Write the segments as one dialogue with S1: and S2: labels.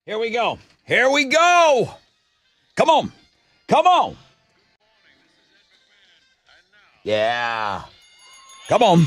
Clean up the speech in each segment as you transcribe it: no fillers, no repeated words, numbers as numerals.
S1: Here we go. Here we go. Come on. Come on. Yeah. Come on.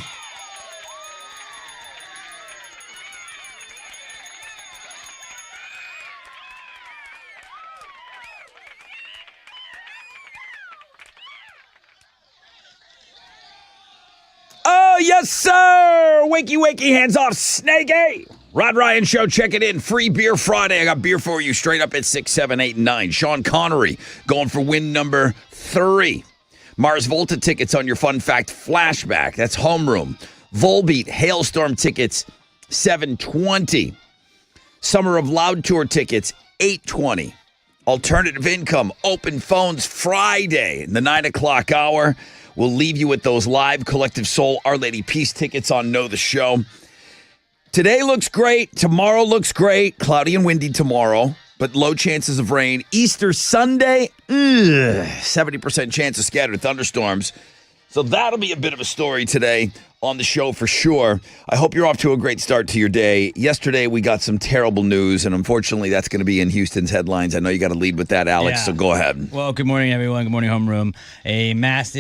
S1: Oh, yes, sir. Wakey, wakey, hands off, Snakey. Rod Ryan Show, check it in. Free Beer Friday. I got beer for you straight up at 6, 7, 8, 9. Sean Connery going for win number 3. Mars Volta tickets on your Fun Fact Flashback. That's homeroom. Volbeat Hailstorm tickets, 720. Summer of Loud Tour tickets, 820. Alternative Income Open Phones Friday in the 9 o'clock hour. We'll leave you with those live Collective Soul Our Lady Peace tickets on Know the Show. Today looks great. Tomorrow looks great. Cloudy and windy tomorrow, but low chances of rain. Easter Sunday, 70% chance of scattered thunderstorms. So that'll be a bit of a story today on the show for sure. I hope you're off to a great start to your day. Yesterday, we got some terrible news, and unfortunately, that's going to be in Houston's headlines. I know you got to lead with that, Alex, so go ahead.
S2: Well, good morning, everyone. Good morning, homeroom. A mass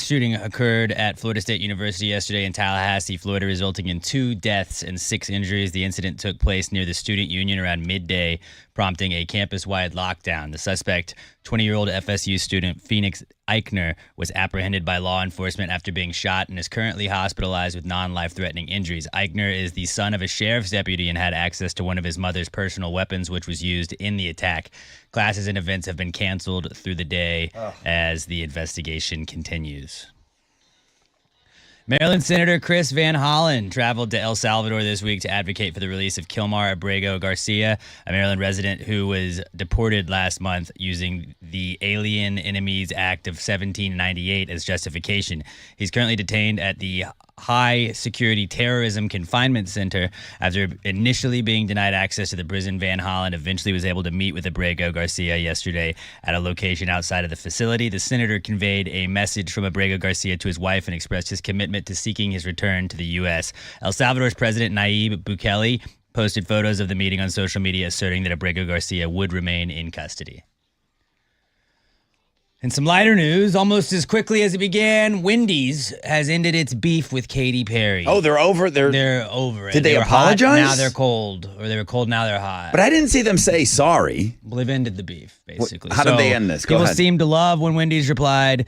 S2: shooting occurred at Florida State University yesterday in Tallahassee, Florida, resulting in 2 deaths and 6 injuries. The incident took place near the Student Union around midday, prompting a campus-wide lockdown. The suspect, 20-year-old FSU student Phoenix Eichner, was apprehended by law enforcement after being shot and is currently hospitalized with non-life-threatening injuries. Eichner is the son of a sheriff's deputy and had access to one of his mother's personal weapons, which was used in the attack. Classes and events have been canceled through the day as the investigation continues. Maryland Senator Chris Van Hollen traveled to El Salvador this week to advocate for the release of Kilmar Abrego Garcia, a Maryland resident who was deported last month using the Alien Enemies Act of 1798 as justification. He's currently detained at the High Security Terrorism Confinement Center after initially being denied access to the prison. Van Hollen eventually was able to meet with Abrego Garcia yesterday at a location outside of the facility. The senator conveyed a message from Abrego Garcia to his wife and expressed his commitment to seeking his return to the U.S. El Salvador's President Nayib Bukele posted photos of the meeting on social media asserting that Abrego Garcia would remain in custody. And some lighter news, almost as quickly as it began, Wendy's has ended its beef with Katy Perry.
S1: Oh, they're over?
S2: They're over it.
S1: Did they
S2: were
S1: apologize?
S2: Hot, now they're cold. Or they were cold, now they're hot.
S1: But I didn't see them say sorry.
S2: Well, they've ended the beef, basically.
S1: How did they end this? Go
S2: People
S1: ahead.
S2: seemed to love when Wendy's replied,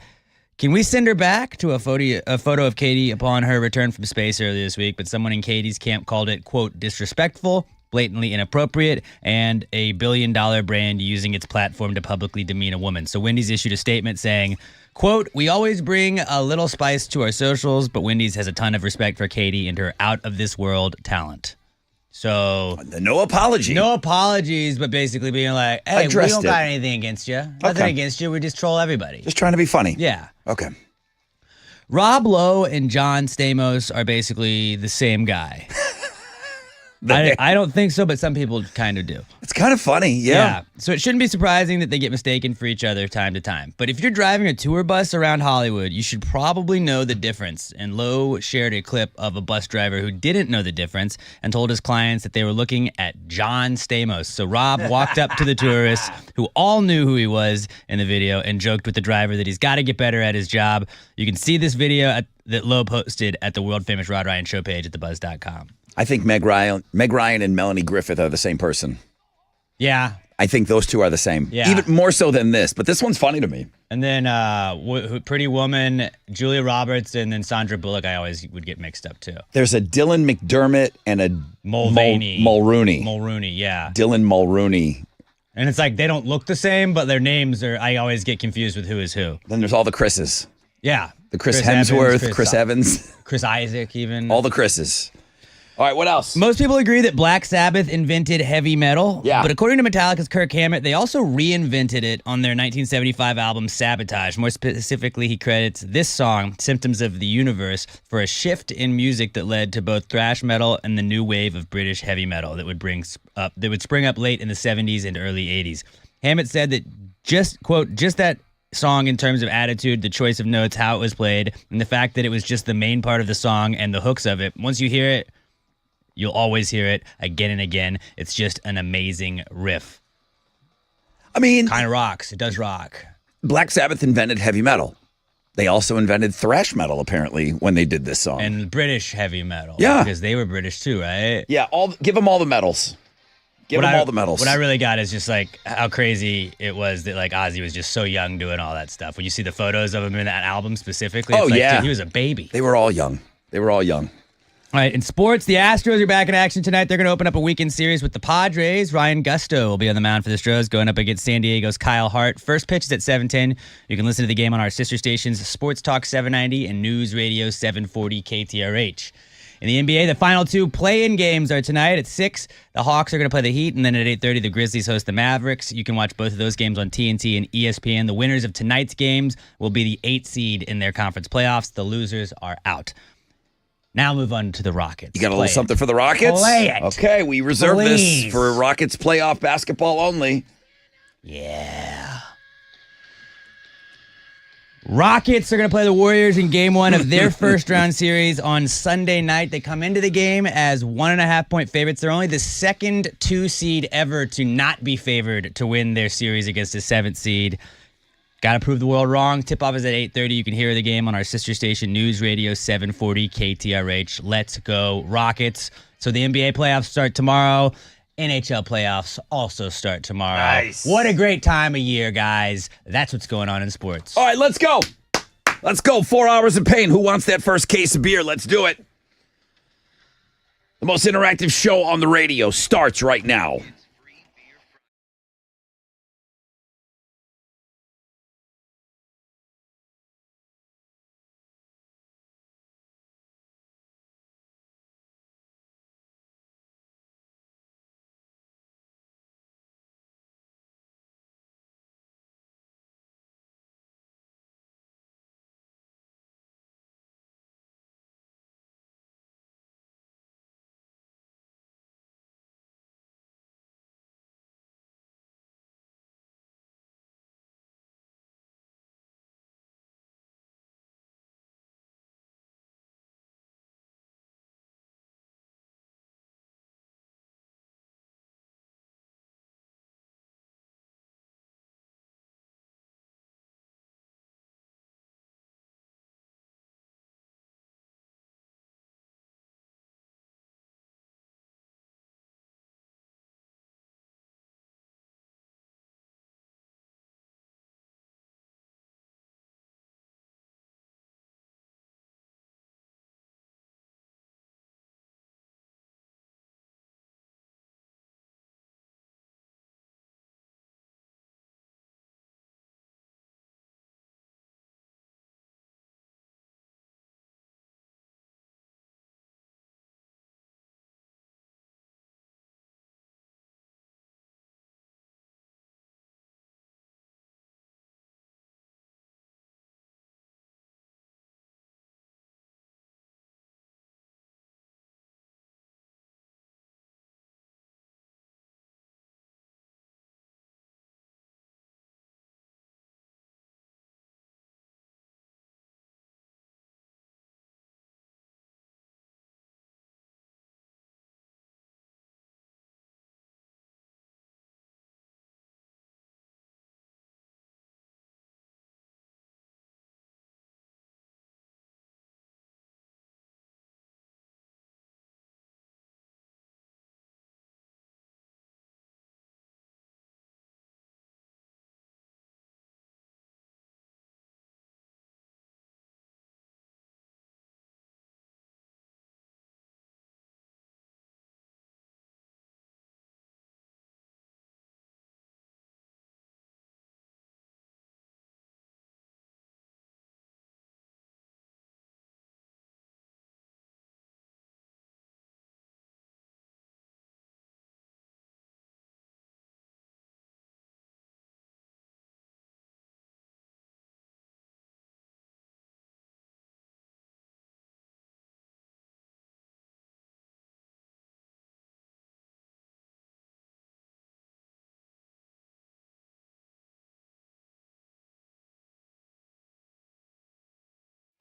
S2: "Can we send her back?" to a photo of Katy upon her return from space earlier this week, but someone in Katy's camp called it, quote, disrespectful, blatantly inappropriate, and a billion-dollar brand using its platform to publicly demean a woman. So Wendy's issued a statement saying, quote, "We always bring a little spice to our socials, but Wendy's has a ton of respect for Katy and her out-of-this-world talent." So
S1: no apology.
S2: No apologies, but basically being like, hey, we don't got anything against you. Nothing against you. We just troll everybody.
S1: Just trying to be funny.
S2: Yeah.
S1: Okay.
S2: Rob Lowe and John Stamos are basically the same guy. I don't think so, but some people kind of do.
S1: It's kind of funny, yeah.
S2: So it shouldn't be surprising that they get mistaken for each other time to time. But if you're driving a tour bus around Hollywood, you should probably know the difference. And Lowe shared a clip of a bus driver who didn't know the difference and told his clients that they were looking at John Stamos. So Rob walked up to the tourists, who all knew who he was in the video, and joked with the driver that he's got to get better at his job. You can see this video that Lowe posted at the world-famous Rod Ryan Show page at thebuzz.com.
S1: I think Meg Ryan and Melanie Griffith are the same person.
S2: Yeah.
S1: I think those two are the same.
S2: Yeah.
S1: Even more so than this, but this one's funny to me.
S2: And then Pretty Woman, Julia Roberts, and then Sandra Bullock I always would get mixed up too.
S1: There's a Dylan McDermott and a
S2: Mulvaney.
S1: Mulrooney.
S2: Mulrooney, yeah.
S1: Dylan Mulrooney.
S2: And it's like they don't look the same, but their names are, I always get confused with who is who.
S1: Then there's all the Chris's.
S2: Yeah.
S1: The Chris Hemsworth,
S2: Evans,
S1: Chris Evans.
S2: Chris Isaac even.
S1: All the Chris's. All right, what else?
S2: Most people agree that Black Sabbath invented heavy metal.
S1: Yeah.
S2: But according to Metallica's Kirk Hammett, they also reinvented it on their 1975 album Sabotage. More specifically, he credits this song, Symptoms of the Universe, for a shift in music that led to both thrash metal and the new wave of British heavy metal that would spring up late in the 70s and early 80s. Hammett said that just that song in terms of attitude, the choice of notes, how it was played, and the fact that it was just the main part of the song and the hooks of it. Once you hear it, You'll always hear it again and again. It's just an amazing riff.
S1: I mean,
S2: Kind of rocks. It does rock.
S1: Black Sabbath invented heavy metal. They also invented thrash metal, apparently, when they did this song.
S2: And British heavy metal.
S1: Yeah.
S2: Because they were British too, right?
S1: Yeah, give them all the medals. Give them all the medals.
S2: What I really got is just like how crazy it was that like Ozzy was just so young doing all that stuff. When you see the photos of him in that album specifically, it's like, dude, he was a baby.
S1: They were all young.
S2: All right, in sports, the Astros are back in action tonight. They're going to open up a weekend series with the Padres. Ryan Gusto will be on the mound for the Astros, going up against San Diego's Kyle Hart. First pitch is at 7:10. You can listen to the game on our sister stations, Sports Talk 790 and News Radio 740 KTRH. In the NBA, the final two play-in games are tonight at 6. The Hawks are going to play the Heat, and then at 8:30, the Grizzlies host the Mavericks. You can watch both of those games on TNT and ESPN. The winners of tonight's games will be the 8th seed in their conference playoffs. The losers are out. Now move on to the Rockets.
S1: You got a little something for the Rockets?
S2: Play it.
S1: Okay, we reserve this for Rockets playoff basketball only.
S2: Yeah. Rockets are going to play the Warriors in game one of their first round series on Sunday night. They come into the game as 1.5-point favorites. They're only the second 2 seed ever to not be favored to win their series against the 7th seed. Got to prove the world wrong. Tip-off is at 8:30. You can hear the game on our sister station, News Radio 740 KTRH. Let's go, Rockets. So the NBA playoffs start tomorrow. NHL playoffs also start tomorrow.
S1: Nice.
S2: What a great time of year, guys. That's what's going on in sports.
S1: All right, let's go. Let's go. 4 hours of pain. Who wants that first case of beer? Let's do it. The most interactive show on the radio starts right now.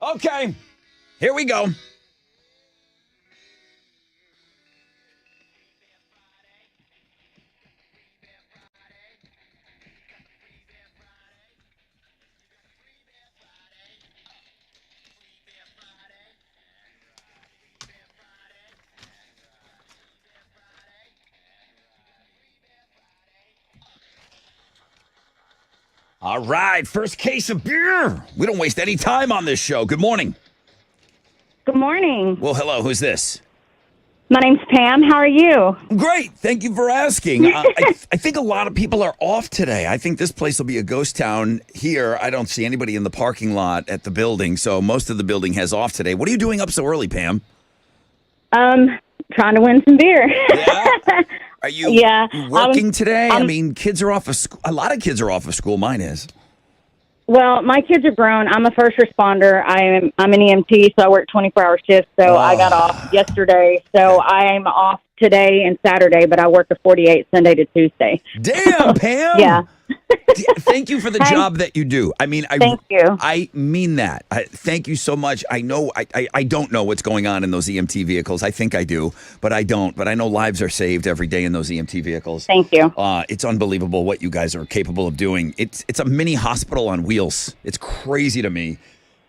S1: Okay, here we go. All right, first case of beer. We don't waste any time on this show. Good morning.
S3: Good morning.
S1: Well, hello. Who's this?
S3: My name's Pam. How are you?
S1: Great. Thank you for asking. I think a lot of people are off today. I think this place will be a ghost town here. I don't see anybody in the parking lot at the building, so most of the building has off today. What are you doing up so early, Pam?
S3: Trying to win some beer.
S1: Yeah. Are you working today? I mean, kids are off of school. A lot of kids are off of school. Mine is.
S3: Well, my kids are grown. I'm a first responder. I'm an EMT, so I work 24-hour shifts. So I got off yesterday. So I'm off today and Saturday, but I work a 48 Sunday to Tuesday.
S1: Damn, Pam.
S3: Yeah.
S1: Thank you for the job that you do. I mean,
S3: Thank you.
S1: I mean that. Thank you so much. I know I don't know what's going on in those EMT vehicles. I think I do, but I don't. But I know lives are saved every day in those EMT vehicles.
S3: Thank you.
S1: It's unbelievable what you guys are capable of doing. It's a mini hospital on wheels. It's crazy to me.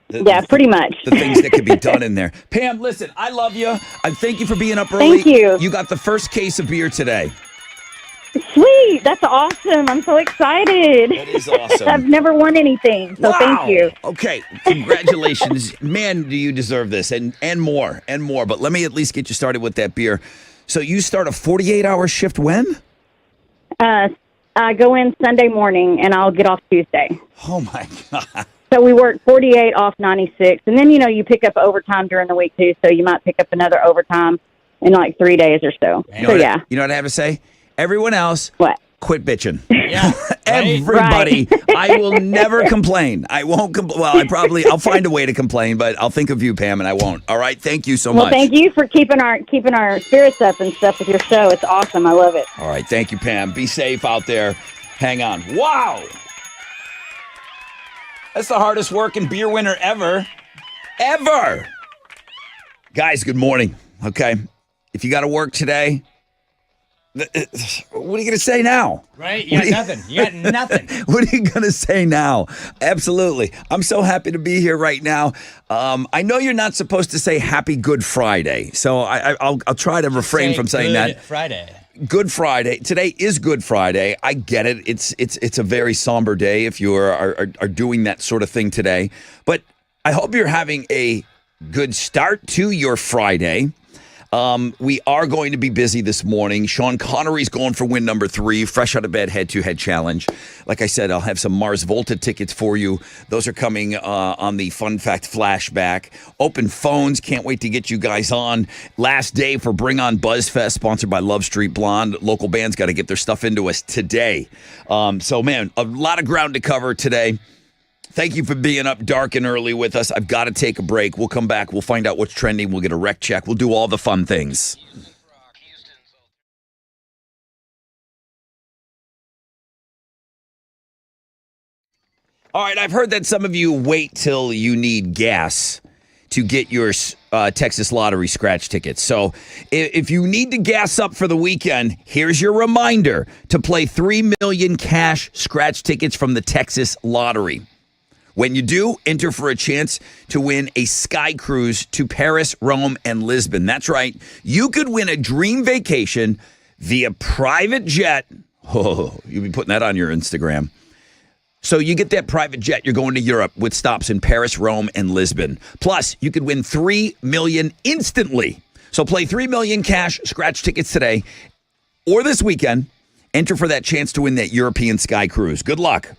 S3: Pretty much.
S1: The things that could be done in there. Pam, listen, I love you. I thank you for being up early.
S3: Thank you.
S1: You got the first case of beer today.
S3: Sweet. That's awesome. I'm so excited.
S1: That is awesome.
S3: I've never won anything, so thank you.
S1: Okay, congratulations. Man, do you deserve this and more. But let me at least get you started with that beer. So you start a 48-hour shift when?
S3: I go in Sunday morning, and I'll get off Tuesday.
S1: Oh, my God.
S3: So we work 48 off 96. And then, you pick up overtime during the week, too. So you might pick up another overtime in like 3 days or so.
S1: You know what I have to say? Everyone else,
S3: what?
S1: Quit bitching.
S2: Yeah.
S1: Everybody.
S3: Right.
S1: I will never complain. I won't complain. Well, I'll find a way to complain, but I'll think of you, Pam, and I won't. All right? Thank you so much.
S3: Well, thank you for keeping our spirits up and stuff with your show. It's awesome. I love it.
S1: All right. Thank you, Pam. Be safe out there. Hang on. Wow. That's the hardest working beer winner ever. Ever. Guys, good morning. Okay. If you got to work today, what are you going to say now?
S2: Right? You got nothing. You got nothing.
S1: What are you going to say now? Absolutely. I'm so happy to be here right now. I know you're not supposed to say Happy Good Friday, so I'll try to refrain from saying that.
S2: Friday.
S1: Good Friday. Today is Good Friday. I get it. It's a very somber day if you are doing that sort of thing today. But I hope you're having a good start to your Friday. We are going to be busy this morning. Sean Connery's going for win number 3, fresh out of bed head-to-head challenge. Like I said, I'll have some Mars Volta tickets for you. Those are coming on the Fun Fact Flashback. Open phones. Can't wait to get you guys on. Last day for Bring On BuzzFest, sponsored by Love Street Blonde. Local bands got to get their stuff into us today. So, man, a lot of ground to cover today. Thank you for being up dark and early with us. I've got to take a break. We'll come back. We'll find out what's trending. We'll get a rec check. We'll do all the fun things. All right, I've heard that some of you wait till you need gas to get your Texas Lottery scratch tickets. So if you need to gas up for the weekend, here's your reminder to play 3 million cash scratch tickets from the Texas Lottery. When you do, enter for a chance to win a sky cruise to Paris, Rome, and Lisbon. That's right. You could win a dream vacation via private jet. Oh, you'll be putting that on your Instagram. So you get that private jet, you're going to Europe with stops in Paris, Rome, and Lisbon. Plus, you could win $3 million instantly. So play 3 million cash scratch tickets today or this weekend. Enter for that chance to win that European sky cruise. Good luck.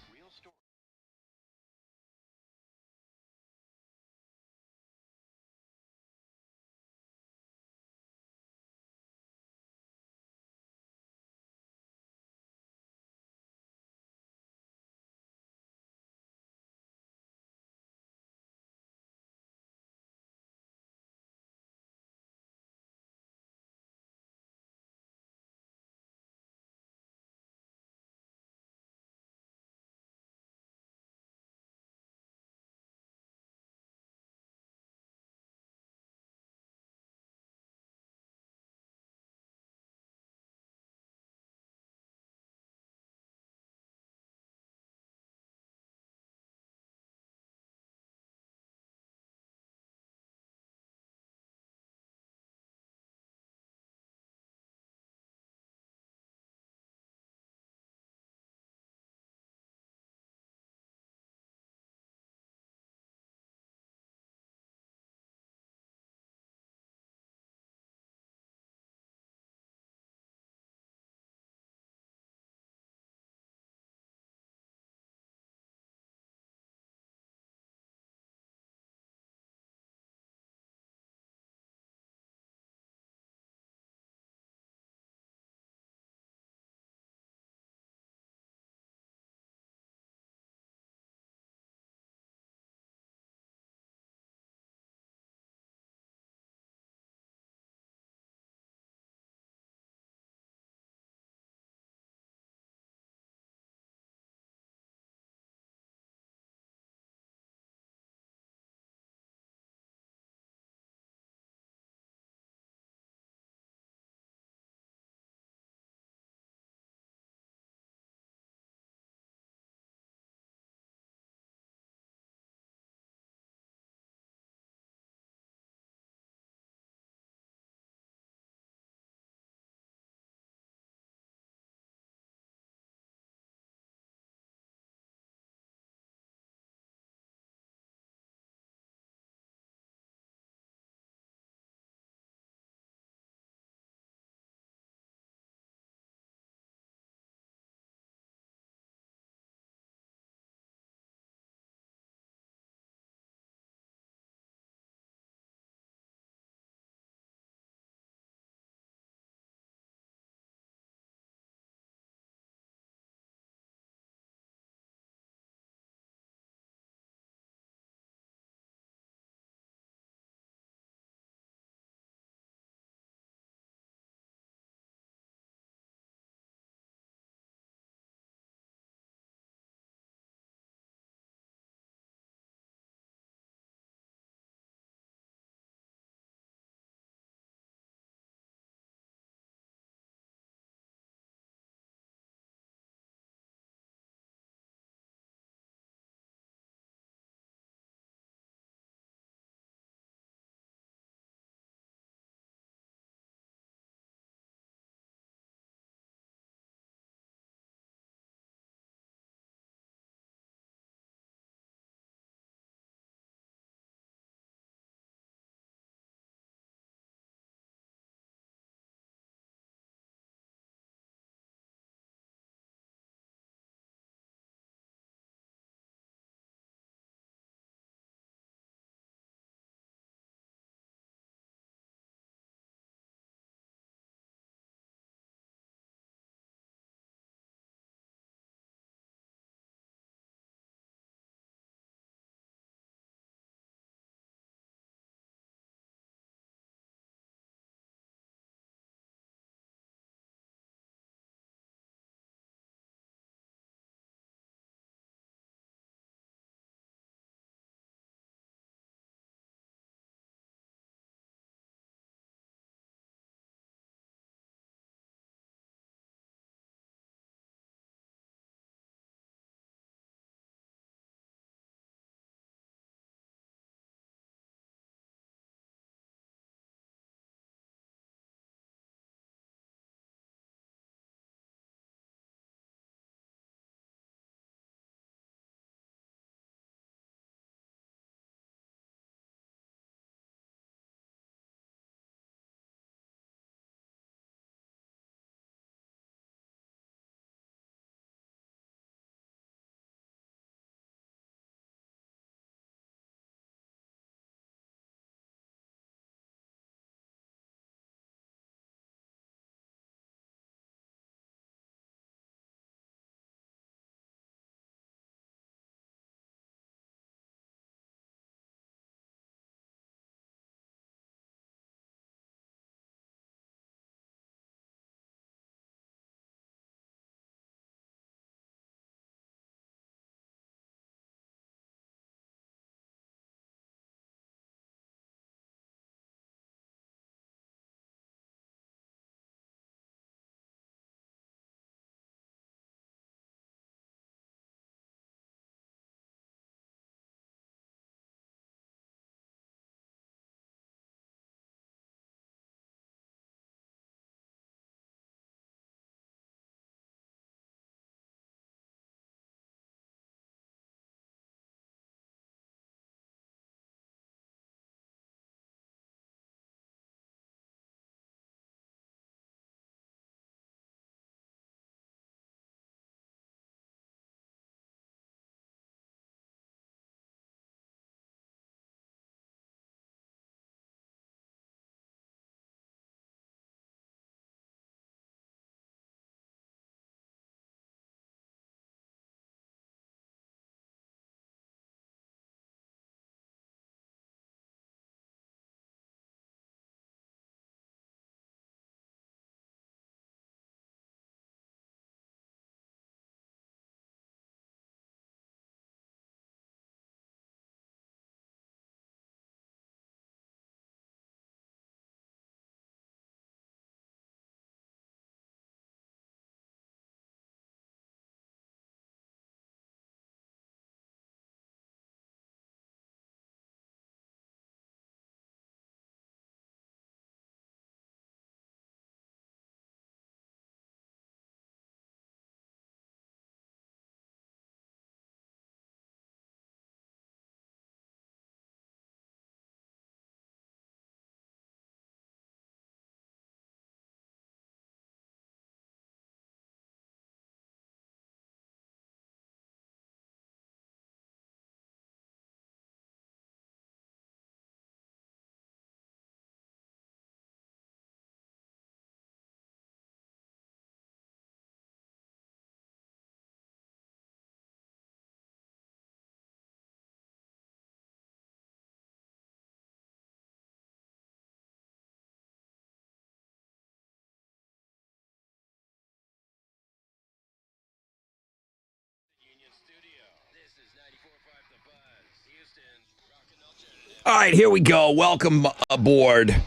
S1: All right, here we go. Welcome aboard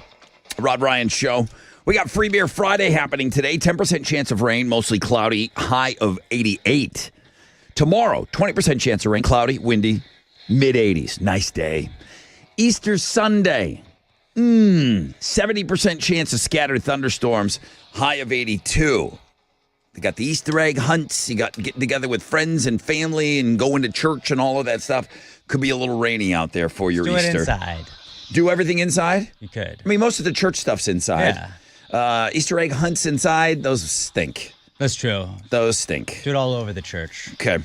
S1: Rod Ryan Show. We got Free Beer Friday happening today. 10% chance of rain, mostly cloudy, high of 88. Tomorrow, 20% chance of rain, cloudy, windy, mid-80s. Nice day. Easter Sunday, 70% chance of scattered thunderstorms, high of 82. They got the Easter egg hunts. You got getting together with friends and family and going to church and all of that stuff. Could be a little rainy out there for your
S2: Do
S1: Easter.
S2: it inside.
S1: Do everything inside?
S2: You could.
S1: I mean, most of the church stuff's inside.
S2: Yeah.
S1: Easter egg hunts inside, those stink.
S2: That's true.
S1: Those stink.
S2: Do it all over the church.
S1: Okay.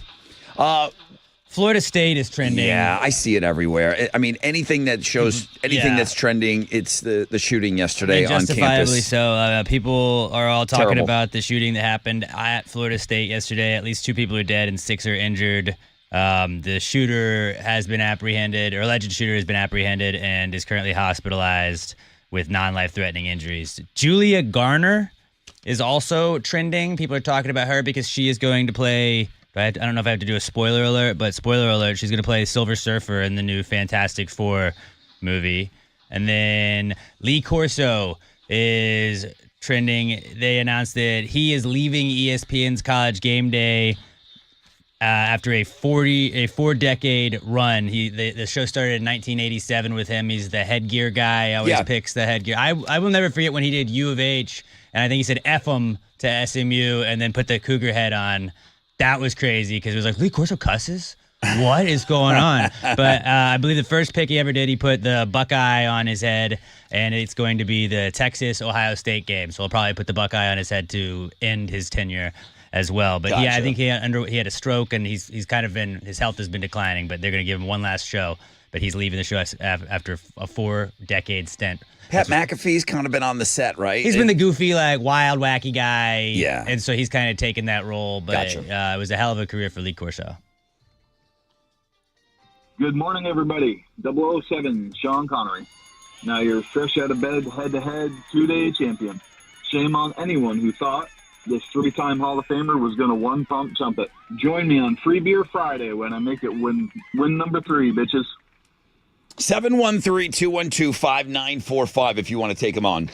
S2: Florida State is trending.
S1: Yeah, I see it everywhere. I mean, anything that shows anything that's trending, it's the shooting yesterday on
S2: Justifiably
S1: campus.
S2: so. People are all talking
S1: Terrible.
S2: about the shooting that happened at Florida State yesterday. At least 2 people are dead and 6 are injured. The shooter has been apprehended, or alleged shooter has been apprehended, and is currently hospitalized with non-life-threatening injuries. Julia Garner is also trending. People are talking about her because she is going to play. I don't know if I have to do a spoiler alert, but spoiler alert, she's going to play Silver Surfer in the new Fantastic Four movie. And then Lee Corso is trending. They announced that he is leaving ESPN's College Game Day after a 4-decade run. The show started in 1987 with him. He's the headgear guy. Always picks the headgear. I will never forget when he did U of H, and I think he said F 'em to SMU and then put the Cougar head on. That was crazy because it was like, Lee Corso cusses? What is going on? But I believe the first pick he ever did, he put the Buckeye on his head, and it's going to be the Texas-Ohio State game. So he'll probably put the Buckeye on his head to end his tenure as well. But yeah, I think he had a stroke, and he's kind of his health has been declining, but they're going to give him one last show. But he's leaving the show after a 4-decade stint.
S1: Pat McAfee's kind of been on the set, right?
S2: He's been the goofy, like, wild, wacky guy.
S1: Yeah.
S2: And so he's kind of taken that role. But it was a hell of a career for Lee Corso.
S4: Good morning, everybody. 007, Sean Connery. Now you're fresh out of bed, head-to-head, 2-day champion. Shame on anyone who thought this 3-time Hall of Famer was going to one-pump trumpet. Join me on Free Beer Friday when I make it win number 3, bitches.
S1: 713-212-5945 if you want to take him on.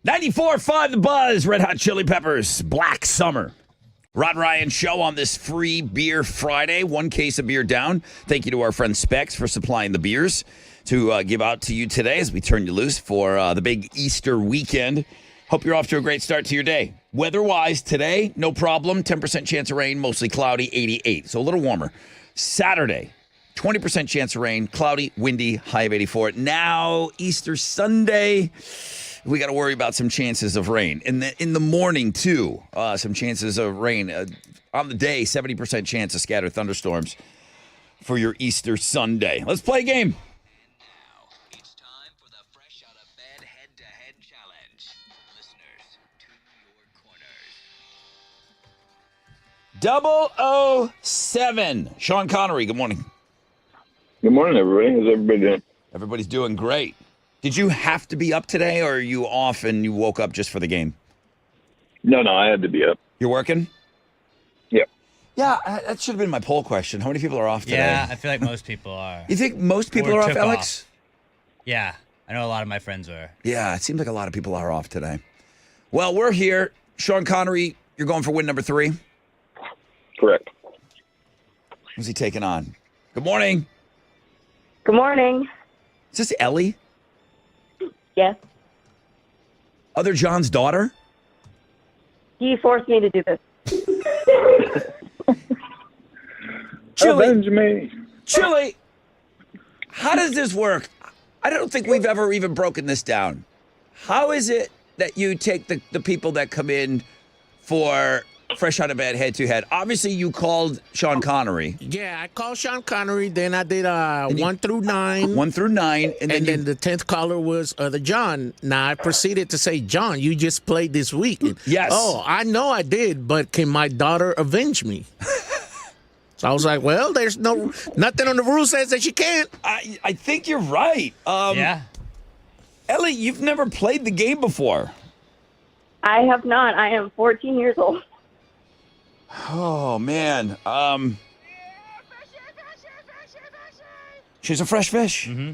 S1: 94.5 The Buzz, Red Hot Chili Peppers, Black Summer. Rod Ryan Show on this free beer Friday. 1 case of beer down. Thank you to our friend Specs for supplying the beers to give out to you today as we turn you loose for the big Easter weekend. Hope you're off to a great start to your day. Weather-wise, today, no problem. 10% chance of rain, mostly cloudy, 88. So a little warmer. Saturday, 20% chance of rain, cloudy, windy, high of 84. Now, Easter Sunday, we got to worry about some chances of rain. In the morning, too, some chances of rain. On the day, 70% chance of scattered thunderstorms for your Easter Sunday. Let's play a game. Listeners, to your corners. 007. Sean Connery, good morning.
S4: Good morning, everybody. How's everybody doing?
S1: Everybody's doing great. Did you have to be up today, or are you off and you woke up just for the game?
S4: No, I had to be up.
S1: You're working?
S4: Yep.
S1: Yeah, that should have been my poll question. How many people are off today?
S2: Yeah, I feel like most people are.
S1: You think most people are off, Alex?
S2: Yeah, I know a lot of my friends are.
S1: Yeah, it seems like a lot of people are off today. Well, we're here. Sean Connery, you're going for win number 3?
S4: Correct.
S1: Who's he taking on? Good morning.
S3: Good morning.
S1: Is this Ellie?
S3: Yes.
S1: Other John's daughter?
S3: He forced me to do this.
S4: Avenge me.
S1: Chili, how does this work? I don't think we've ever even broken this down. How is it that you take the people that come in for fresh out of bed, head-to-head? Obviously, you called Sean Connery.
S5: Yeah, I called Sean Connery. Then I did 1 through 9.
S1: 1 through 9. And then
S5: the 10th caller was the John. Now, I proceeded to say, John, you just played this week.
S1: Yes.
S5: Oh, I know I did, but can my daughter avenge me? So I was like, well, there's nothing on the rule says that she can't.
S1: I think you're right.
S2: Yeah.
S1: Ellie, you've never played the game before.
S3: I have not. I am 14 years old.
S1: Oh, man. She's a fresh fish.
S2: Mm-hmm.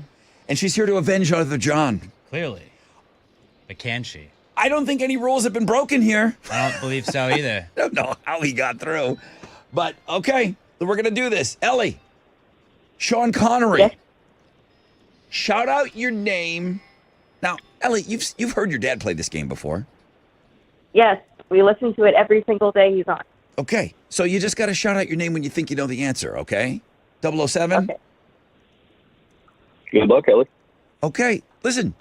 S1: And she's here to avenge other John.
S2: Clearly. But can she?
S1: I don't think any rules have been broken here.
S2: I don't believe so either.
S1: I don't know how he got through. But, okay, we're going to do this. Ellie, Sean Connery,
S3: Yes.
S1: Shout out your name. Now, Ellie, you've heard your dad play this game before.
S3: Yes, we listen to it every single day he's on.
S1: Okay, so you just got to shout out your name when you think you know the answer, okay? 007?
S3: Okay.
S4: Good luck, Ellie.
S1: Okay, listen.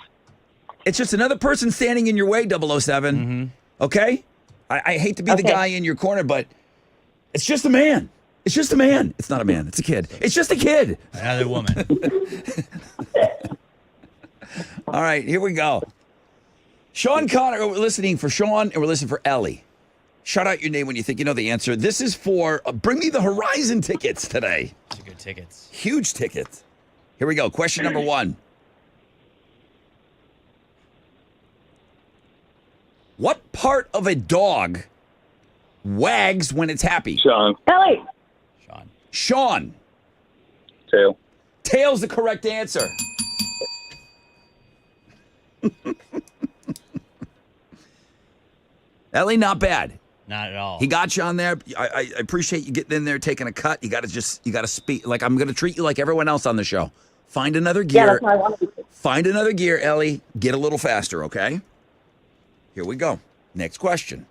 S1: It's just another person standing in your way, 007.
S2: Mm-hmm.
S1: Okay? I hate to be the guy in your corner, but it's just a man. It's just a man. It's not a man. It's a kid. It's just a kid.
S2: Another woman.
S1: All right, here we go. Sean Connery, we're listening for Sean, and we're listening for Ellie. Shout out your name when you think you know the answer. This is for Bring Me the Horizon tickets today.
S2: Those are good tickets.
S1: Huge tickets. Here we go. Question number 1. What part of a dog wags when it's happy?
S4: Sean.
S3: Ellie.
S2: Sean.
S1: Sean.
S4: Tail.
S1: Tail's the correct answer. Ellie, not bad.
S2: Not at all.
S1: He got you on there. I appreciate you getting in there, taking a cut. You got to speak. Like, I'm going to treat you like everyone else on the show. Find another gear.
S3: Yeah, that's what I want to do.
S1: Find another gear, Ellie. Get a little faster, okay? Here we go. Next question.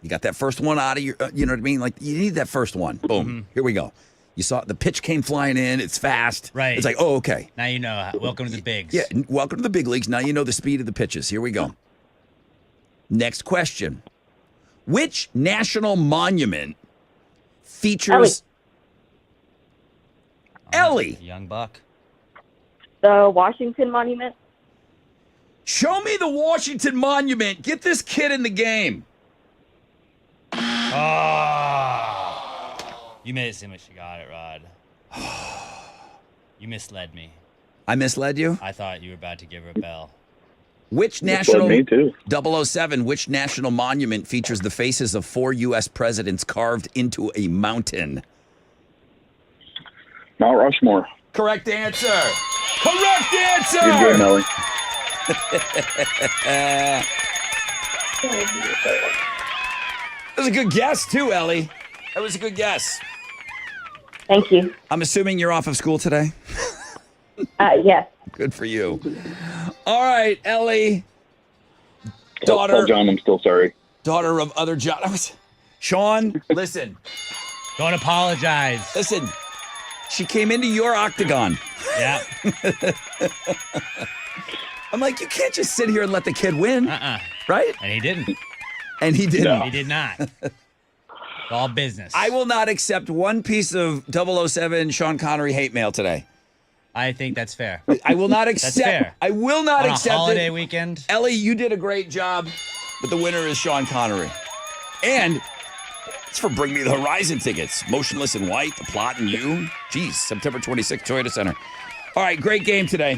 S1: You got that first one out of your, you know what I mean? Like, you need that first one. Boom.
S2: Mm-hmm.
S1: Here we go. You saw the pitch came flying in. It's fast.
S2: Right.
S1: It's like, oh, okay.
S2: Now you know. Welcome to the bigs.
S1: Yeah, welcome to the big leagues. Now you know the speed of the pitches. Here we go. Next question. Which national monument features Ellie?
S2: Young buck.
S3: The Washington Monument.
S1: Show me the Washington Monument. Get this kid in the game.
S2: Oh. You made it seem like she got it, Rod. You misled me.
S1: I misled you?
S2: I thought you were about to give her a bell.
S1: Which
S4: Me
S1: national
S4: too.
S1: 007, which national monument features the faces of 4 U.S. presidents carved into a mountain?
S4: Mount Rushmore.
S1: Correct answer. Correct answer.
S4: Good game, Ellie.
S1: That was a good guess, too, Ellie. That was a good guess.
S3: Thank you.
S1: I'm assuming you're off of school today?
S3: Yes.
S1: Good for you. All right, Ellie.
S4: Tell John I'm still sorry.
S1: Daughter of other John. Sean, listen.
S2: Don't apologize.
S1: Listen. She came into your octagon.
S2: Yeah.
S1: I'm like, you can't just sit here and let the kid win. Right?
S2: And he didn't.
S1: And he didn't.
S2: No. He did not. It's all business.
S1: I will not accept one piece of 007 Sean Connery hate mail today.
S2: I think that's fair.
S1: I will not accept.
S2: That's fair.
S1: I will not
S2: On
S1: accept
S2: a holiday
S1: it.
S2: weekend.
S1: Ellie, you did a great job, but the winner is Sean Connery. And it's for Bring Me the Horizon tickets. Motionless in White, The Plot and You. Jeez, September 26th, Toyota Center. All right, great game today.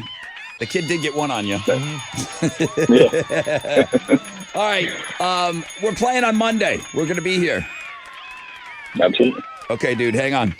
S1: The kid did get one on you. All right, we're playing on Monday. We're going to be here.
S4: Absolutely.
S1: Okay, dude, hang on.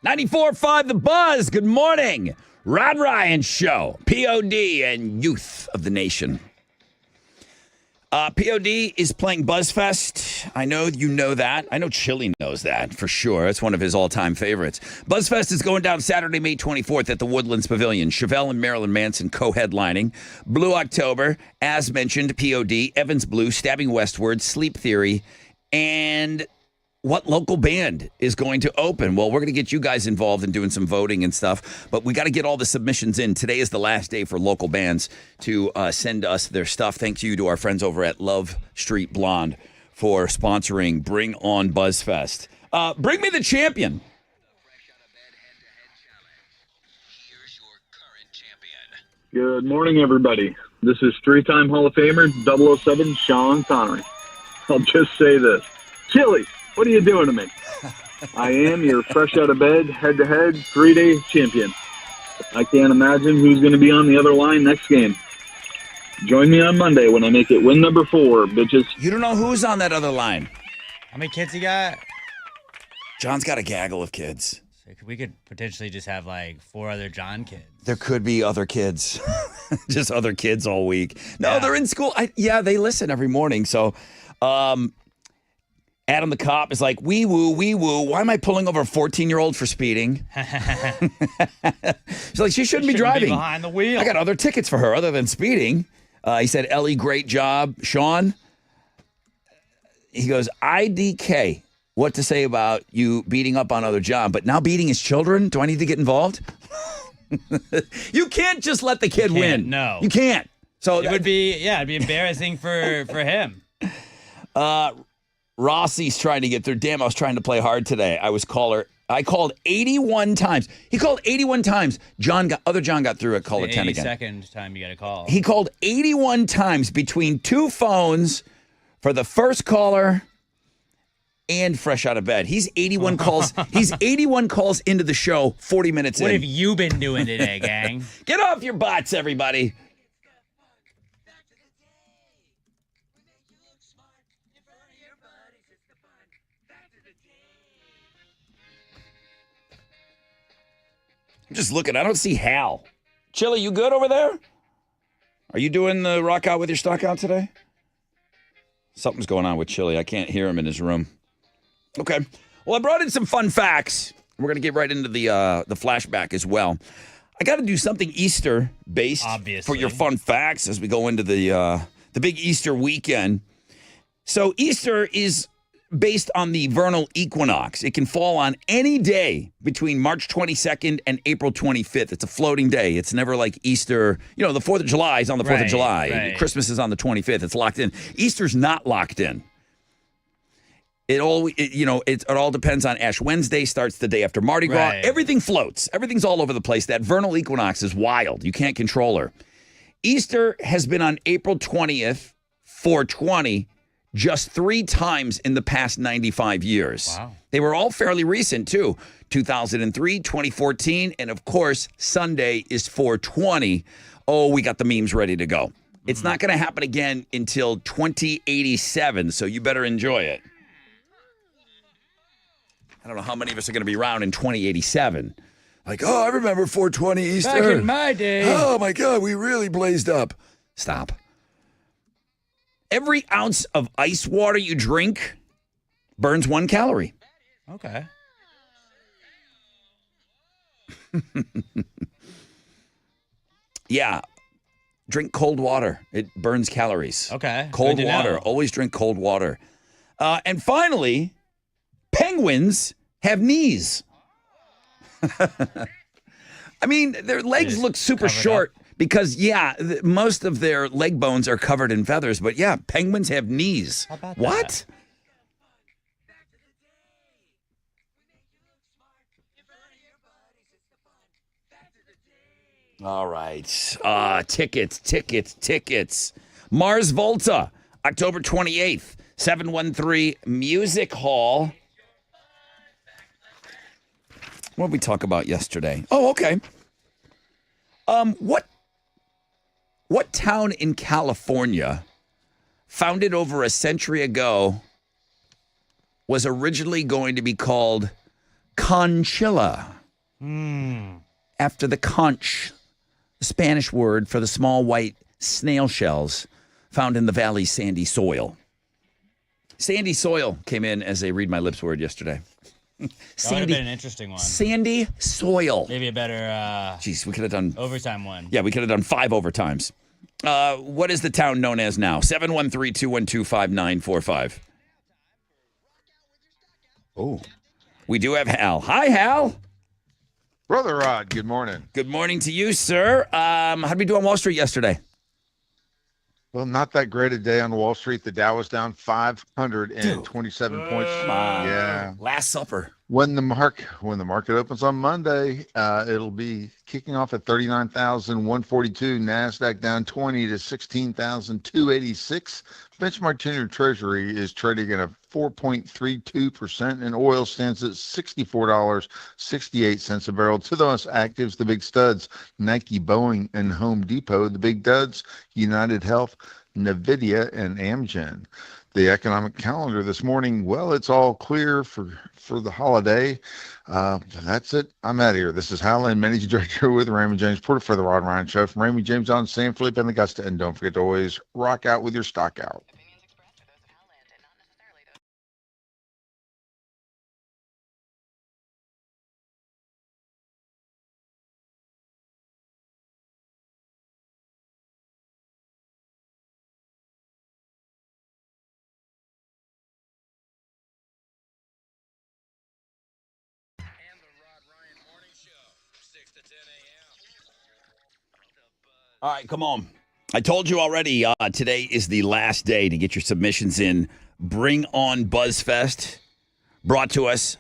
S1: 94.5 The Buzz. Good morning. Rod Ryan Show. POD and Youth of the Nation. POD is playing BuzzFest. I know you know that. I know Chili knows that for sure. It's one of his all-time favorites. BuzzFest is going down Saturday, May 24th at the Woodlands Pavilion. Chevelle and Marilyn Manson co-headlining. Blue October, as mentioned, POD, Evans Blue, Stabbing Westward, Sleep Theory, and what local band is going to open? Well, we're going to get you guys involved in doing some voting and stuff, but we got to get all the submissions in. Today is the last day for local bands to send us their stuff. Thank you to our friends over at Love Street Blonde for sponsoring Bring On BuzzFest. Bring me the champion.
S4: Good morning, everybody. This is three-time Hall of Famer 007 Sean Connery. I'll just say this. Chili, what are you doing to me? I am your fresh out of bed, head-to-head, 3-day champion. I can't imagine who's going to be on the other line next game. Join me on Monday when I make it win number 4, bitches.
S1: You don't know who's on that other line.
S2: How many kids you got?
S1: John's got a gaggle of kids.
S2: So we could potentially just have like 4 other John kids.
S1: There could be other kids. Just other kids all week. No,
S2: Yeah.
S1: they're in school. They listen every morning. So, Adam the cop is like, wee woo. Why am I pulling over a 14-year-old for speeding? She's like, she shouldn't be driving.
S2: Behind the wheel.
S1: I got other tickets for her other than speeding. He said, Ellie, great job. Sean, he goes, IDK, what to say about you beating up on other John, but now beating his children? Do I need to get involved? You can't just let the kid win.
S2: No.
S1: You can't. So
S2: it'd be embarrassing for him.
S1: Rossi's trying to get through. Damn, I was trying to play hard today. I called 81 times. He called 81 times. Other John got through at caller 10 again.
S2: 82nd time you got to call.
S1: He called 81 times between 2 phones for the first caller and fresh out of bed. He's 81 calls. He's 81 calls into the show, 40 minutes in.
S2: What have you been doing today, gang?
S1: Get off your butts, everybody. I'm just looking. I don't see Hal. Chili, you good over there? Are you doing the rock out with your stock out today? Something's going on with Chili. I can't hear him in his room. Okay. Well, I brought in some fun facts. We're going to get right into the flashback as well. I got to do something Easter-based
S2: Obviously.
S1: for your fun facts as we go into the big Easter weekend. So Easter is based on the vernal equinox. It can fall on any day between March 22nd and April 25th. It's a floating day. It's never like Easter. You know, the 4th of July is on the 4th of July.
S2: Right.
S1: Christmas is on the 25th. It's locked in. Easter's not locked in. It all depends on Ash Wednesday, starts the day after Mardi Gras.
S2: Right.
S1: Everything floats. Everything's all over the place. That vernal equinox is wild. You can't control her. Easter has been on April 20th, 420, just 3 times in the past 95 years.
S2: Wow.
S1: They were all fairly recent, too. 2003, 2014, and of course, Sunday is 420. Oh, we got the memes ready to go. It's not going to happen again until 2087, so you better enjoy it. I don't know how many of us are going to be around in 2087. Like, oh, I remember 420 Easter.
S2: Back in my day.
S1: Oh, my God, we really blazed up. Stop. Every ounce of ice water you drink burns 1 calorie.
S2: Okay.
S1: Yeah. Drink cold water. It burns calories.
S2: Okay.
S1: Cold
S2: Good to
S1: water.
S2: know.
S1: Always drink cold water. And finally, penguins have knees. I mean, their legs
S2: Just
S1: look super
S2: covered
S1: short because, most of their leg bones are covered in feathers. But, penguins have knees.
S2: How about
S1: What?
S2: that?
S1: All right. Tickets. Mars Volta, October 28th, 713 Music Hall. What did we talk about yesterday? Oh, okay. What town in California, founded over a century ago, was originally going to be called conchilla. After the conch, the Spanish word for the small white snail shells found in the valley's sandy soil. Sandy soil came in as a read my lips word yesterday.
S2: That would have been an interesting one.
S1: Sandy soil.
S2: Maybe a better
S1: Jeez, we could have done
S2: overtime one.
S1: Yeah, we could have done 5 overtimes. What is the town known as now? 713-212-5945. Oh, we do have Hal. Hi, Hal.
S6: Brother Rod, good morning.
S1: Good morning to you, sir. How did we do on Wall Street yesterday?
S6: Well, not that great a day on Wall Street. The Dow was down 527 points. Yeah.
S1: Last supper.
S6: When the market opens on Monday, it'll be kicking off at 39,142. NASDAQ down 20 to 16,286. Benchmark 10-year Treasury is trading at a 4.32%, and oil stands at $64.68 a barrel. To those actives, the big studs, Nike, Boeing, and Home Depot. The big duds, United Health, NVIDIA, and Amgen. The economic calendar this morning, well, it's all clear for the holiday. That's it. I'm out of here. This is Hal Lynn, Managing Director with Raymond James, Porter for the Rod and Ryan Show. From Raymond James on San Felipe and Augusta. And don't forget to always rock out with your stock out.
S1: All right, come on. I told you already, today is the last day to get your submissions in. Bring on BuzzFest, brought to us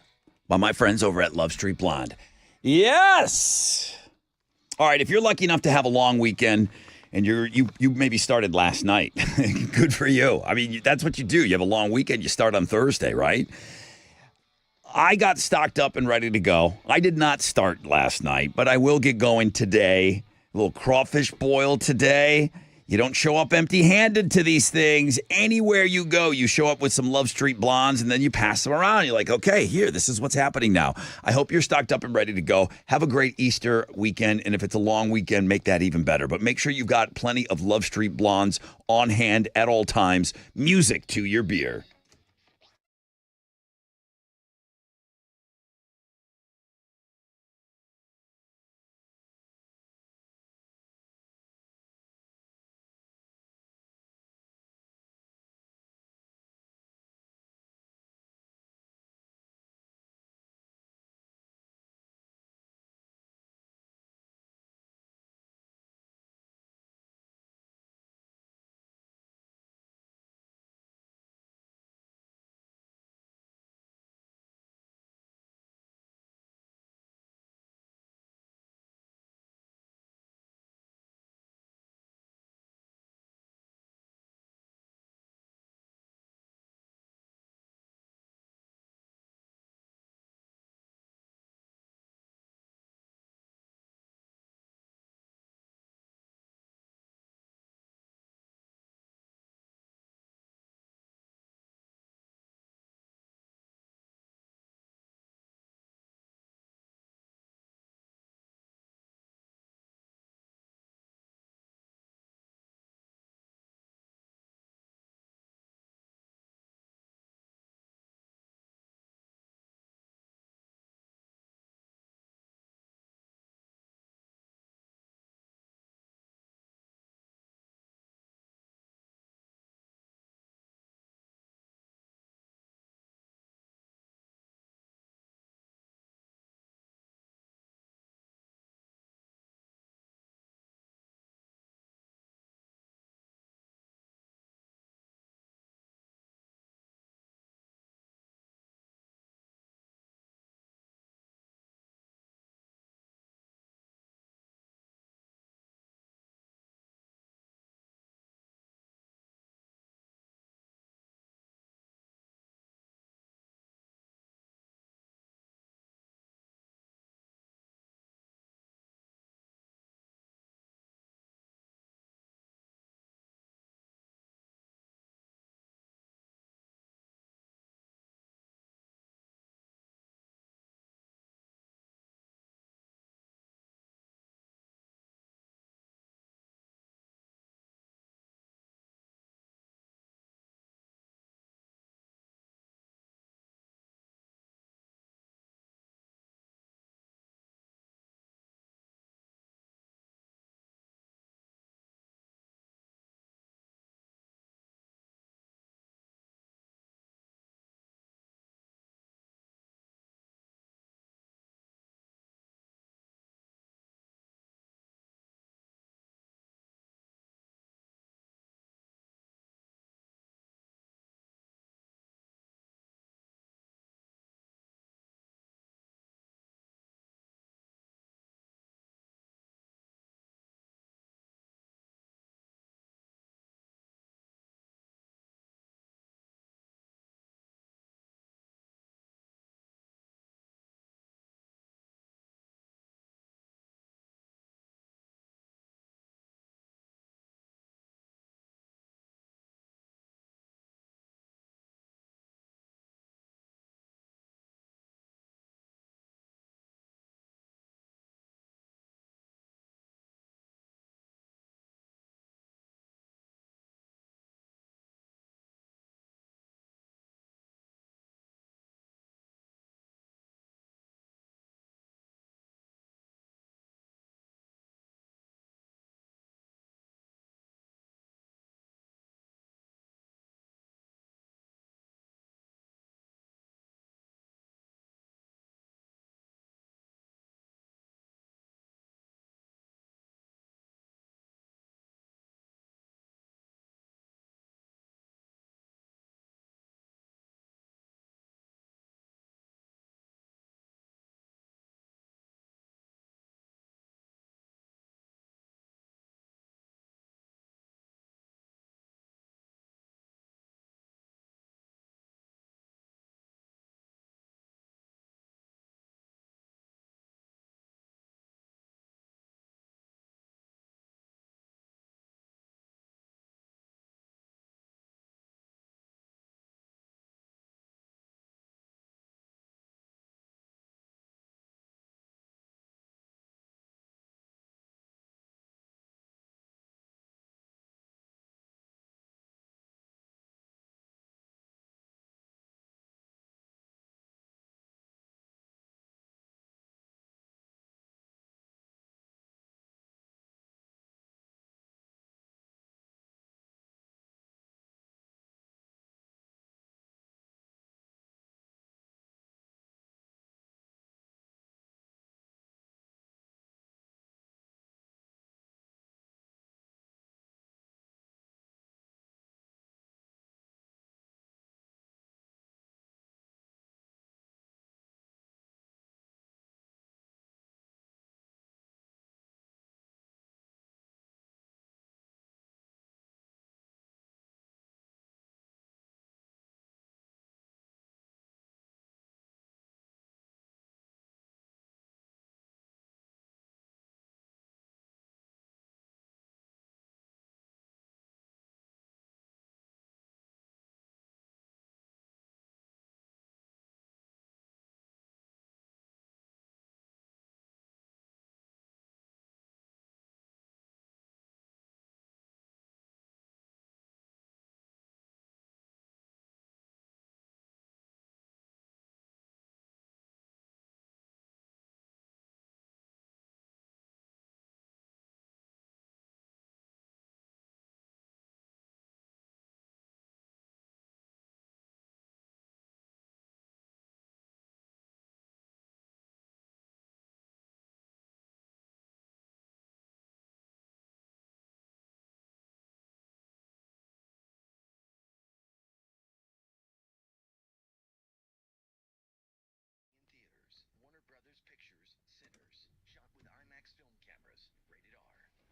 S1: by my friends over at Love Street Blonde. Yes! All right, if you're lucky enough to have a long weekend, and you maybe started last night, good for you. I mean, that's what you do. You have a long weekend, you start on Thursday, right? I got stocked up and ready to go. I did not start last night, but I will get going today. A little crawfish boil today. You don't show up empty-handed to these things. Anywhere you go, you show up with some Love Street Blondes, and then you pass them around. You're like, okay, here, this is what's happening now. I hope you're stocked up and ready to go. Have a great Easter weekend, and if it's a long weekend, make that even better. But make sure you've got plenty of Love Street Blondes on hand at all times. Music to your beer.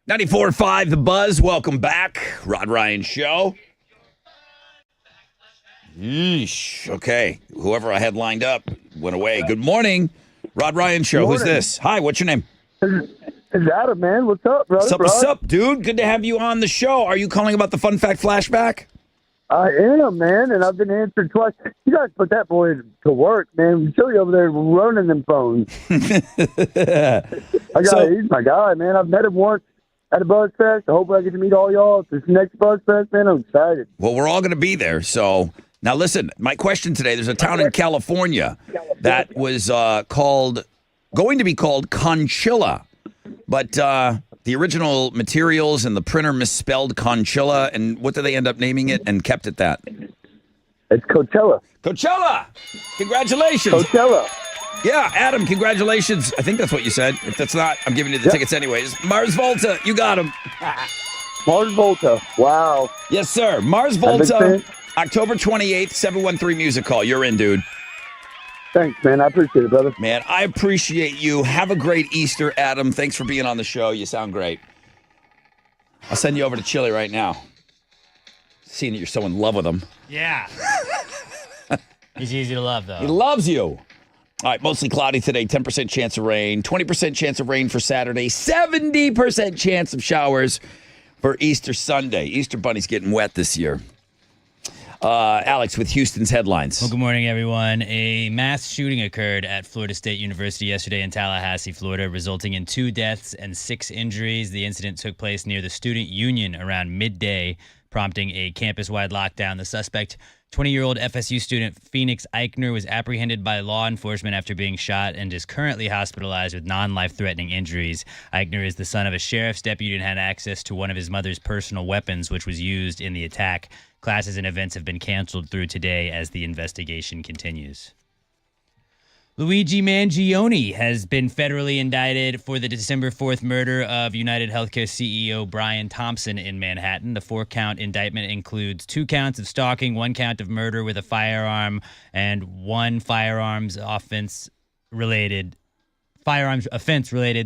S1: 94.5 The Buzz. Welcome back. Rod Ryan Show. Yeesh. Okay. Whoever I had lined up went away. Good morning. Rod Ryan Show. Who's this? Hi, what's your name?
S7: It's Adam, man. What's up, brother?
S1: What's up, dude? Good to have you on the show. Are you calling about the Fun Fact Flashback?
S7: I am, man, and I've been answered twice. You guys put that boy to work, man. We show you over there running them phones. He's my guy, man. I've met him once at a Buzz Fest. I hope I get to meet all y'all at this next Buzz Fest, man. I'm excited.
S1: Well, we're all going to be there. So now listen, my question today, there's a town in California that was going to be called Conchilla, but the original materials and the printer misspelled Conchilla, and what did they end up naming it and kept it that?
S7: It's Coachella.
S1: Coachella! Congratulations.
S7: Coachella.
S1: Yeah, Adam, congratulations. I think that's what you said. If that's not, I'm giving you the tickets anyways. Mars Volta, you got him.
S7: Mars Volta. Wow.
S1: Yes, sir. Mars Volta, October 28th, 713 Music Call. You're in, dude.
S7: Thanks, man. I appreciate it, brother.
S1: Man, I appreciate you. Have a great Easter, Adam. Thanks for being on the show. You sound great. I'll send you over to Chili right now. Seeing that you're so in love with him.
S2: Yeah. He's easy to love, though.
S1: He loves you. All right, mostly cloudy today, 10% chance of rain, 20% chance of rain for Saturday, 70% chance of showers for Easter Sunday. Easter Bunny's getting wet this year. Alex with Houston's headlines.
S2: Well, good morning, everyone. A mass shooting occurred at Florida State University yesterday in Tallahassee, Florida, resulting in 2 deaths and 6 injuries. The incident took place near the Student Union around midday, prompting a campus-wide lockdown. The suspect, 20-year-old FSU student Phoenix Eichner, was apprehended by law enforcement after being shot and is currently hospitalized with non-life-threatening injuries. Eichner is the son of a sheriff's deputy and had access to one of his mother's personal weapons, which was used in the attack. Classes and events have been canceled through today as the investigation continues. Luigi Mangione has been federally indicted for the December 4th murder of United Healthcare CEO Brian Thompson in Manhattan. The 4-count indictment includes 2 counts of stalking, 1 count of murder with a firearm, and 1 firearms offense related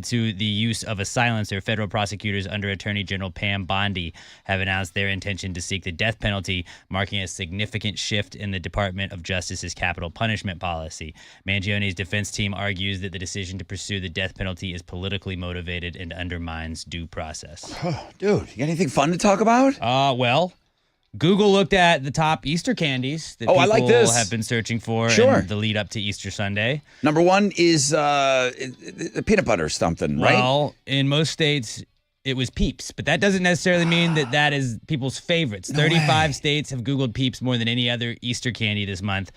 S2: to the use of a silencer. Federal prosecutors under Attorney General Pam Bondi have announced their intention to seek the death penalty, marking a significant shift in the Department of Justice's capital punishment policy. Mangione's defense team argues that the decision to pursue the death penalty is politically motivated and undermines due process.
S1: Oh, dude, you got anything fun to talk about?
S2: Well, Google looked at the top Easter candies that
S1: I like this.
S2: people have been searching for in the lead up to Easter Sunday.
S1: Number 1 is peanut butter something, right?
S2: Well, in most states, it was Peeps, but that doesn't necessarily mean that that is people's favorites. 35 states have Googled Peeps more than any other Easter candy this month.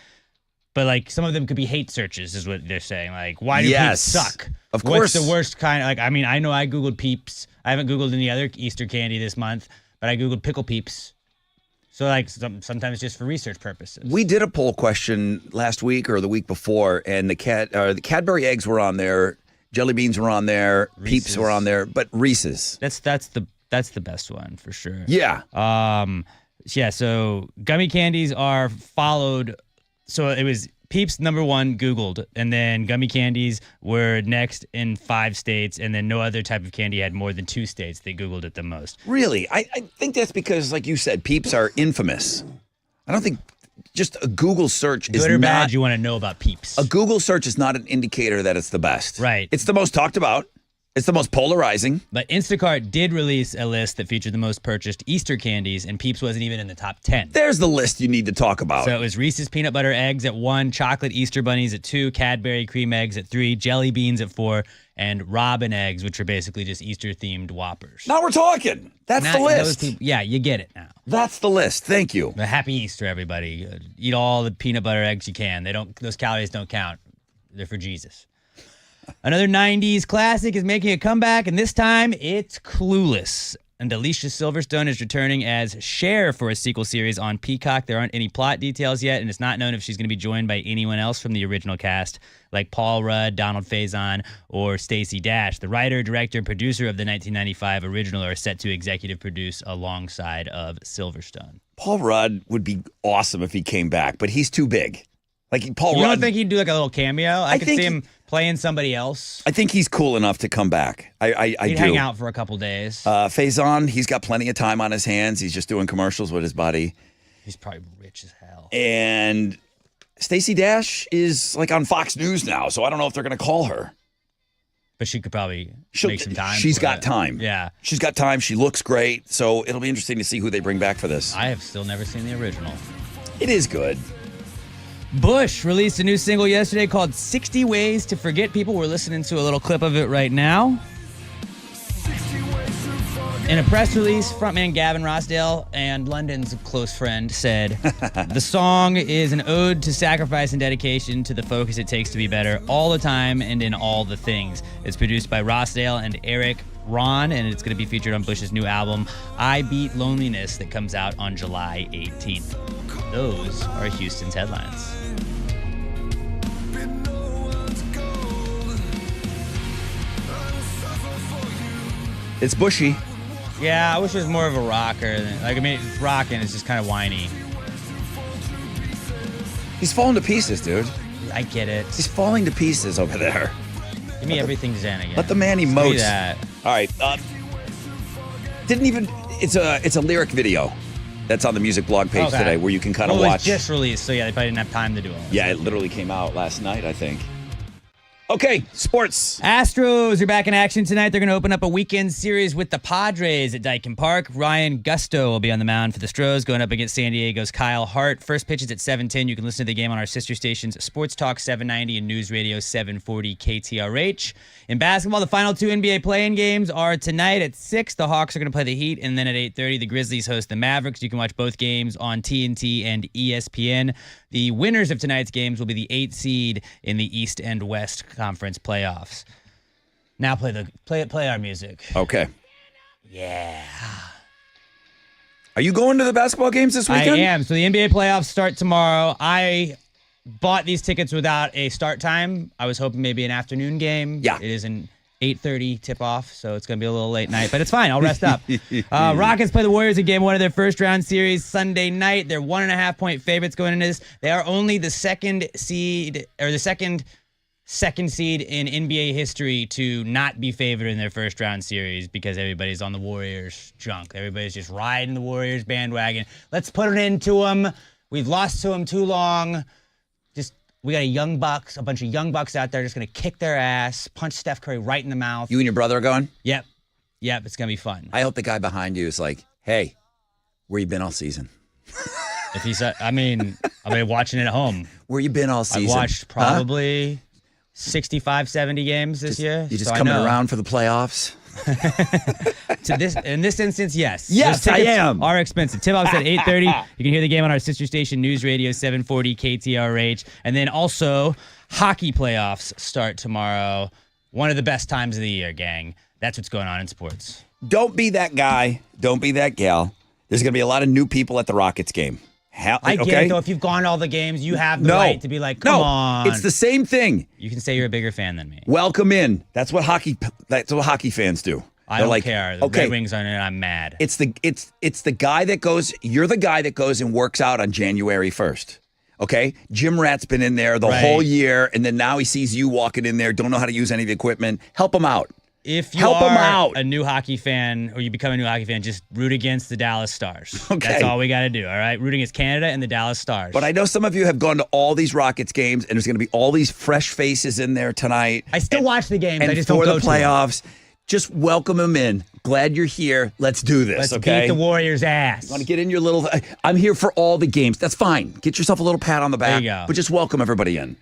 S2: But, like, some of them could be hate searches is what they're saying. Like, why do Peeps suck?
S1: Of course.
S2: What's the worst kind? Like, I mean, I know I Googled Peeps. I haven't Googled any other Easter candy this month, but I Googled Pickle Peeps. So, like, sometimes just for research purposes.
S1: We did a poll question last week or the week before, and the Cadbury eggs were on there, jelly beans were on there,
S2: Reese's.
S1: Peeps were on there, but Reese's.
S2: That's the best one for sure.
S1: Yeah.
S2: So gummy candies are followed. So it was Peeps number 1 Googled, and then gummy candies were next in 5 states, and then no other type of candy had more than 2 states that Googled it the most.
S1: Really? I think that's because, like you said, Peeps are infamous. I don't think just a Google search is
S2: good or
S1: not,
S2: bad. You want to know about Peeps.
S1: A Google search is not an indicator that it's the best.
S2: Right.
S1: It's the most talked about. It's the most polarizing.
S2: But Instacart did release a list that featured the most purchased Easter candies, and Peeps wasn't even in the top 10.
S1: There's the list you need to talk about.
S2: So it was Reese's Peanut Butter Eggs at 1, Chocolate Easter Bunnies at 2, Cadbury Cream Eggs at 3, Jelly Beans at 4, and Robin Eggs, which are basically just Easter-themed Whoppers.
S1: Now we're talking. That's the list.
S2: You get it now.
S1: That's the list. Thank you.
S2: Happy Easter, everybody. Eat all the peanut butter eggs you can. Those calories don't count. They're for Jesus. Another 90s classic is making a comeback, and this time it's Clueless. And Alicia Silverstone is returning as Cher for a sequel series on Peacock. There aren't any plot details yet, and it's not known if she's going to be joined by anyone else from the original cast, like Paul Rudd, Donald Faison, or Stacey Dash. The writer, director, and producer of the 1995 original are set to executive produce alongside of Silverstone.
S1: Paul Rudd would be awesome if he came back, but he's too big. Like Paul
S2: You
S1: Rudd.
S2: don't think he'd do like a little cameo? I could
S1: think
S2: see him playing somebody else.
S1: I think he's cool enough to come back. I
S2: He'd
S1: do.
S2: hang out for a couple days.
S1: Faison, he's got plenty of time on his hands. He's just doing commercials with his buddy.
S2: He's probably rich as hell.
S1: And Stacey Dash is like on Fox News now, so I don't know if they're going to call her.
S2: But she could probably
S1: She'll-
S2: make some time.
S1: She's
S2: for
S1: got
S2: it.
S1: time.
S2: Yeah.
S1: She's got time. She looks great. So it'll be interesting to see who they bring back for this.
S2: I have still never seen the original.
S1: It is good.
S2: Bush released a new single yesterday called 60 Ways to Forget People. We're listening to a little clip of it right now. In a press release, frontman Gavin Rossdale and London's close friend said, the song is an ode to sacrifice and dedication to the focus it takes to be better all the time and in all the things. It's produced by Rossdale and Eric Ron, and it's going to be featured on Bush's new album, I Beat Loneliness, that comes out on July 18th. Those are Houston's headlines.
S1: It's Bushy.
S2: Yeah, I wish it was more of a rocker. It's rocking. It's just kind of whiny.
S1: He's falling to pieces, dude.
S2: I get it.
S1: He's falling to pieces over there.
S2: Give me everything Zen again.
S1: Let the man
S2: Give me
S1: emote.
S2: that.
S1: All right. It's a lyric video that's on the music blog page
S2: Okay.
S1: today where you can kind of
S2: Well, it was
S1: watch.
S2: just released, so yeah, they probably didn't have time to do it.
S1: Yeah, it literally came out last night, I think. Okay, sports.
S2: Astros are back in action tonight. They're going to open up a weekend series with the Padres at Daikin Park. Ryan Gusto will be on the mound for the Stros, going up against San Diego's Kyle Hart. First pitch is at 7:10. You can listen to the game on our sister stations, Sports Talk 790 and News Radio 740 KTRH. In basketball, the final two NBA play-in games are tonight at 6. The Hawks are going to play the Heat, and then at 8:30, the Grizzlies host the Mavericks. You can watch both games on TNT and ESPN. The winners of tonight's games will be the 8th seed in the East and West Conference playoffs. Now play our music.
S1: Okay.
S2: Yeah.
S1: Are you going to the basketball games this weekend?
S2: I am. So the NBA playoffs start tomorrow. I bought these tickets without a start time. I was hoping maybe an afternoon game.
S1: Yeah.
S2: It is an 8:30 tip-off, so it's going to be a little late night, but it's fine. I'll rest up. Rockets play the Warriors in game one of their first-round series Sunday night. They're 1.5-point favorites going into this. They are only the second seed in NBA history to not be favored in their first-round series because everybody's on the Warriors junk. Everybody's just riding the Warriors bandwagon. Let's put it into them. We've lost to them too long. We got a bunch of young bucks out there just going to kick their ass, punch Steph Curry right in the mouth.
S1: You and your brother are going?
S2: Yep, it's going to be fun.
S1: I hope the guy behind you is like, hey, where you been all season?
S2: If he's, I've been watching it at home.
S1: Where you been all season?
S2: I watched probably 65, 70 games this year.
S1: You just
S2: so
S1: coming
S2: I know.
S1: around for the playoffs?
S2: In this instance, yes.
S1: Yes,
S2: Those tickets
S1: I am.
S2: Are expensive. Tip-off's at 8:30. You can hear the game on our sister station, News Radio 740 KTRH. And then also, hockey playoffs start tomorrow. One of the best times of the year, gang. That's what's going on in sports.
S1: Don't be that guy. Don't be that gal. There's going to be a lot of new people at the Rockets game.
S2: I get it, though. If you've gone to all the games, you have the right to be like, come on.
S1: It's the same thing.
S2: You can say you're a bigger fan than me.
S1: Welcome in. That's what hockey fans do.
S2: I
S1: They're
S2: don't
S1: like,
S2: care. The
S1: okay,
S2: Red Wings aren't in, I'm mad.
S1: It's the guy that goes, you're the guy that goes and works out on January 1st. Okay? Jim Rat's been in there the whole year, and then now he sees you walking in there, don't know how to use any of the equipment. Help him out.
S2: If you
S1: Help him
S2: are
S1: out.
S2: a new hockey fan or you become a new hockey fan, just root against the Dallas Stars.
S1: Okay.
S2: That's all we got to do, all right? Root against Canada and the Dallas Stars.
S1: But I know some of you have gone to all these Rockets games, and there's going to be all these fresh faces in there tonight.
S2: I still watch the games.
S1: And
S2: I just
S1: for
S2: don't go
S1: the
S2: to them.
S1: playoffs, just welcome them in. Glad you're here. Let's do this,
S2: Let's
S1: okay?
S2: beat the Warriors' ass.
S1: Want to get in your little... I'm here for all the games. That's fine. Get yourself a little pat on the back.
S2: There you go.
S1: But just welcome everybody in.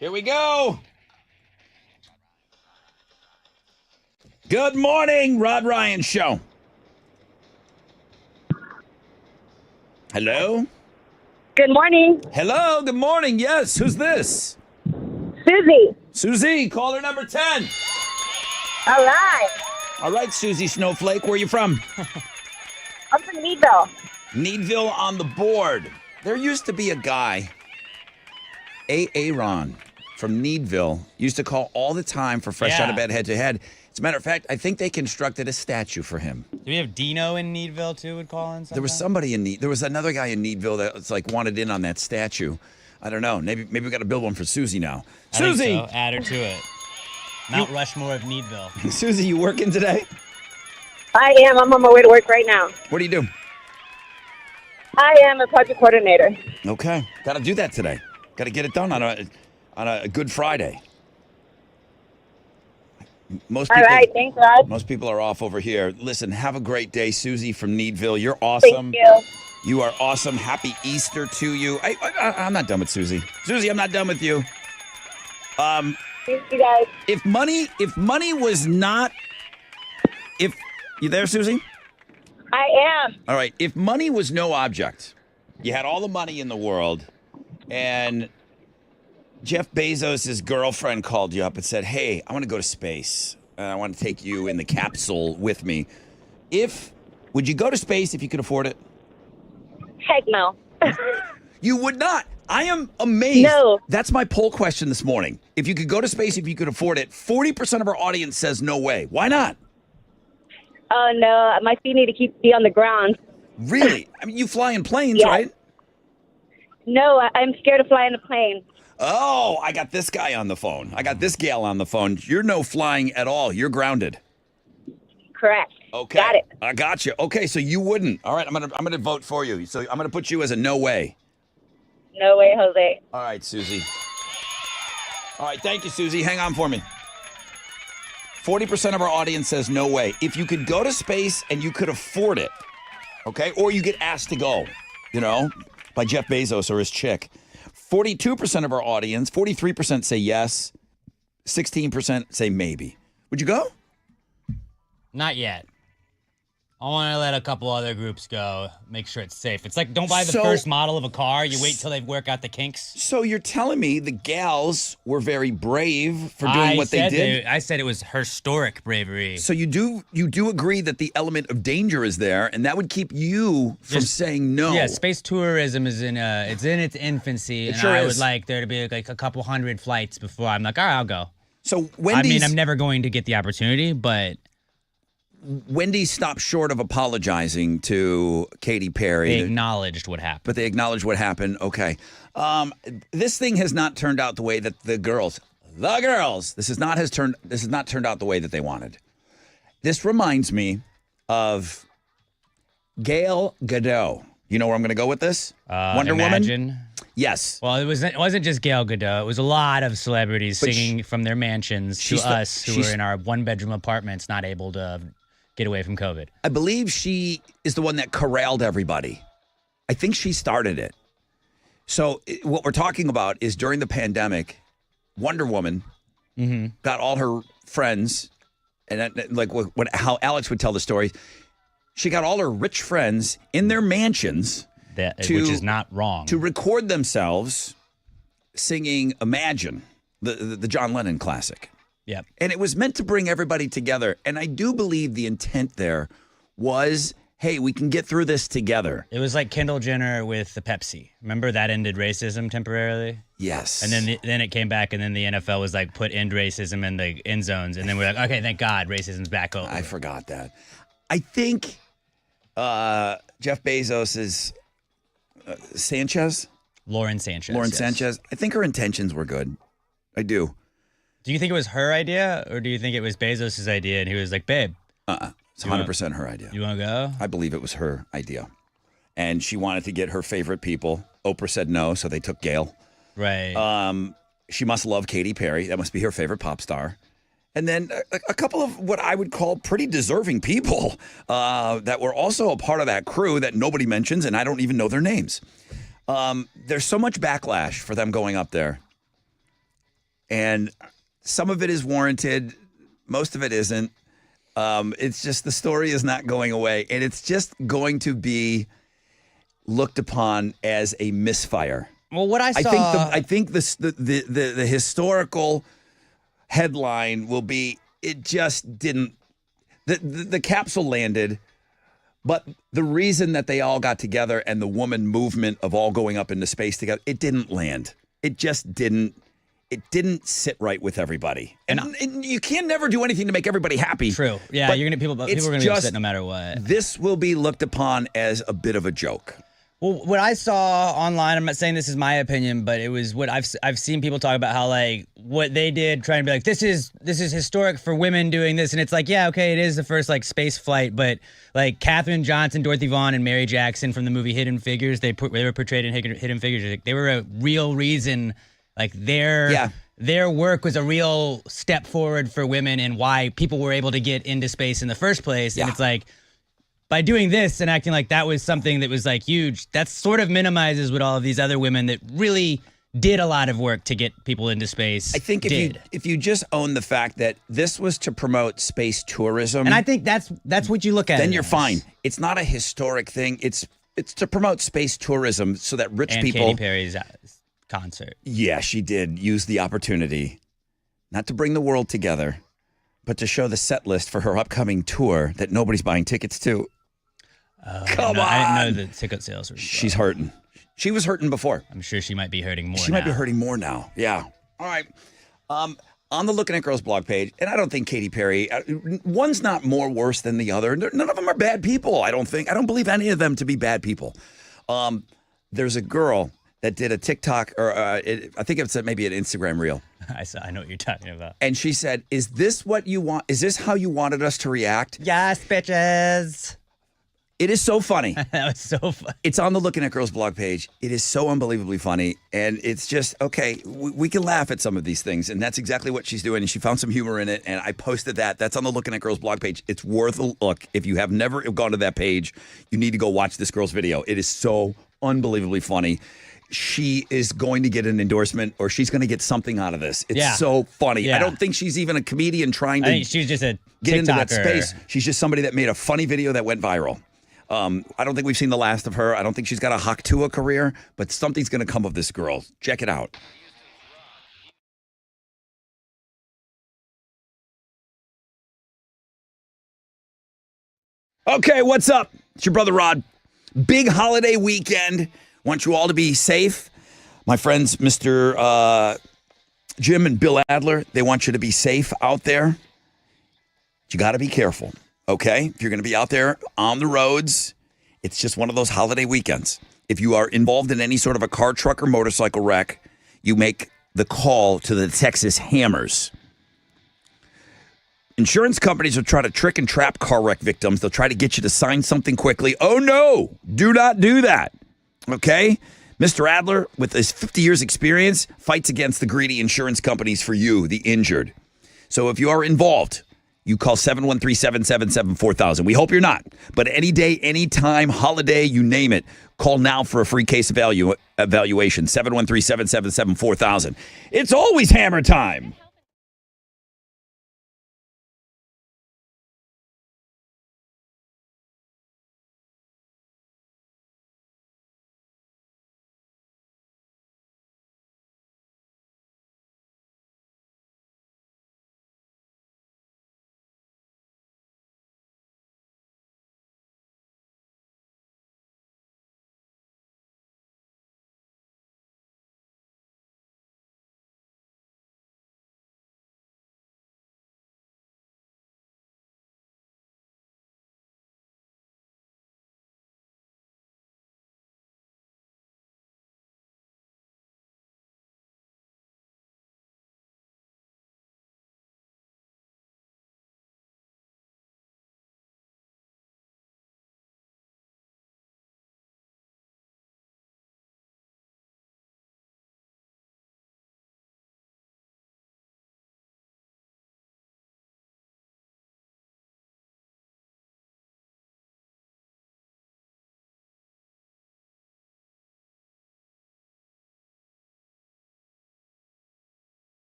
S1: Here we go. Good morning, Rod Ryan Show. Hello?
S3: Good morning,
S1: Hello, good morning. Yes, who's this?
S3: Susie.
S1: Susie, caller number 10.
S3: All right.
S1: All right, Susie Snowflake, where are you from?
S3: I'm from Meadville.
S1: Needville on the board. There used to be a guy, Aaron from Needville, used to call all the time for Fresh Out of Bed Head to Head. As a matter of fact, I think they constructed a statue for him.
S2: Do we have Dino in Needville too? Would call in.
S1: There was somebody in There was another guy in Needville that was like wanted in on that statue. I don't know. Maybe we got to build one for Susie now.
S2: I think
S1: Susie,
S2: so. Add her to it. Mount Rushmore of Needville.
S1: Susie, you working today?
S3: I am. I'm on my way to work right now.
S1: What do you do?
S3: I am a project coordinator.
S1: Okay, got to do that today. Got to get it done on a Good Friday. Most
S3: All
S1: people,
S3: right. Thanks, Rod.
S1: Most people are off over here. Listen, have a great day, Susie from Needville. You're awesome.
S3: Thank you.
S1: You are awesome. Happy Easter to you. I'm not done with Susie. Susie, I'm not done with you.
S3: Thank you guys.
S1: If money was not, if you there, Susie?
S3: I am.
S1: All right. If money was no object, you had all the money in the world, and Jeff Bezos' girlfriend called you up and said, "Hey, I want to go to space, and I want to take you in the capsule with me." Would you go to space if you could afford it?
S3: Heck no.
S1: You would not. I am amazed.
S3: No.
S1: That's my poll question this morning. If you could go to space, if you could afford it, 40% of our audience says no way. Why not?
S3: Oh, no. My feet need to be on the ground.
S1: Really? I mean, you fly in planes,
S3: Yeah.
S1: right?
S3: No, I'm scared to fly in a plane.
S1: Oh, I got this guy on the phone. I got this gal on the phone. You're no flying at all. You're grounded.
S3: Correct.
S1: Okay.
S3: Got it.
S1: I got you. Okay, so you wouldn't. All right, I'm gonna vote for you. So I'm gonna put you as a no way.
S3: No way, Jose.
S1: All right, Susie. All right, thank you, Susie. Hang on for me. 40% of our audience says no way. If you could go to space and you could afford it, okay, or you get asked to go, by Jeff Bezos or his chick. 42% of our audience, 43% say yes, 16% say maybe. Would you go?
S2: Not yet. I want to let a couple other groups go, make sure it's safe. It's like don't buy the first model of a car. You wait till they work out the kinks.
S1: So you're telling me the gals were very brave for doing what they did?
S2: I said it was historic bravery.
S1: So you do agree that the element of danger is there, and that would keep you from saying no.
S2: Yeah, space tourism is in its infancy, and
S1: sure
S2: I
S1: is.
S2: would like there to be like a couple hundred flights before I'm like, all right, I'll go.
S1: So Wendy's,
S2: I'm never going to get the opportunity, but
S1: Wendy's stopped short of apologizing to Katy Perry.
S2: they acknowledged what happened.
S1: But they acknowledged what happened. Okay. This thing has not turned out the way that the girls, this has not turned out the way that they wanted. This reminds me of Gal Gadot. You know where I'm going to go with this? Wonder
S2: Imagine.
S1: Woman? Yes.
S2: Well, it wasn't just Gal Gadot. It was a lot of celebrities singing from their mansions to us who were in our one-bedroom apartments, not able to get away from COVID.
S1: I believe she is the one that corralled everybody. I think she started it. So what we're talking about is during the pandemic, Wonder Woman got all her friends, and like how Alex would tell the story, she got all her rich friends in their mansions,
S2: Which is not wrong.
S1: to record themselves singing Imagine, the John Lennon classic.
S2: Yep.
S1: And it was meant to bring everybody together. And I do believe the intent there was, hey, we can get through this together.
S2: It was like Kendall Jenner with the Pepsi. Remember that ended racism temporarily?
S1: Yes.
S2: And then it came back, and then the NFL was like, put end racism in the end zones. And then we're like, okay, thank God, racism's back over.
S1: I forgot that. I think Jeff Bezos is Sanchez?
S2: Lauren Sanchez.
S1: Lauren
S2: yes.
S1: Sanchez. I think her intentions were good. I do.
S2: Do you think it was her idea, or do you think it was Bezos' idea and he was like, babe?
S1: It's 100% her idea.
S2: You want to go?
S1: I believe it was her idea. And she wanted to get her favorite people. Oprah said no, so they took Gail.
S2: Right.
S1: She must love Katy Perry. That must be her favorite pop star. And then a couple of what I would call pretty deserving people that were also a part of that crew that nobody mentions, and I don't even know their names. There's so much backlash for them going up there. And some of it is warranted. Most of it isn't. It's just the story is not going away. And it's just going to be looked upon as a misfire.
S2: Well, what I saw...
S1: I think the historical headline will be, it just didn't... The capsule landed, but the reason that they all got together and the woman movement of all going up into space together, it didn't land. It just didn't. It didn't sit right with everybody. And you can never do anything to make everybody happy.
S2: True. Yeah, you're gonna people are gonna be upset no matter what.
S1: This will be looked upon as a bit of a joke.
S2: Well, what I saw online, I'm not saying this is my opinion, but it was what I've seen people talk about how like what they did, trying to be like, this is historic for women doing this, and it's like, yeah, okay, it is the first like space flight, but like Katherine Johnson, Dorothy Vaughan, and Mary Jackson from the movie Hidden Figures, they were portrayed in Hidden Figures. Like, they were a real reason, like their work was a real step forward for women and why people were able to get into space in the first place, and it's like, by doing this and acting like that was something that was like huge, that sort of minimizes what all of these other women that really did a lot of work to get people into space.
S1: I think if you just own the fact that this was to promote space tourism,
S2: and I think that's what you look at,
S1: then you're fine. It's not a historic thing. It's to promote space tourism so that rich people.
S2: Katy Perry's concert.
S1: Yeah, she did use the opportunity not to bring the world together, but to show the set list for her upcoming tour that nobody's buying tickets to. Come on.
S2: I didn't know the ticket sales were...
S1: She's hurting. She was hurting before.
S2: I'm sure she might be hurting more now.
S1: She might be hurting more now. Yeah. All right. On the Looking at Girls blog page, and I don't think Katy Perry, one's not more worse than the other. None of them are bad people, I don't think. I don't believe any of them to be bad people. There's a girl that did a TikTok, or I think it's maybe an Instagram reel.
S2: I know what you're talking about.
S1: And she said, is this what you want? Is this how you wanted us to react?
S2: Yes, bitches.
S1: It is so funny.
S2: That was so funny.
S1: It's on the Looking at Girls blog page. It is so unbelievably funny. And it's just, okay, we can laugh at some of these things. And that's exactly what she's doing. And she found some humor in it. And I posted that. That's on the Looking at Girls blog page. It's worth a look. If you have never gone to that page, you need to go watch this girl's video. It is so unbelievably funny. She is going to get an endorsement, or she's going to get something out of this. It's so funny. Yeah. I don't think she's even a comedian trying to
S2: I think she's just a
S1: get into that
S2: TikToker.
S1: space. She's just somebody that made a funny video that went viral. I don't think we've seen the last of her. I don't think she's got a Haktua career, but something's going to come of this girl. Check it out. Okay, what's up? It's your brother Rod. Big holiday weekend. Want you all to be safe. My friends, Mr. Jim and Bill Adler, they want you to be safe out there. You got to be careful. Okay, if you're going to be out there on the roads, it's just one of those holiday weekends. If you are involved in any sort of a car, truck, or motorcycle wreck, you make the call to the Texas Hammers. Insurance companies will try to trick and trap car wreck victims. They'll try to get you to sign something quickly. Oh, no, do not do that. Okay? Mr. Adler, with his 50 years experience, fights against the greedy insurance companies for you, the injured. So if you are involved, you call 713-777-4000. We hope you're not. But any day, anytime, holiday, you name it, call now for a free case evaluation. 713-777-4000. It's always hammer time.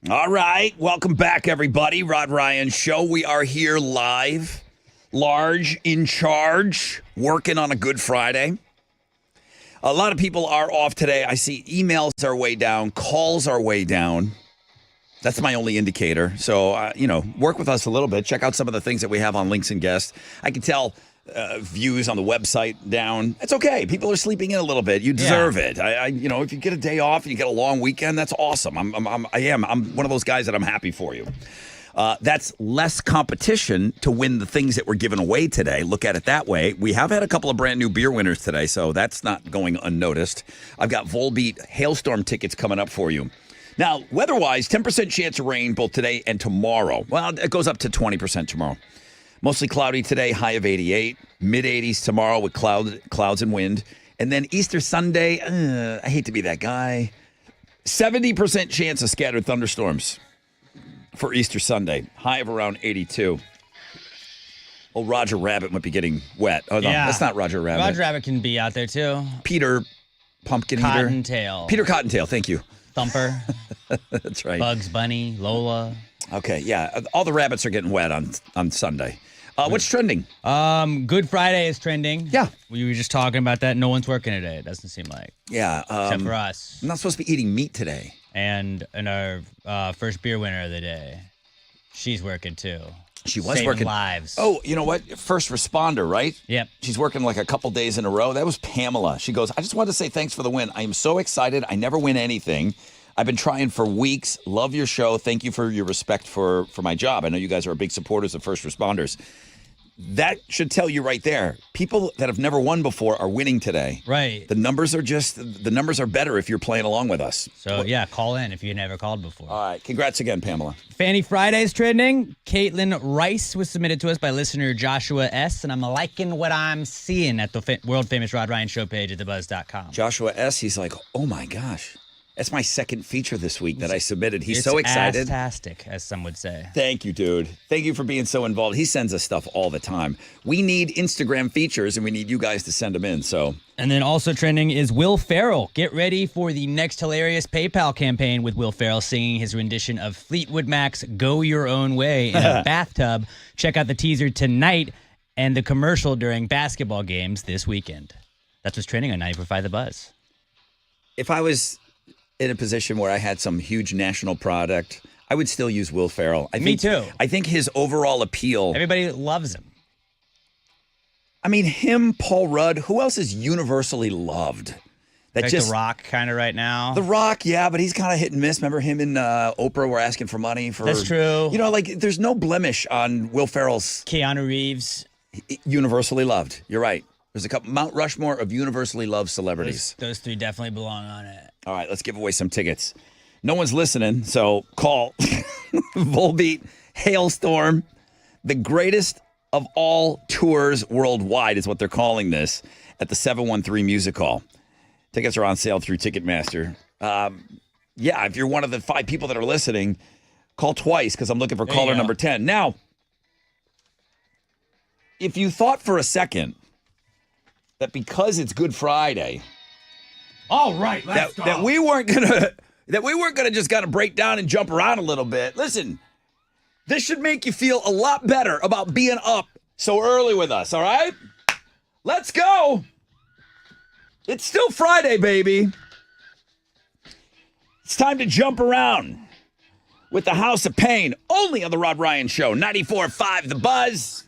S1: All right. Welcome back, everybody. Rod Ryan Show. We are here live, large, in charge, working on a Good Friday. A lot of people are off today. I see emails are way down. Calls are way down. That's my only indicator. So, work with us a little bit. Check out some of the things that we have on Links and Guests. I can tell views on the website down. It's okay. People are sleeping in a little bit. You deserve it. If you get a day off and you get a long weekend, that's awesome. I'm one of those guys that I'm happy for you. That's less competition to win the things that were given away today. Look at it that way. We have had a couple of brand new beer winners today, so that's not going unnoticed. I've got Volbeat Hailstorm tickets coming up for you. Now, weather-wise, 10% chance of rain both today and tomorrow. Well, it goes up to 20% tomorrow. Mostly cloudy today, high of 88. Mid-80s tomorrow with clouds and wind. And then Easter Sunday, I hate to be that guy, 70% chance of scattered thunderstorms for Easter Sunday. High of around 82. Oh, Roger Rabbit might be getting wet. Oh, no, that's not Roger Rabbit.
S2: Roger Rabbit can be out there, too.
S1: Peter Pumpkin Eater.
S2: Cottontail.
S1: Peter Cottontail, thank you.
S2: Thumper.
S1: That's right.
S2: Bugs Bunny. Lola.
S1: Okay, yeah. All the rabbits are getting wet on Sunday. What's trending?
S2: Good Friday is trending.
S1: Yeah.
S2: We were just talking about that. No one's working today, it doesn't seem like.
S1: Yeah.
S2: Except for us.
S1: I'm not supposed to be eating meat today.
S2: And our first beer winner of the day. She's working, too.
S1: She was
S2: Saving
S1: working.
S2: lives.
S1: Oh, you know what? First responder, right?
S2: Yep.
S1: She's working like a couple days in a row. That was Pamela. She goes, I just wanted to say thanks for the win. I am so excited. I never win anything. I've been trying for weeks. Love your show. Thank you for your respect for my job. I know you guys are big supporters of first responders. That should tell you right there. People that have never won before are winning today.
S2: Right.
S1: The numbers are better if you're playing along with us.
S2: So, call in if you never called before.
S1: All right. Congrats again, Pamela.
S2: Fanny Friday's trending. Caitlin Rice was submitted to us by listener Joshua S., and I'm liking what I'm seeing at the world-famous Rod Ryan Show page at thebuzz.com.
S1: Joshua S., he's like, oh, my gosh. That's my second feature this week that I submitted. He's so excited.
S2: Fantastic, as some would say.
S1: Thank you, dude. Thank you for being so involved. He sends us stuff all the time. We need Instagram features, and we need you guys to send them in. So,
S2: and then also trending is Will Ferrell. Get ready for the next hilarious PayPal campaign with Will Ferrell singing his rendition of Fleetwood Mac's Go Your Own Way in a bathtub. Check out the teaser tonight and the commercial during basketball games this weekend. That's what's trending on 94.5 The Buzz.
S1: If I was in a position where I had some huge national product, I would still use Will Ferrell.
S2: Me too.
S1: I think his overall appeal.
S2: Everybody loves him.
S1: I mean, him, Paul Rudd. Who else is universally loved?
S2: That like The Rock kind of right now.
S1: The Rock, yeah, but he's kind of hit and miss. Remember him and Oprah were asking for money for.
S2: That's true.
S1: You know, like there's no blemish on Will Ferrell's.
S2: Keanu Reeves.
S1: Universally loved. You're right. There's a couple Mount Rushmore of universally loved celebrities.
S2: Those three definitely belong on it.
S1: All right, let's give away some tickets. No one's listening, so call. Volbeat Hailstorm, the greatest of all tours worldwide is what they're calling this at the 713 Music Hall. Tickets are on sale through Ticketmaster. If you're one of the 5 people that are listening, call twice because I'm looking for caller number 10. Now, if you thought for a second that because it's Good Friday,
S2: all right, let's go.
S1: That we weren't gonna just kind of break down and jump around a little bit. Listen, this should make you feel a lot better about being up so early with us. All right, let's go. It's still Friday, baby. It's time to jump around with the House of Pain, only on the Rod Ryan Show, 94.5 The Buzz.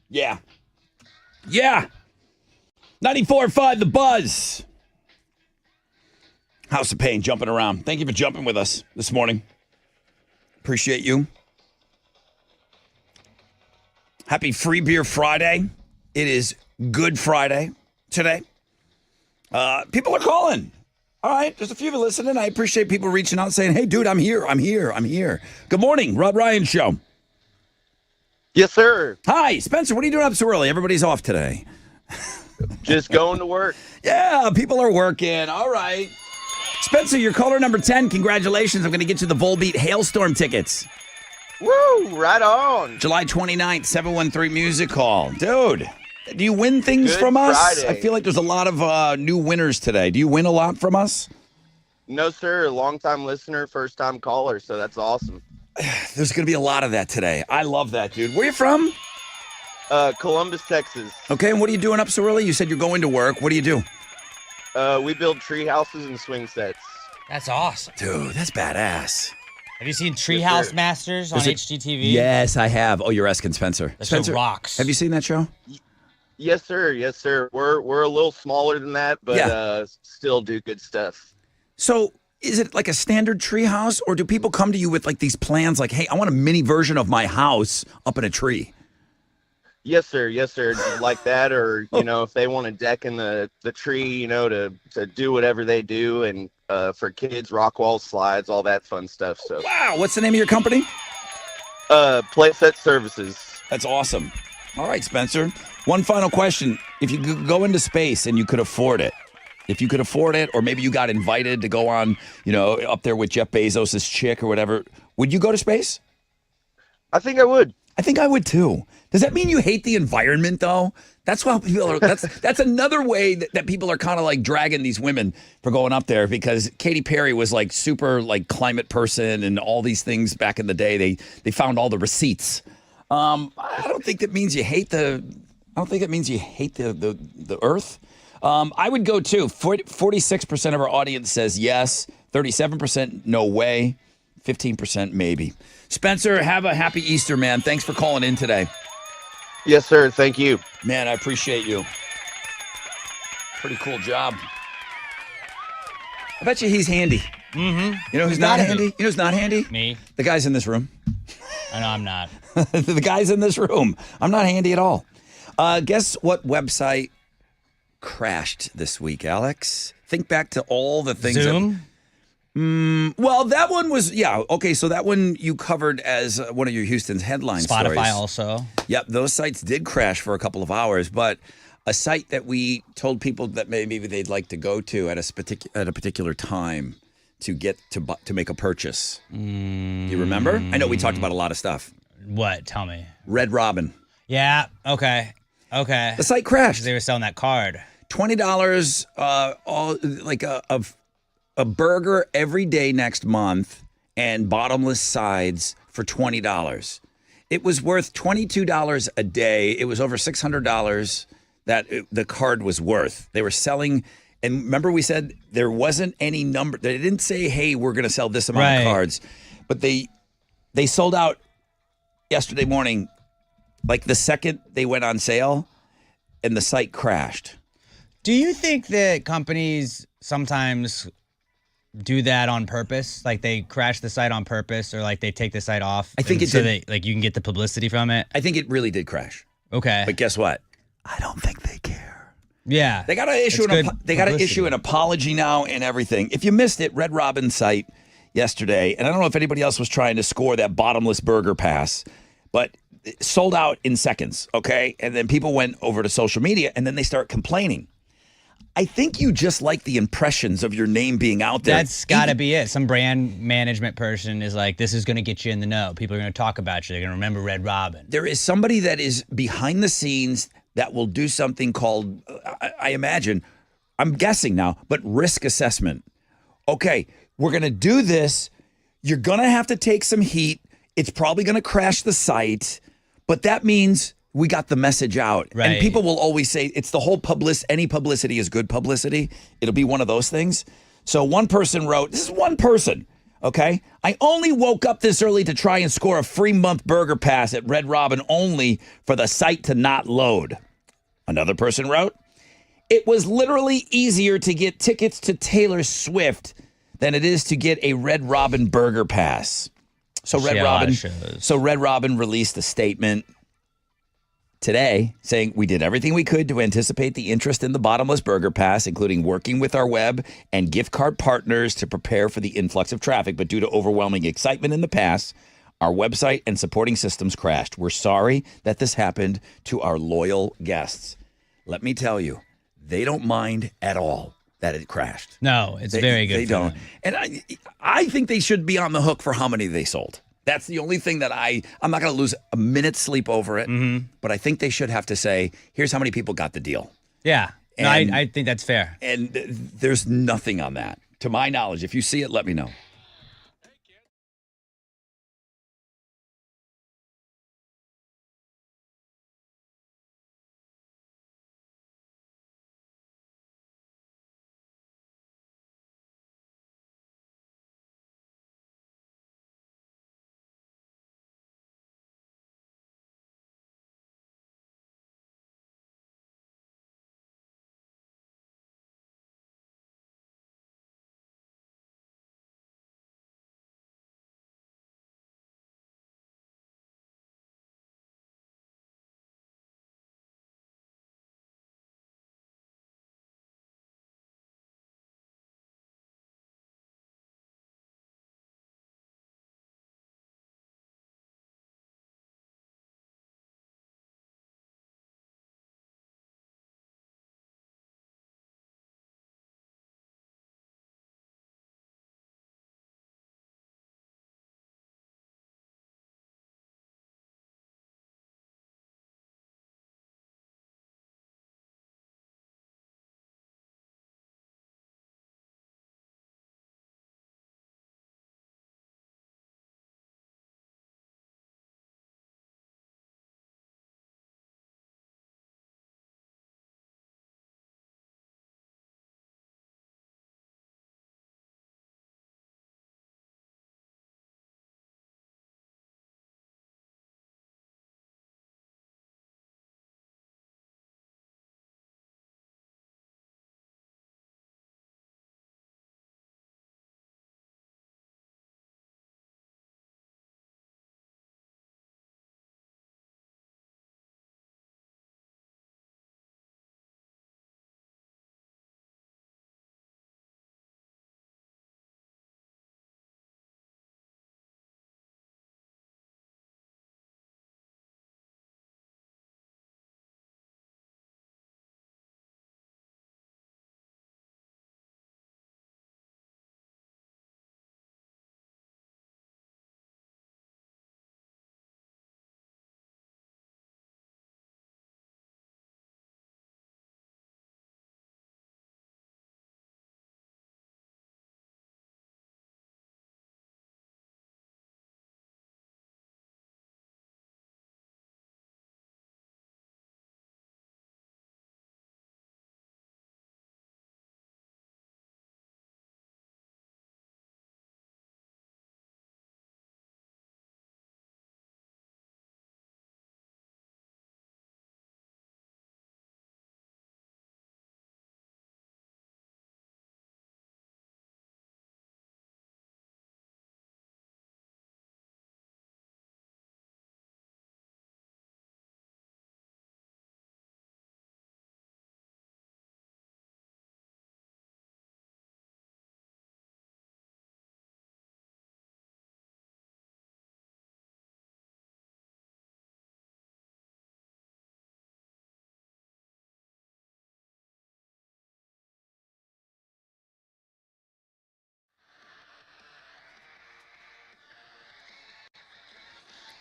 S1: Yeah. Yeah. 94.5 The Buzz. House of Pain jumping around. Thank you for jumping with us this morning. Appreciate you. Happy Free Beer Friday. It is Good Friday today. People are calling. All right, there's a few of you listening. I appreciate people reaching out saying, hey, dude, I'm here. Good morning, Rod Ryan Show.
S8: Yes, sir.
S1: Hi, Spencer. What are you doing up so early? Everybody's off today.
S8: Just going to work.
S1: Yeah, people are working. All right. Spencer, you're caller number 10. Congratulations. I'm going to get you the Volbeat Hailstorm tickets.
S8: Woo, right on.
S1: July 29th, 713 Music Hall. Dude, do you win things
S8: Good
S1: from us?
S8: Friday.
S1: I feel like there's a lot of new winners today. Do you win a lot from us?
S8: No, sir. Long-time listener, first-time caller, so that's awesome.
S1: There's going to be a lot of that today. I love that, dude. Where are you from?
S8: Columbus, Texas.
S1: Okay, and what are you doing up so early? You said you're going to work. What do you do?
S8: We build tree houses and swing sets.
S2: That's awesome.
S1: Dude, that's badass.
S2: Have you seen
S8: Yes,
S2: Treehouse
S8: sir.
S2: Masters on HGTV?
S1: Yes, I have. Oh, you're asking Spencer.
S2: That show
S1: Spencer,
S2: rocks.
S1: have you seen that show?
S8: Yes, sir. Yes, sir. We're a little smaller than that, but still do good stuff.
S1: So is it like a standard tree house, or do people come to you with like these plans like, hey, I want a mini version of my house up in a tree?
S8: Yes, sir. Yes, sir. Like that, or if they want a deck in the tree, to do whatever they do, and for kids, rock wall slides, all that fun stuff. So,
S1: Wow, what's the name of your company?
S8: Playset Services.
S1: That's awesome. All right, Spencer. One final question. If you could go into space and you could afford it, or maybe you got invited to go on, up there with Jeff Bezos' chick or whatever, would you go to space?
S8: I think I would.
S1: I think I would too. Does that mean you hate the environment though? That's why people are. That's another way that people are kind of like dragging these women for going up there, because Katy Perry was like super like climate person and all these things back in the day. They found all the receipts. I don't think that means you hate the. I don't think it means you hate the Earth. I would go too. 46% of our audience says yes. 37% no way. 15% maybe. Spencer, have a happy Easter, man. Thanks for calling in today.
S8: Yes, sir. Thank you.
S1: Man, I appreciate you. Pretty cool job. I bet you he's handy.
S2: Mm-hmm.
S1: You know who's not handy? You know who's not handy?
S2: Me.
S1: The guys in this room.
S2: I know I'm not.
S1: The guys in this room. I'm not handy at all. Guess what website crashed this week, Alex? Think back to all the things.
S2: Zoom?
S1: Well, that one was, okay, so that one you covered as one of your Houston's headline stories.
S2: Spotify also.
S1: Yep, those sites did crash for a couple of hours, but a site that we told people that maybe they'd like to go to at a particular time to get to make a purchase. Do you remember? I know we talked about a lot of stuff.
S2: What? Tell me.
S1: Red Robin.
S2: Yeah. Okay. The
S1: site crashed.
S2: They were selling that card.
S1: $20, all like a burger every day next month and bottomless sides for $20. It was worth $22 a day. It was over $600 that the card was worth. They were selling, and remember we said there wasn't any number. They didn't say, hey, we're going to sell this amount of cards. But they sold out yesterday morning, like the second they went on sale, and the site crashed.
S2: Do you think that companies sometimes do that on purpose? Like they crash the site on purpose, or like they take the site off?
S1: I think it
S2: so
S1: did.
S2: like you can get the publicity from it?
S1: I think it really did crash.
S2: Okay.
S1: But guess what? I don't think they care.
S2: Yeah.
S1: They got to issue an apology now and everything. If you missed it, Red Robin site yesterday, and I don't know if anybody else was trying to score that bottomless burger pass, but it sold out in seconds, okay? And then people went over to social media, and then they start complaining. I think you just like the impressions of your name being out there.
S2: That's got to be it. Some brand management person is like, this is going to get you in the know. People are going to talk about you. They're going to remember Red Robin.
S1: There is somebody that is behind the scenes that will do something called, I imagine, I'm guessing now, but risk assessment. Okay, we're going to do this. You're going to have to take some heat. It's probably going to crash the site, but that means we got the message out.
S2: Right.
S1: And people will always say it's the whole any publicity is good publicity. It'll be one of those things. So one person wrote, this is one person, Okay? I only woke up this early to try and score a free month burger pass at Red Robin only for the site to not load. Another person wrote, it was literally easier to get tickets to Taylor Swift than it is to get a Red Robin burger pass. So Red Robin released a statement today saying we did everything we could to anticipate the interest in the bottomless burger pass, including working with our web and gift card partners to prepare for the influx of traffic. But due to overwhelming excitement in the pass, our website and supporting systems crashed. We're sorry that this happened to our loyal guests. Let me tell you, they don't mind at all that it crashed.
S2: No, it's very good.
S1: They don't. And I think they should be on the hook for how many they sold. That's the only thing that I'm not going to lose a minute's sleep over it. Mm-hmm. But I think they should have to say, here's how many people got the deal.
S2: Yeah. No, I think that's fair.
S1: And there's nothing on that. To my knowledge, if you see it, let me know.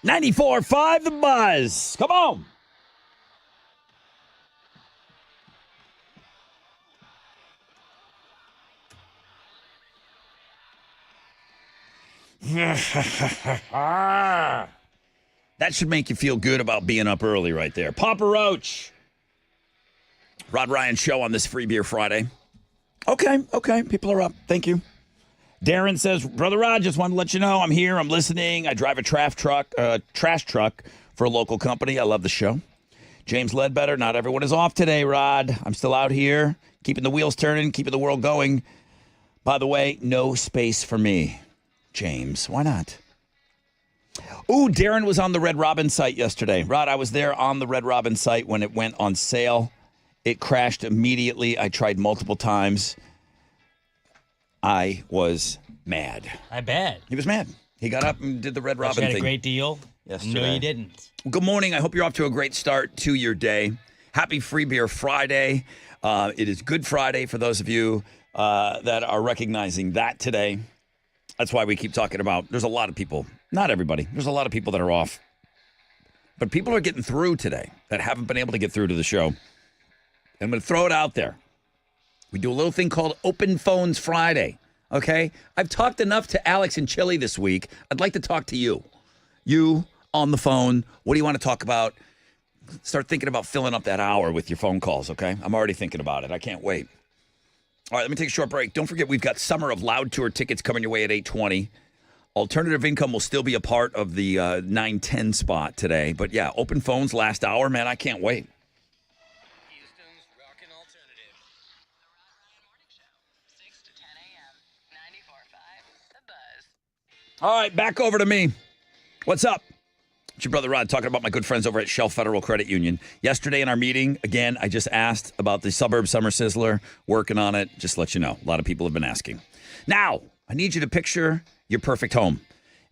S1: .94.5 The Buzz. Come on. That should make you feel good about being up early right there. Papa Roach. Rod Ryan Show on this Free Beer Friday. Okay. People are up. Thank you. Darren says, Brother Rod, just wanted to let you know I'm here. I'm listening. I drive a trash truck for a local company. I love the show. James Ledbetter, not everyone is off today, Rod. I'm still out here, keeping the wheels turning, keeping the world going. By the way, no space for me. James, why not? Ooh, Darren was on the Red Robin site yesterday. Rod, I was there on the Red Robin site when it went on sale. It crashed immediately. I tried multiple times. I was mad.
S2: I bet.
S1: He was mad. He got up and did the Red Robin
S2: you had
S1: thing.
S2: a great deal?
S1: Yesterday.
S2: No, you didn't.
S1: Good morning. I hope you're off to a great start to your day. Happy Free Beer Friday. It is Good Friday for those of you that are recognizing that today. That's why we keep talking about, there's a lot of people, not everybody, there's a lot of people that are off. But people are getting through today that haven't been able to get through to the show. And I'm going to throw it out there. We do a little thing called Open Phones Friday, okay? I've talked enough to Alex and Chili this week. I'd like to talk to you. You on the phone. What do you want to talk about? Start thinking about filling up that hour with your phone calls, okay? I'm already thinking about it. I can't wait. All right, let me take a short break. Don't forget, we've got Summer of Loud Tour tickets coming your way at 8:20. Alternative Income will still be a part of the 9:10 spot today. But, yeah, Open Phones last hour. Man, I can't wait.
S9: Houston's Rockin' Alternative. The Rod Ryan Morning Show, 6 to 10 a.m., 94.5 The Buzz.
S1: All right, back over to me. What's up? It's your brother Rod talking about my good friends over at Shell Federal Credit Union. Yesterday in our meeting, again, I just asked about the Suburb Summer Sizzler, working on it. Just to let you know, a lot of people have been asking. Now, I need you to picture your perfect home.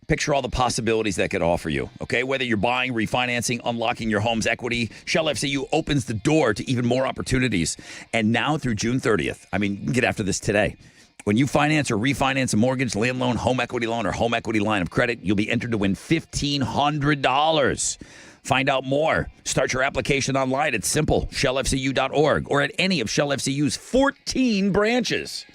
S1: Picture all the possibilities that could offer you, okay? Whether you're buying, refinancing, unlocking your home's equity, Shell FCU opens the door to even more opportunities. And now through June 30th, I mean, you can get after this today. When you finance or refinance a mortgage, land loan, home equity loan, or home equity line of credit, you'll be entered to win $1,500. Find out more. Start your application online. It's simple. ShellFCU.org or at any of Shell FCU's 14 branches.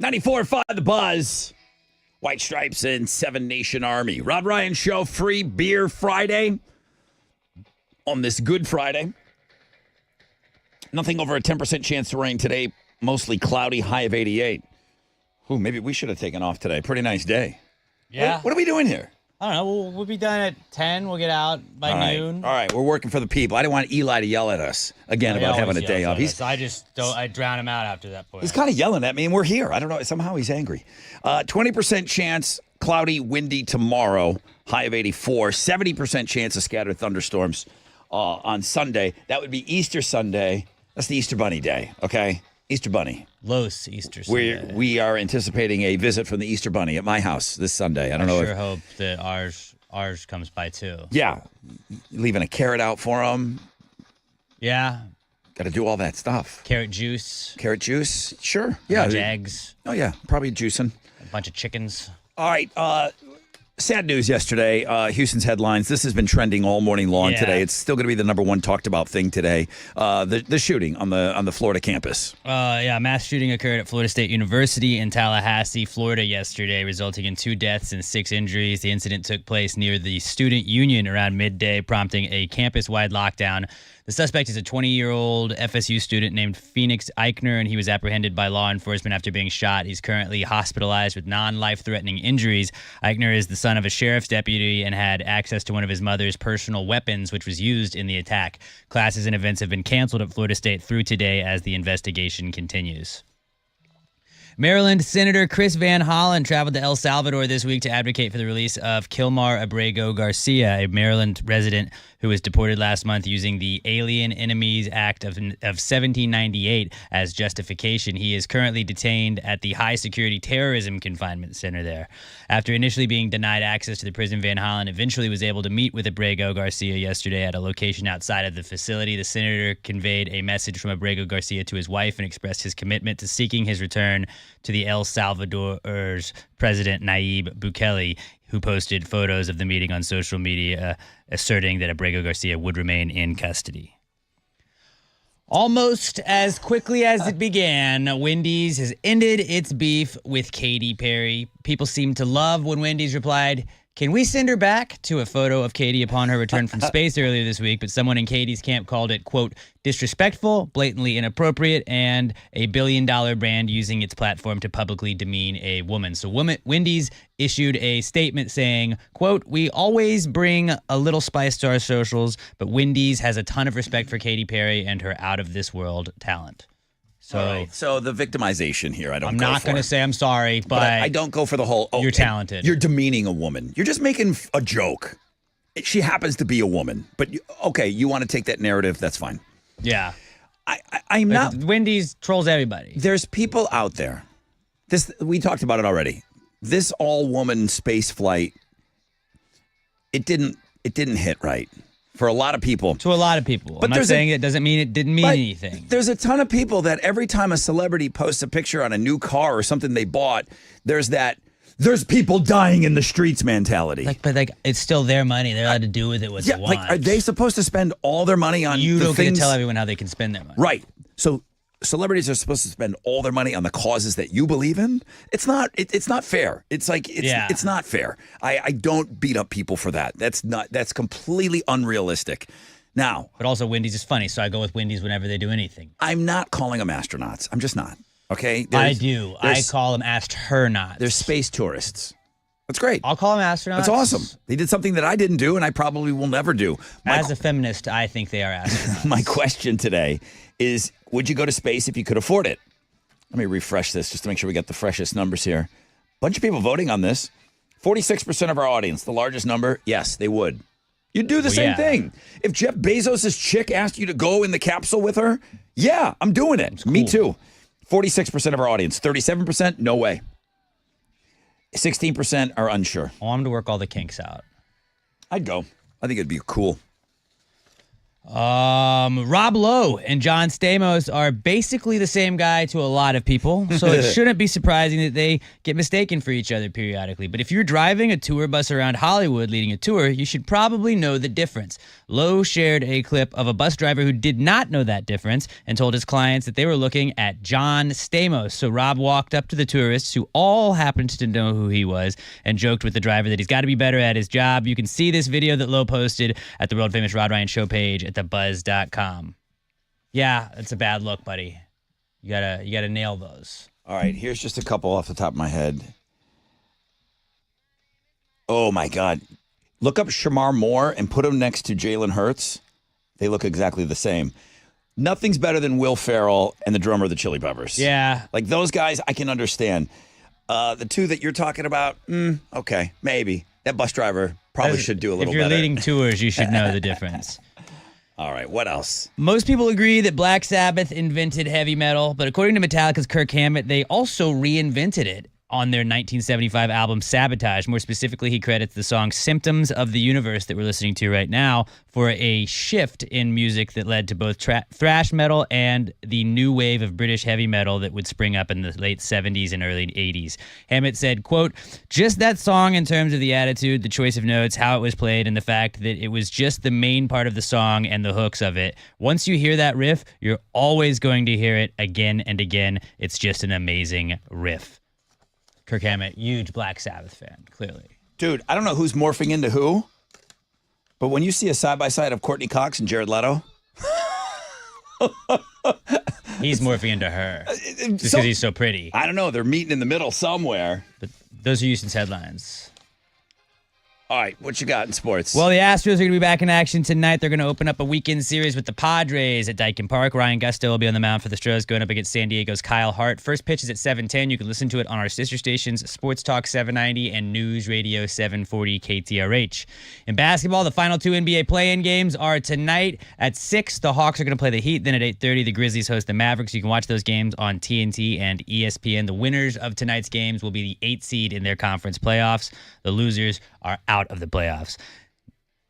S1: 94.5 The Buzz. White Stripes and Seven Nation Army. Rod Ryan Show, free beer Friday on this Good Friday. Nothing over a 10% chance to rain today. Mostly cloudy, high of 88. Ooh, maybe we should have taken off today. Pretty nice day.
S2: Yeah.
S1: What are we doing here?
S2: I don't know. We'll be done at 10. We'll get out by noon.
S1: All right, we're working for the people. I didn't want Eli to yell at us again about having a day off.
S2: I drown him out after that point.
S1: He's kind of yelling at me, and we're here. I don't know. Somehow he's angry. 20% chance, cloudy, windy tomorrow, high of 84. 70% chance of scattered thunderstorms on Sunday. That would be Easter Sunday. That's the Easter Bunny day, okay? Easter Bunny.
S2: Los Easter Sunday.
S1: We are anticipating a visit from the Easter Bunny at my house this Sunday. I sure
S2: hope that ours comes by too.
S1: Yeah. Leaving a carrot out for him.
S2: Yeah.
S1: Got to do all that stuff.
S2: Carrot juice.
S1: Carrot juice. Sure. Yeah.
S2: Eggs.
S1: Oh, yeah. Probably juicing.
S2: A bunch of chickens.
S1: All right. Sad news yesterday. Houston's headlines. This has been trending all morning long today. It's still going to be the number one talked about thing today. The shooting on the Florida campus.
S2: Mass shooting occurred at Florida State University in Tallahassee, Florida yesterday, resulting in 2 deaths and 6 injuries. The incident took place near the Student Union around midday, prompting a campus-wide lockdown. The suspect is a 20-year-old FSU student named Phoenix Eichner, and he was apprehended by law enforcement after being shot. He's currently hospitalized with non-life-threatening injuries. Eichner is the son of a sheriff's deputy and had access to one of his mother's personal weapons, which was used in the attack. Classes and events have been canceled at Florida State through today as the investigation continues. Maryland Senator Chris Van Hollen traveled to El Salvador this week to advocate for the release of Kilmar Abrego Garcia, a Maryland resident who was deported last month using the Alien Enemies Act of 1798 as justification. He is currently detained at the High Security Terrorism Confinement Center there. After initially being denied access to the prison, Van Hollen eventually was able to meet with Abrego Garcia yesterday at a location outside of the facility. The senator conveyed a message from Abrego Garcia to his wife and expressed his commitment to seeking his return to the El Salvador's President Nayib Bukele, who posted photos of the meeting on social media, asserting that Abrego Garcia would remain in custody. Almost as quickly as it began, Wendy's has ended its beef with Katy Perry. People seem to love when Wendy's replied, "Can we send her back?" to a photo of Katy upon her return from space earlier this week, but someone in Katy's camp called it, quote, disrespectful, blatantly inappropriate, and a billion-dollar brand using its platform to publicly demean a woman. So Wendy's issued a statement saying, quote, "We always bring a little spice to our socials, but Wendy's has a ton of respect for Katy Perry and her out-of-this-world talent." So,
S1: right. So the victimization here,
S2: I'm not going to say I'm sorry, but
S1: I don't go for the whole,
S2: you're talented.
S1: You're demeaning a woman. You're just making a joke. She happens to be a woman. But, okay, you want to take that narrative, that's fine.
S2: Yeah.
S1: I'm not.
S2: Wendy's trolls everybody.
S1: There's people out there. We talked about it already. This all-woman space flight, it didn't hit right. For a lot of people.
S2: To a lot of people. But I'm not saying it doesn't mean it didn't mean anything.
S1: There's a ton of people that every time a celebrity posts a picture on a new car or something they bought, there's people dying in the streets mentality.
S2: But it's still their money. They're allowed to do with it what they want.
S1: Are they supposed to spend all their money on
S2: You don't
S1: things?
S2: get to tell everyone how they can spend their money.
S1: Right. So celebrities are supposed to spend all their money on the causes that you believe in. It's not fair. It's not fair. I don't beat up people for that. That's completely unrealistic. Now,
S2: but also Wendy's is funny, so I go with Wendy's whenever they do anything.
S1: I'm not calling them astronauts. I'm just not. Okay?
S2: I do. I call them astronauts.
S1: They're space tourists. That's great.
S2: I'll call them astronauts.
S1: That's awesome. They did something that I didn't do and I probably will never do.
S2: As a feminist, I think they are astronauts.
S1: My question today is, would you go to space if you could afford it? Let me refresh this just to make sure we get the freshest numbers here. Bunch of people voting on this. 46% of our audience, the largest number, yes, they would. You'd do the same thing. If Jeff Bezos' chick asked you to go in the capsule with her, yeah, I'm doing it. Cool. Me too. 46% of our audience. 37%, no way. 16% are unsure.
S2: I want them to work all the kinks out.
S1: I'd go. I think it'd be cool.
S2: Rob Lowe and John Stamos are basically the same guy to a lot of people, so it shouldn't be surprising that they get mistaken for each other periodically. But if you're driving a tour bus around Hollywood leading a tour, you should probably know the difference. Lowe shared a clip of a bus driver who did not know that difference and told his clients that they were looking at John Stamos. So Rob walked up to the tourists, who all happened to know who he was, and joked with the driver that he's got to be better at his job. You can see this video that Lowe posted at the world famous Rod Ryan Show page at thebuzz.com. Yeah, it's a bad look, buddy. You gotta nail those.
S1: All right, here's just a couple off the top of my head. Oh my God. Look up Shamar Moore and put him next to Jalen Hurts. They look exactly the same. Nothing's better than Will Ferrell and the drummer of the Chili Peppers.
S2: Yeah.
S1: Like those guys, I can understand. The two that you're talking about, okay, maybe. That bus driver probably should do a little better.
S2: If you're leading tours, you should know the difference.
S1: All right, what else?
S2: Most people agree that Black Sabbath invented heavy metal, but according to Metallica's Kirk Hammett, they also reinvented it on their 1975 album Sabotage. More specifically, he credits the song Symptoms of the Universe that we're listening to right now for a shift in music that led to both thrash metal and the new wave of British heavy metal that would spring up in the late 70s and early 80s. Hammett said, quote, "Just that song in terms of the attitude, the choice of notes, how it was played, and the fact that it was just the main part of the song and the hooks of it. Once you hear that riff, you're always going to hear it again and again. It's just an amazing riff." Kirk Hammett, huge Black Sabbath fan, clearly.
S1: Dude, I don't know who's morphing into who, but when you see a side-by-side of Courtney Cox and Jared Leto...
S2: He's morphing into her, just because he's so pretty.
S1: I don't know, they're meeting in the middle somewhere.
S2: But those are Houston's headlines.
S1: All right, what you got in sports?
S2: Well, the Astros are going to be back in action tonight. They're going to open up a weekend series with the Padres at Daikin Park. Ryan Gusto will be on the mound for the Stros, going up against San Diego's Kyle Hart. First pitch is at 7:10. You can listen to it on our sister stations, Sports Talk 790 and News Radio 740 KTRH. In basketball, the final two NBA play-in games are tonight at 6. The Hawks are going to play the Heat. Then at 8:30, the Grizzlies host the Mavericks. You can watch those games on TNT and ESPN. The winners of tonight's games will be the 8th seed in their conference playoffs. The losers are out of the playoffs.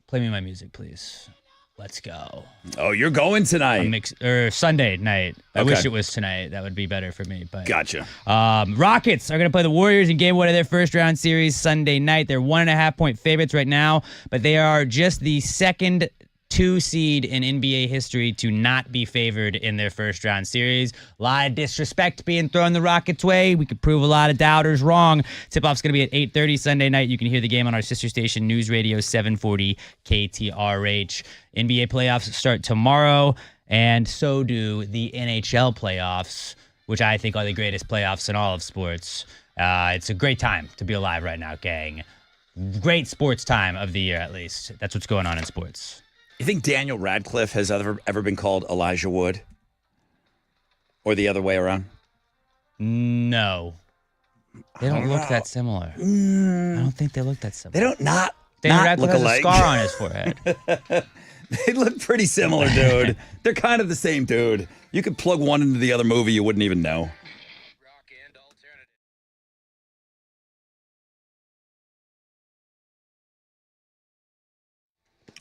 S2: Play me my music, please. Let's go.
S1: Oh, you're going tonight.
S2: Sunday night. I
S1: Okay.
S2: wish it was tonight. That would be better for me. But
S1: Gotcha.
S2: Rockets are going to play the Warriors in game 1 of their first round series Sunday night. They're 1.5-point favorites right now, but they are just the second 2 seed in NBA history to not be favored in their first round series. A lot of disrespect being thrown the Rockets' way. We could prove a lot of doubters wrong. Tip-off's going to be at 8:30 Sunday night. You can hear the game on our sister station, News Radio 740 KTRH. NBA playoffs start tomorrow, and so do the NHL playoffs, which I think are the greatest playoffs in all of sports. It's a great time to be alive right now, gang. Great sports time of the year, at least. That's what's going on in sports.
S1: You think Daniel Radcliffe has ever been called Elijah Wood? Or the other way around?
S2: No. They don't look that similar. I don't think they look that similar.
S1: They don't not
S2: Daniel
S1: not
S2: Radcliffe
S1: look
S2: has
S1: alike.
S2: a scar on his forehead.
S1: They look pretty similar, dude. They're kind of the same dude. You could plug one into the other movie, you wouldn't even know.
S9: Rock and alternative.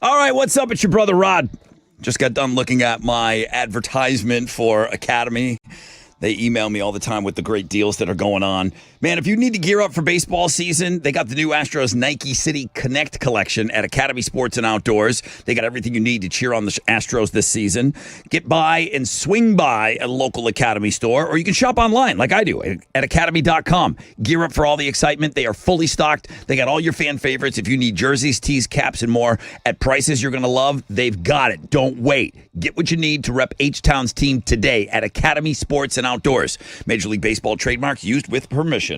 S1: All right, what's up? It's your brother Rod. Just got done looking at my advertisement for Academy. They email me all the time with the great deals that are going on. Man, if you need to gear up for baseball season, they got the new Astros Nike City Connect collection at Academy Sports and Outdoors. They got everything you need to cheer on the Astros this season. Get by and swing by a local Academy store, or you can shop online like I do at academy.com. Gear up for all the excitement. They are fully stocked. They got all your fan favorites. If you need jerseys, tees, caps, and more at prices you're going to love, they've got it. Don't wait. Get what you need to rep H-Town's team today at Academy Sports and Outdoors. Major League Baseball trademarks used with permission.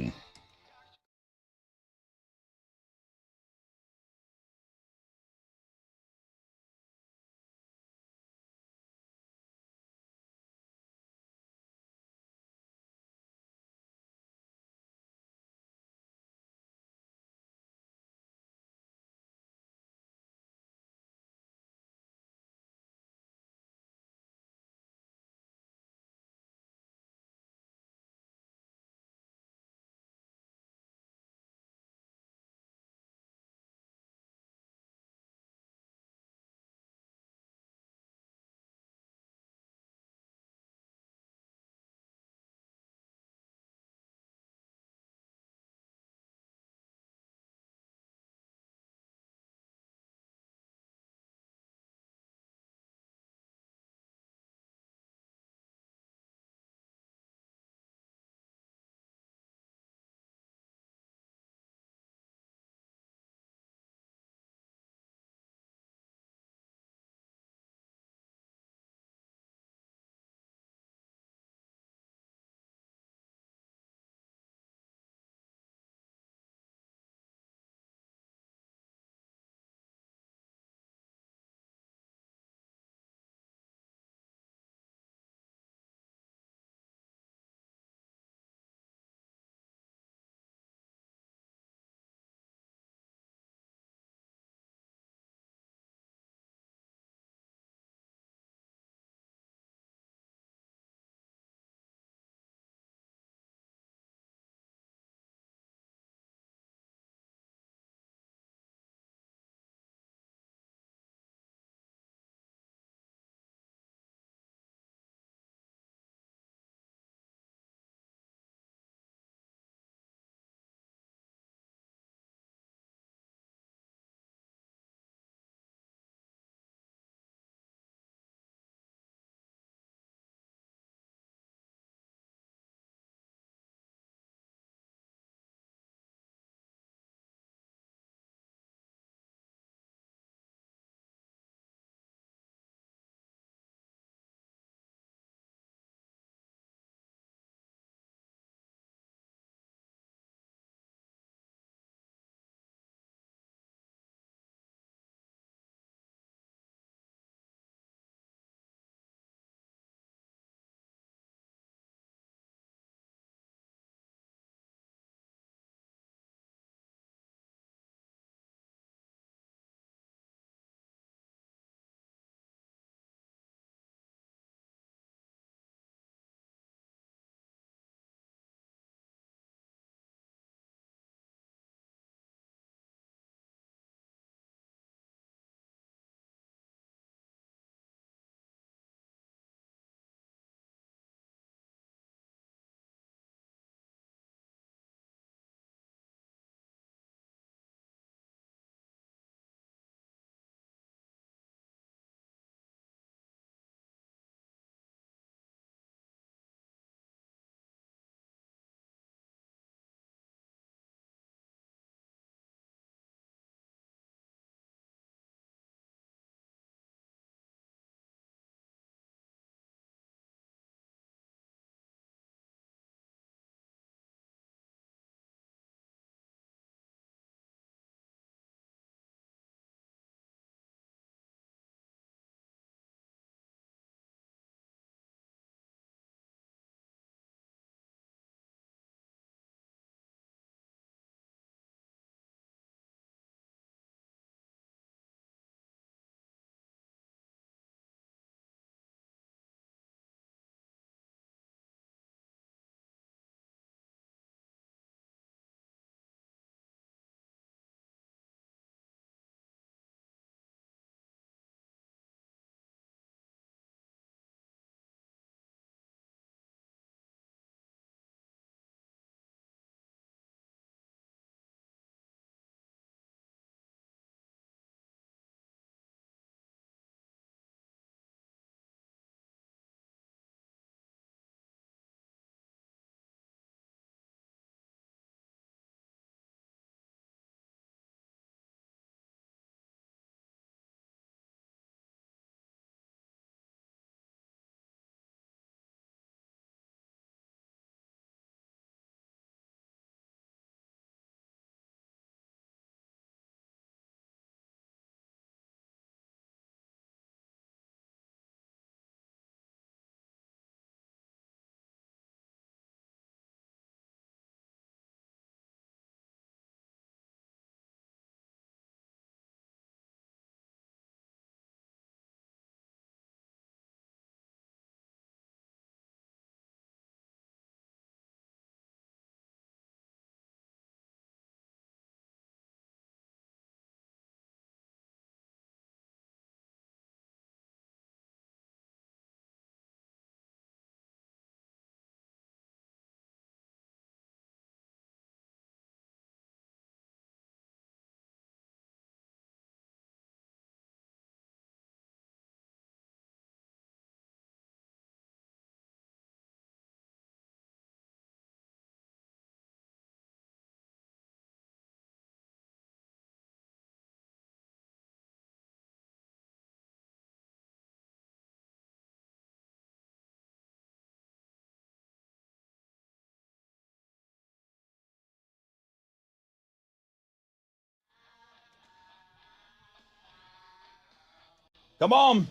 S1: Come on.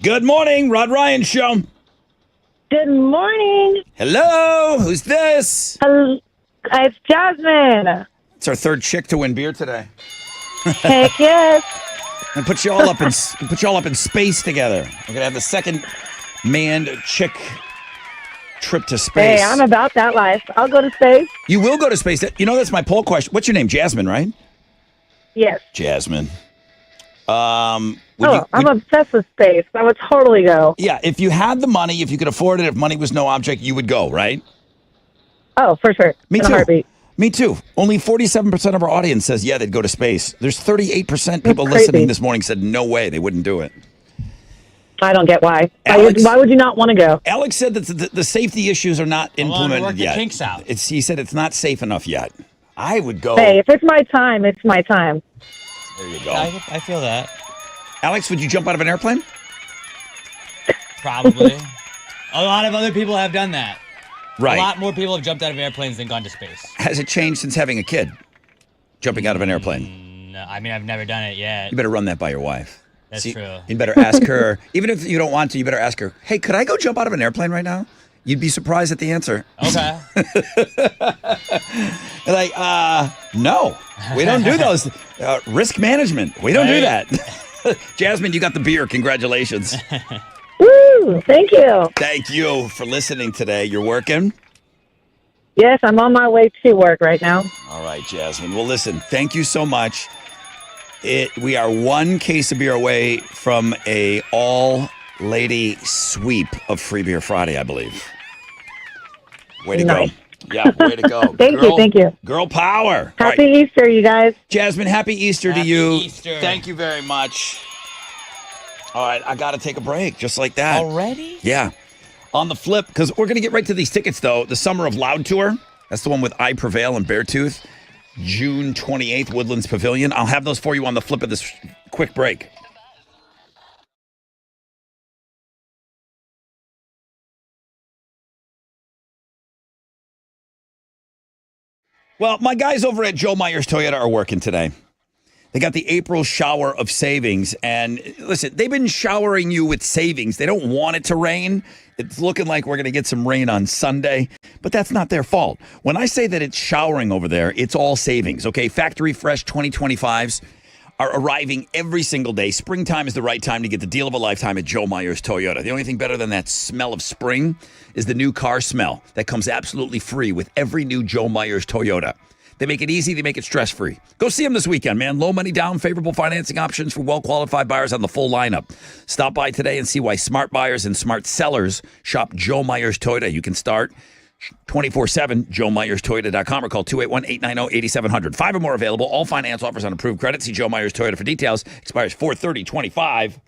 S1: Good morning, Rod Ryan Show.
S3: Good morning.
S1: Hello, who's this?
S3: It's Jasmine.
S1: It's our third chick to win beer today.
S3: Heck yes.
S1: And put you all up in space together. We're gonna have the second manned chick trip to space.
S3: Hey, I'm about that life. I'll go to space.
S1: You will go to space. You know, that's my poll question. What's your name? Jasmine, right?
S3: Yes.
S1: Jasmine.
S3: I'm obsessed with space. I would totally go.
S1: Yeah, if you had the money, if you could afford it, if money was no object, you would go, right?
S3: Oh, for sure.
S1: Me
S3: In a
S1: too.
S3: heartbeat.
S1: Me too. Only 47% of our audience says, yeah, they'd go to space. There's 38% people
S3: That's crazy.
S1: listening this morning said, no way, they wouldn't do it.
S3: I don't get why.
S1: Alex-
S3: Why would you not want to go?
S1: Alex said that the safety issues are not implemented
S2: work the
S1: yet.
S2: kinks out.
S1: He said it's not safe enough yet. I would go.
S3: Hey, if it's my time, it's my time.
S1: There you go.
S2: I feel that.
S1: Alex, would you jump out of an airplane?
S2: Probably. A lot of other people have done that.
S1: Right.
S2: A lot more people have jumped out of airplanes than gone to space.
S1: Has it changed since having a kid? Jumping out of an airplane?
S2: No, I mean, I've never done it yet.
S1: You better run that by your wife.
S2: That's true.
S1: You better ask her, even if you don't want to, you better ask her, hey, could I go jump out of an airplane right now? You'd be surprised at the answer.
S2: Okay.
S1: Like, no, we don't do those. Risk management. We don't do that. Jasmine, you got the beer. Congratulations.
S3: Woo! Thank you.
S1: Thank you for listening today. You're working?
S3: Yes, I'm on my way to work right now.
S1: All right, Jasmine. Well, listen, thank you so much. We are one case of beer away from a all-lady sweep of Free Beer Friday, I believe. Way to
S3: Nice.
S1: go. Yeah, way to go.
S3: Thank you.
S1: Girl power. All
S3: Happy
S1: right.
S3: Easter, you guys.
S1: Jasmine, happy Easter
S2: Happy
S1: to you.
S2: Easter.
S1: Thank you very much. All right, I got to take a break just like that.
S2: Already?
S1: Yeah. On the flip, because we're going to get right to these tickets, though. The Summer of Loud Tour. That's the one with I Prevail and Beartooth. June 28th, Woodlands Pavilion. I'll have those for you on the flip of this quick break. Well, my guys over at Joe Myers Toyota are working today. They got the April shower of savings. And listen, they've been showering you with savings. They don't want it to rain. It's looking like we're going to get some rain on Sunday, but that's not their fault. When I say that it's showering over there, it's all savings, okay? Factory fresh 2025s are arriving every single day. Springtime is the right time to get the deal of a lifetime at Joe Myers Toyota. The only thing better than that smell of spring is the new car smell that comes absolutely free with every new Joe Myers Toyota. They make it easy. They make it stress-free. Go see them this weekend, man. Low money down, favorable financing options for well-qualified buyers on the full lineup. Stop by today and see why smart buyers and smart sellers shop Joe Myers Toyota. You can start 24/7, JoeMyersToyota.com or call 281-890-8700. 5 or more available. All finance offers on approved credit. See Joe Myers Toyota for details. Expires 4/30/25.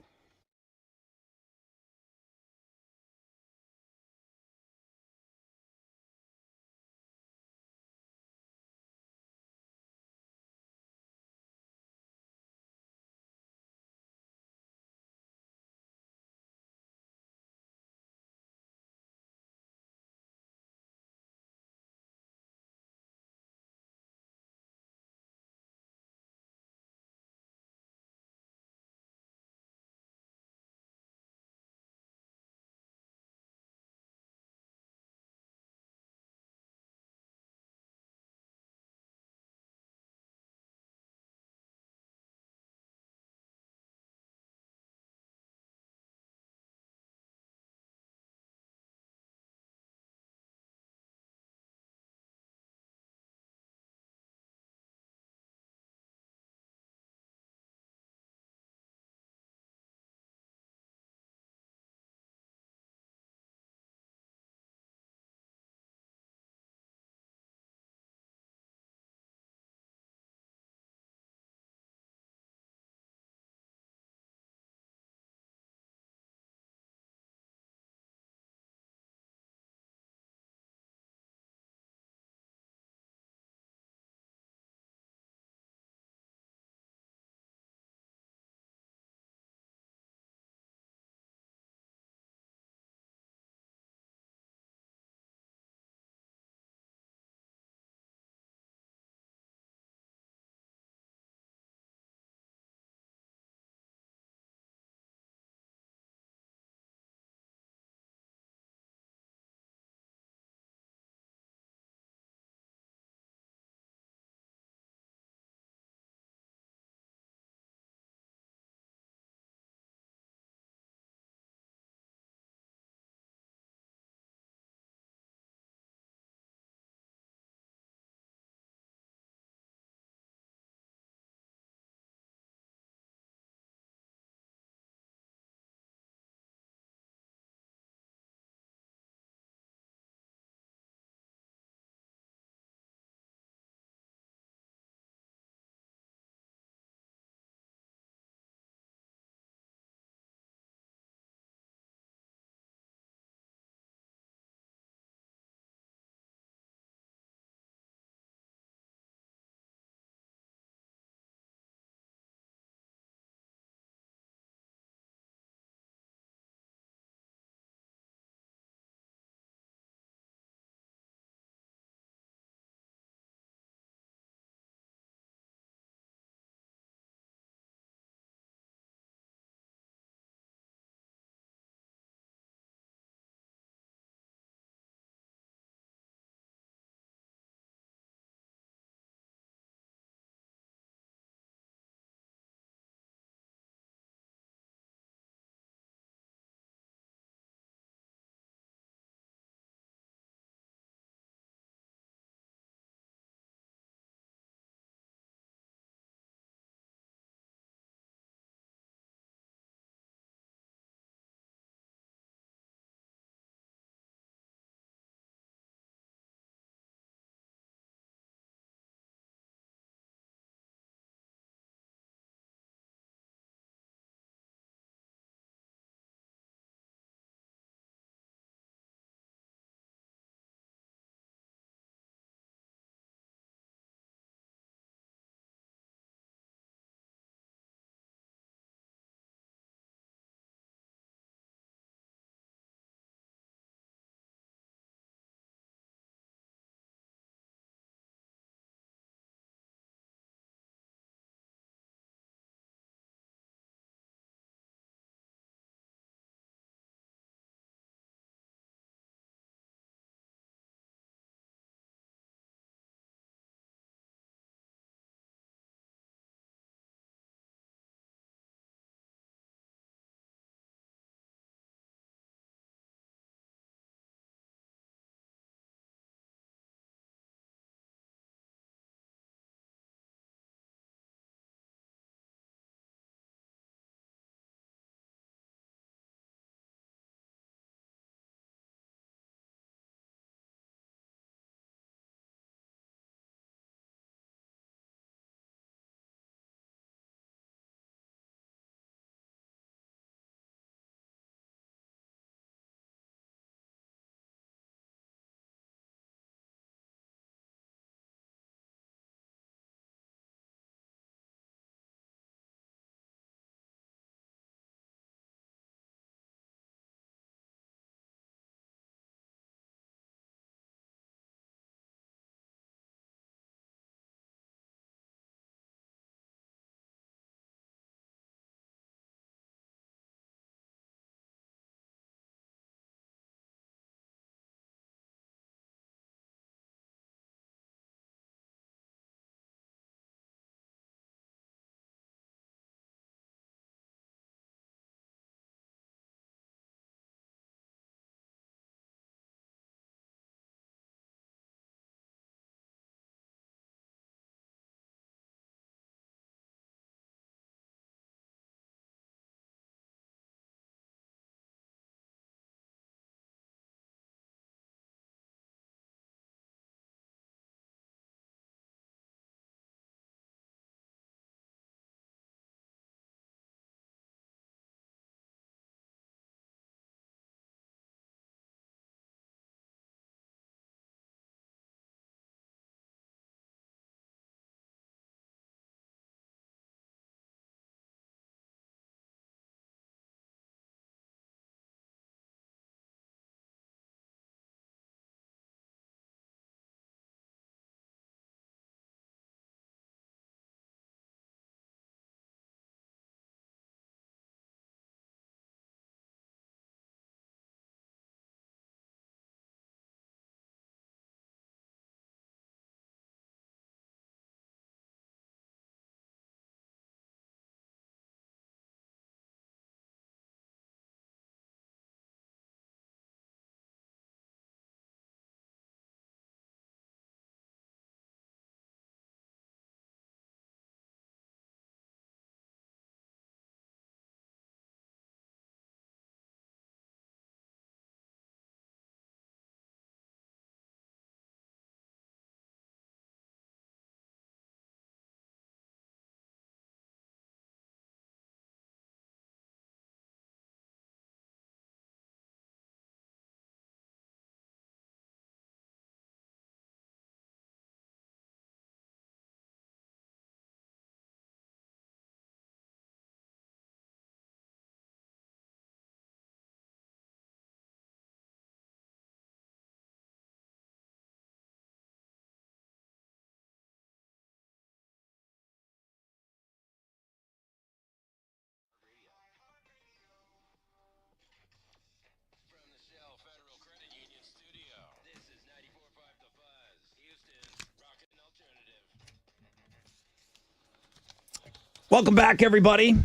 S1: Welcome back, everybody.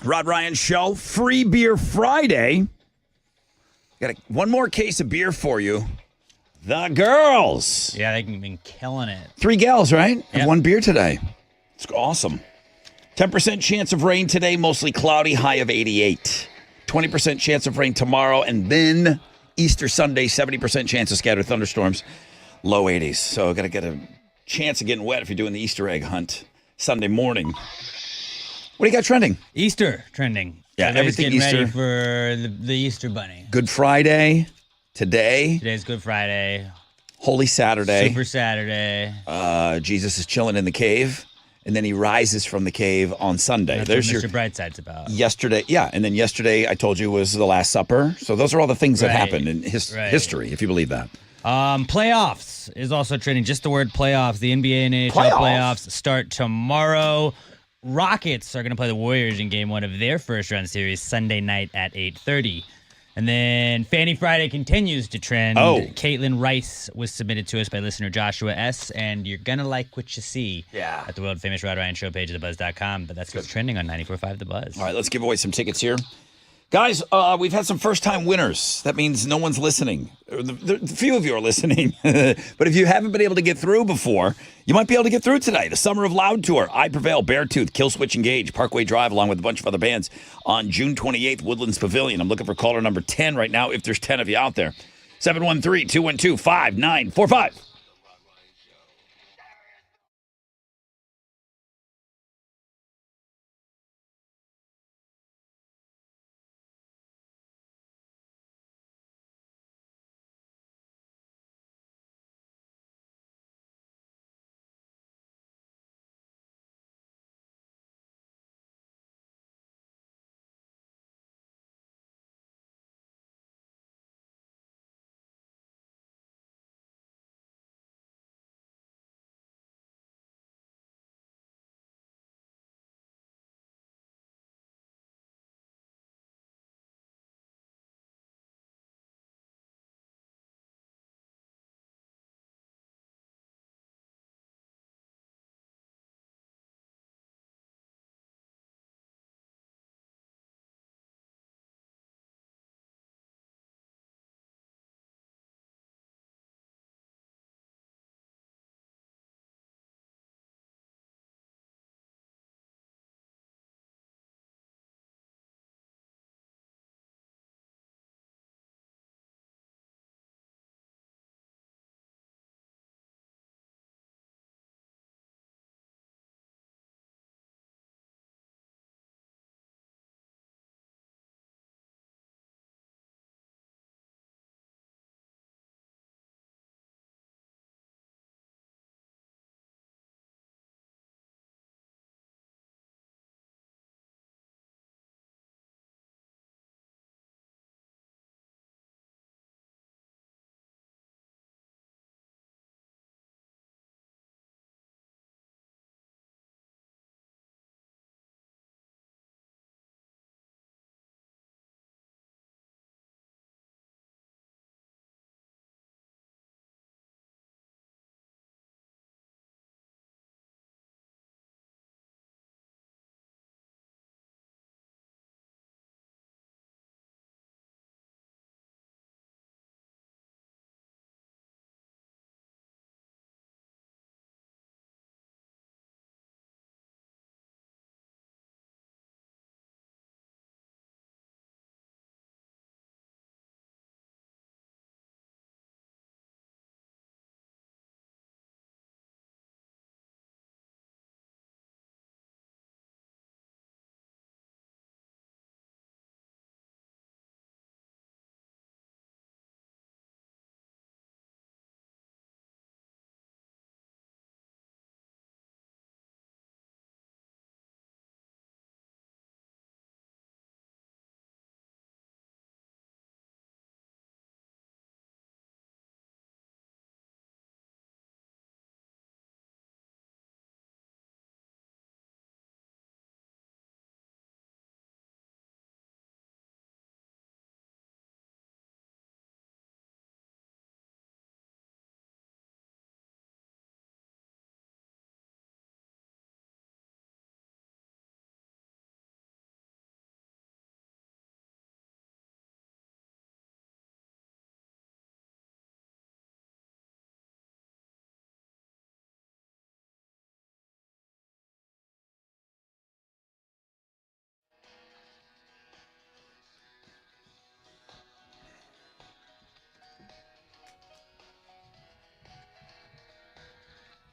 S1: Rod Ryan Show. Free Beer Friday. Got one more case of beer for you. The girls.
S2: Yeah, they've been killing it.
S1: 3 gals, right? Have
S2: Yep.
S1: one beer today. It's awesome. 10% chance of rain today, mostly cloudy, high of 88. 20% chance of rain tomorrow, and then Easter Sunday, 70% chance of scattered thunderstorms, low 80s. So got to get a chance of getting wet if you're doing the Easter egg hunt Sunday morning. What do you got trending?
S2: Easter trending.
S1: Yeah,
S2: Everybody's
S1: everything
S2: getting ready
S1: Easter.
S2: for the Easter bunny.
S1: Good Friday today.
S2: Today's Good Friday.
S1: Holy Saturday.
S2: Super Saturday.
S1: Jesus is chilling in the cave, and then he rises from the cave on Sunday.
S2: That's
S1: There's
S2: what
S1: your
S2: Mr. Brightside's about.
S1: yesterday. Yeah, and then yesterday I told you was the Last Supper. So those are all the things that
S2: Right.
S1: happened in
S2: Right.
S1: history, if you believe that.
S2: Playoffs is also trending. Just the word playoffs. The NBA and NHL
S1: Playoffs?
S2: playoffs start tomorrow. Rockets are going to play the Warriors in game 1 of their first round series Sunday night at 8:30. And then Fanny Friday continues to trend.
S1: Oh.
S2: Caitlin Rice was submitted to us by listener Joshua S. And you're going to like what you see at the world famous Rod Ryan Show page at thebuzz.com. But that's what's trending on 94.5 The Buzz.
S1: All right, let's give away some tickets here. Guys, we've had some first-time winners. That means no one's listening. The few of you are listening. But if you haven't been able to get through before, you might be able to get through today. The Summer of Loud Tour, I Prevail, Beartooth, Killswitch Engage, Parkway Drive, along with a bunch of other bands on June 28th, Woodlands Pavilion. I'm looking for caller number 10 right now, if there's 10 of you out there. 713-212-5945.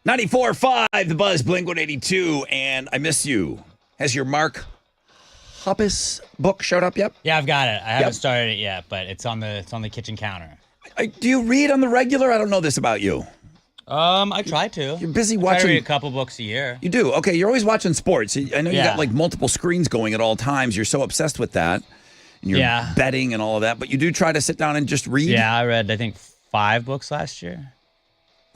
S1: 94.5, The Buzz, Blink 182, and I Miss You. Has your Mark Hoppus book showed up yet?
S2: Yeah, I've got it. I haven't started it yet, but it's on the kitchen counter.
S1: Do you read on the regular? I don't know this about you.
S2: I try to.
S1: You're busy
S2: I
S1: watching.
S2: try to read a couple books a year.
S1: You do? Okay, you're always watching sports. I know you
S2: Yeah.
S1: got like multiple screens going at all times. You're so obsessed with that. And you're betting and all of that, but you do try to sit down and just read?
S2: Yeah, I read, I think, 5 books last year.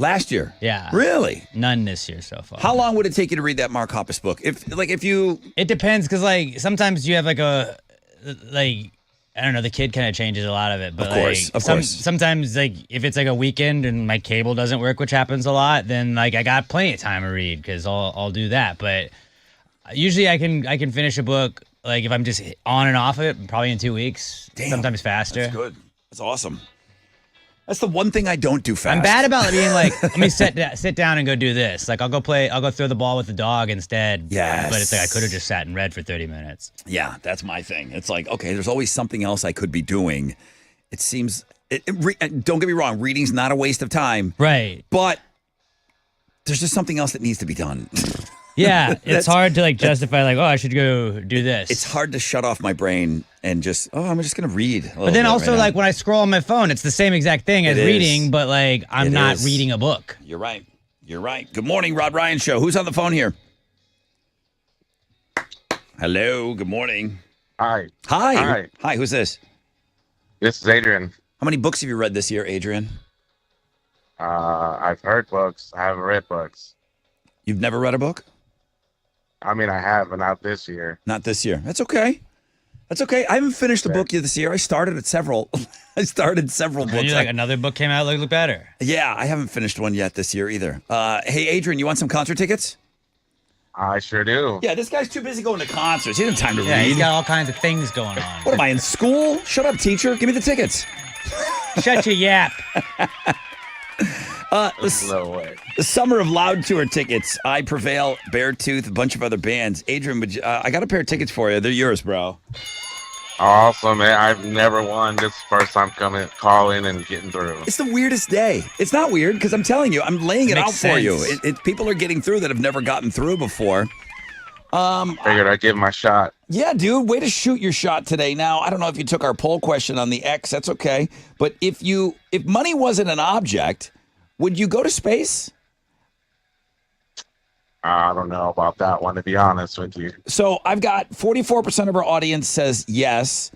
S1: Last year?
S2: Yeah.
S1: Really?
S2: None this year so far.
S1: How long would it take you to read that Mark Hoppus book? If you...
S2: It depends, because, like, sometimes you have, like, I don't know, the kid kind of changes a lot of it. But
S1: of course.
S2: Sometimes, like, if it's, like, a weekend and my cable doesn't work, which happens a lot, then, like, I got plenty of time to read, because I'll do that. But usually I can finish a book, like, if I'm just on and off it, probably in 2 weeks.
S1: Damn.
S2: Sometimes faster.
S1: That's good. That's awesome. That's the one thing I don't do fast.
S2: I'm bad about being like, let me sit down and go do this. Like, I'll go throw the ball with the dog instead.
S1: Yes.
S2: But it's like, I could have just sat and read for 30 minutes.
S1: Yeah, that's my thing. It's like, okay, there's always something else I could be doing. It seems, don't get me wrong, reading's not a waste of time.
S2: Right.
S1: But there's just something else that needs to be done.
S2: Yeah, it's hard to, like, justify, like, oh, I should go do this.
S1: It's hard to shut off my brain and just, I'm just going to read.
S2: But then also, like, when I scroll on my phone, it's the same exact thing as reading, but, like, I'm not reading a book.
S1: You're right. Good morning, Rod Ryan Show. Who's on the phone here? Hello, good morning.
S10: Hi.
S1: Hi, who's this?
S10: This is Adrian.
S1: How many books have you read this year, Adrian?
S10: I've heard books. I haven't read books.
S1: You've never read a book?
S10: I mean, I have, but not this year.
S1: Not this year. That's okay. I haven't finished a book yet this year. I started several books.
S2: And like another book came out, look better.
S1: Yeah, I haven't finished one yet this year either. Hey, Adrian, you want some concert tickets?
S10: I sure do.
S1: Yeah, this guy's too busy going to concerts. He doesn't have time to
S2: Yeah,
S1: read.
S2: he's got all kinds of things going on.
S1: What am I, in school? Shut up, teacher. Give me the tickets.
S2: Shut your yap.
S10: No way.
S1: The Summer of Loud Tour tickets. I Prevail, Beartooth, a bunch of other bands. Adrian, I got a pair of tickets for you. They're yours, bro.
S10: Awesome, man. I've never won. This is the first time calling and getting through.
S1: It's the weirdest day. It's not weird because I'm telling you, I'm laying it out for you. People are getting through that have never gotten through before.
S10: Figured I'd give my shot.
S1: Yeah, dude, way to shoot your shot today. Now, I don't know if you took our poll question on the X. That's okay. But if money wasn't an object, would you go to space?
S10: I don't know about that one, to be honest with you.
S1: So I've got 44% of our audience says yes.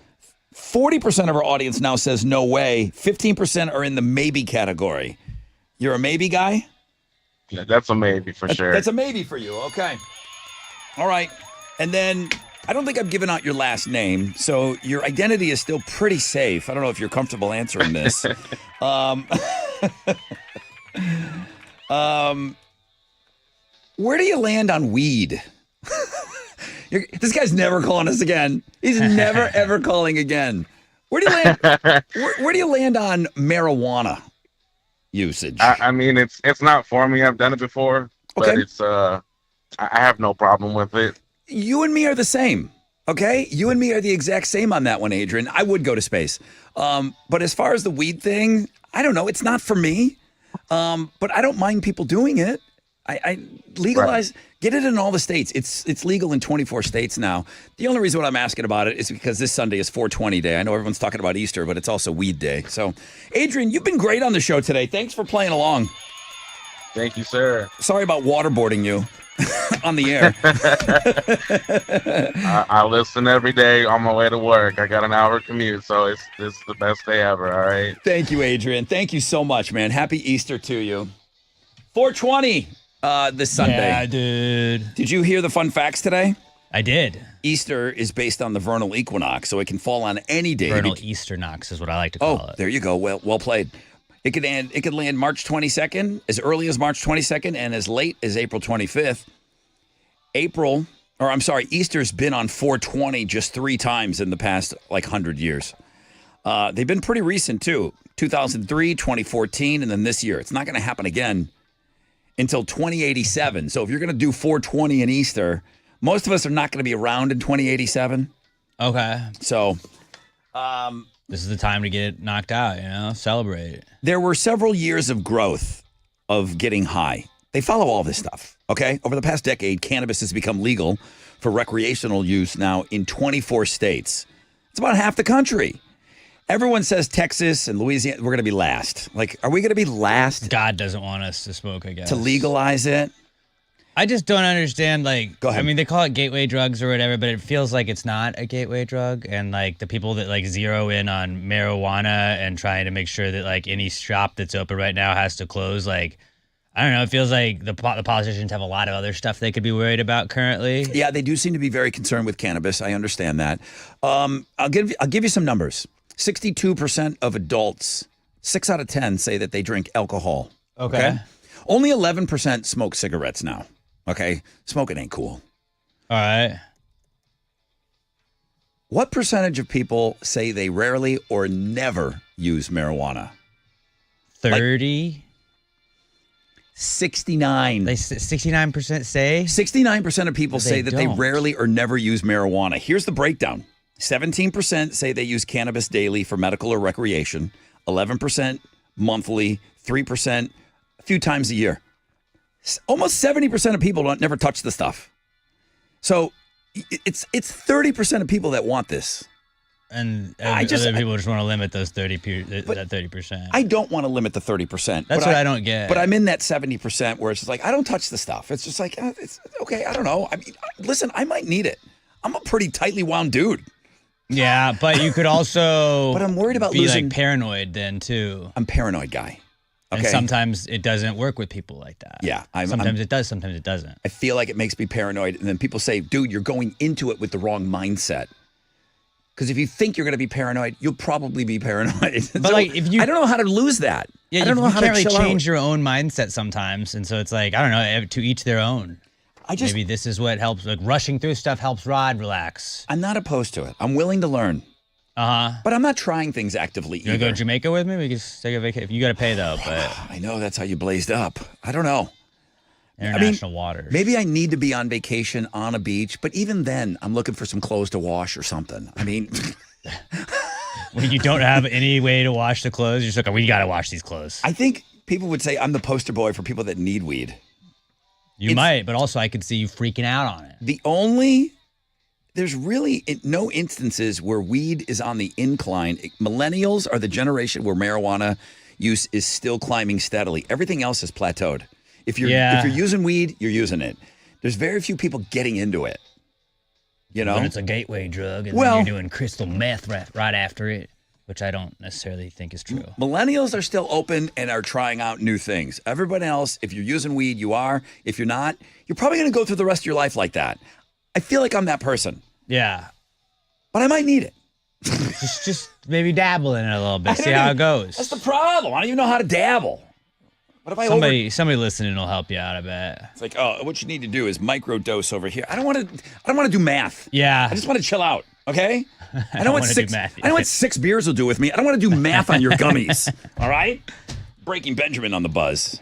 S1: 40% of our audience now says no way. 15% are in the maybe category. You're a maybe guy?
S10: Yeah, that's a maybe for sure.
S1: That's a maybe for you. Okay. All right. And then I don't think I've given out your last name, so your identity is still pretty safe. I don't know if you're comfortable answering this. Where do you land on weed? This guy's never calling us again. He's never ever calling again. Where do you land? Where do you land on marijuana usage?
S10: I mean, it's not for me. I've done it before, but it's I have no problem with it.
S1: You and me are the same. Okay, you and me are the exact same on that one, Adrian. I would go to space, but as far as the weed thing, I don't know. It's not for me, but I don't mind people doing it. I legalize, get it in all the states. It's legal in 24 states now. The only reason what I'm asking about it is because this Sunday is 420 day. I know everyone's talking about Easter, but it's also weed day. So, Adrian, you've been great on the show today. Thanks for playing along.
S10: Thank you, sir.
S1: Sorry about waterboarding you on the air.
S10: I listen every day on my way to work. I got an hour commute, so it's the best day ever. All right.
S1: Thank you, Adrian. Thank you so much, man. Happy Easter to you. 420 this Sunday.
S2: Yeah, dude.
S1: Did you hear the fun facts today?
S2: I did.
S1: Easter is based on the vernal equinox, so it can fall on any day.
S2: Vernal Easternox is what I like to call it.
S1: There you go. Well played. It could land March 22nd, as early as March 22nd, and as late as April 25th. Easter's been on 420 just 3 times in the past 100 years. They've been pretty recent too. 2003, 2014, and then this year. It's not going to happen again until 2087. So if you're going to do 420 in Easter, most of us are not going to be around in 2087.
S2: Okay.
S1: So
S2: this is the time to get knocked out, celebrate.
S1: There were several years of growth of getting high. They follow all this stuff, okay? Over the past decade, cannabis has become legal for recreational use now in 24 states. It's about half the country. Everyone says Texas and Louisiana, we're going to be last. Like, are we going to be last?
S2: God doesn't want us to smoke, I guess.
S1: To legalize it?
S2: I just don't understand, like,
S1: Go ahead.
S2: I mean, they call it gateway drugs or whatever, but it feels like it's not a gateway drug. And, like, the people that, like, zero in on marijuana and trying to make sure that, like, any shop that's open right now has to close, like, I don't know. It feels like the politicians have a lot of other stuff they could be worried about currently.
S1: Yeah, they do seem to be very concerned with cannabis. I understand that. I'll give you some numbers. 62% of adults, 6 out of 10, say that they drink alcohol.
S2: Okay.
S1: Only 11% smoke cigarettes now. Okay? Smoking ain't cool.
S2: All right.
S1: What percentage of people say they rarely or never use marijuana?
S2: 30?
S1: 69.
S2: 69% say?
S1: 69% of people say that they
S2: don't.
S1: rarely or never use marijuana. Here's the breakdown. 17% say they use cannabis daily for medical or recreation. 11% monthly. 3% a few times a year. Almost 70% of people don't never touch the stuff. So it's 30% of people that want this.
S2: And other people just want to limit those 30%.
S1: I don't want to limit the 30%.
S2: That's what I don't get.
S1: But I'm in that 70% where it's just like, I don't touch the stuff. It's just like, it's okay. I don't know. I mean, listen, I might need it. I'm a pretty tightly wound dude.
S2: Yeah, but you could also
S1: but I'm worried about
S2: be
S1: losing.
S2: like paranoid then too.
S1: I'm a paranoid guy. Okay.
S2: And sometimes it doesn't work with people like that.
S1: Yeah.
S2: Sometimes it does, sometimes it doesn't.
S1: I feel like it makes me paranoid. And then people say, dude, you're going into it with the wrong mindset. Because if you think you're going to be paranoid, you'll probably be paranoid.
S2: But so, like, if you,
S1: I don't know how to lose that.
S2: Yeah,
S1: I don't know how
S2: can't
S1: to
S2: really change
S1: out.
S2: your own mindset sometimes, and so it's like I don't know. To each their own. Maybe this is what helps. Like rushing through stuff helps Rod relax.
S1: I'm not opposed to it. I'm willing to learn. But I'm not trying things actively either.
S2: You want to go to Jamaica with me? We can take a vacation. You got to pay though. But
S1: I know that's how you blazed up. I don't know.
S2: International waters.
S1: Maybe I need to be on vacation on a beach, but even then, I'm looking for some clothes to wash or something. I mean.
S2: When you don't have any way to wash the clothes, you're just like, we got to wash these clothes.
S1: I think people would say I'm the poster boy for people that need weed.
S2: You might, but also I could see you freaking out on it.
S1: There's really no instances where weed is on the incline. Millennials are the generation where marijuana use is still climbing steadily. Everything else has plateaued. If you're using weed, you're using it. There's very few people getting into it. You know,
S2: when it's a gateway drug, and then you're doing crystal meth right after it, which I don't necessarily think is true.
S1: Millennials are still open and are trying out new things. Everybody else, if you're using weed, you are. If you're not, you're probably going to go through the rest of your life like that. I feel like I'm that person.
S2: Yeah.
S1: But I might need it.
S2: just maybe dabble in it a little bit, see how it goes.
S1: That's the problem. I don't even know how to dabble. What if
S2: somebody listening will help you out, I bet.
S1: It's like, oh, what you need to do is microdose over here. I don't want to do math.
S2: Yeah.
S1: I just want to chill out, okay?
S2: I don't want to do math.
S1: I know what 6 beers will do with me. I don't want to do math on your gummies. All right? Breaking Benjamin on the buzz.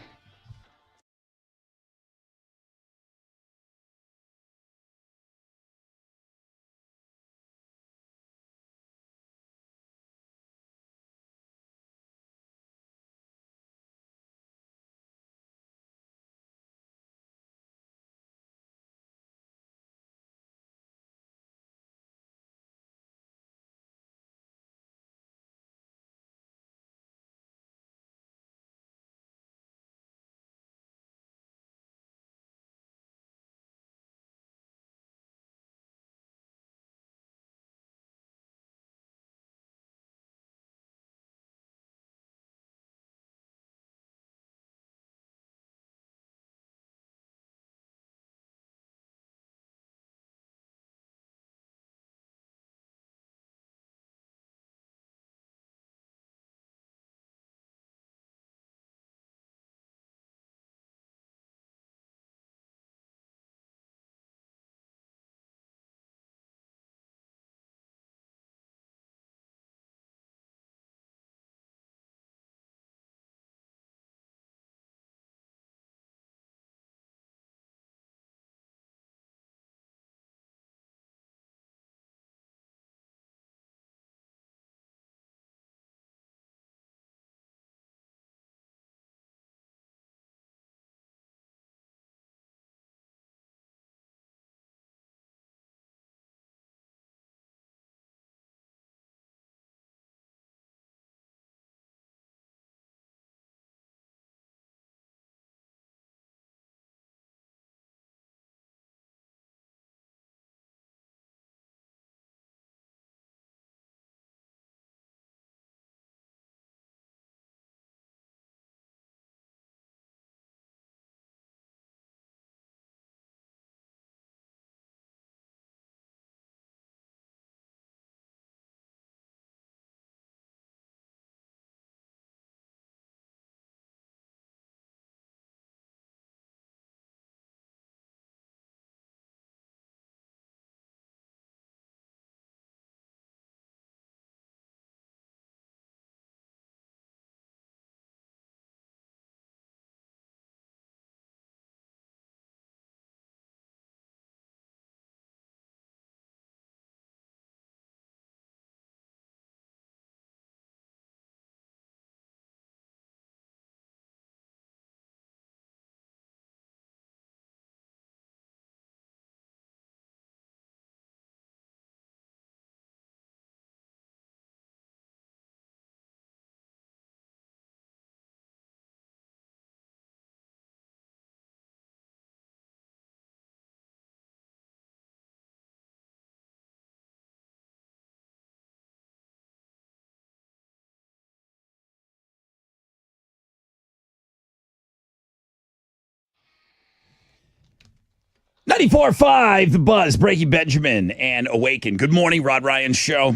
S1: 94.5 The Buzz, Breaking Benjamin and Awaken. Good morning, Rod Ryan Show.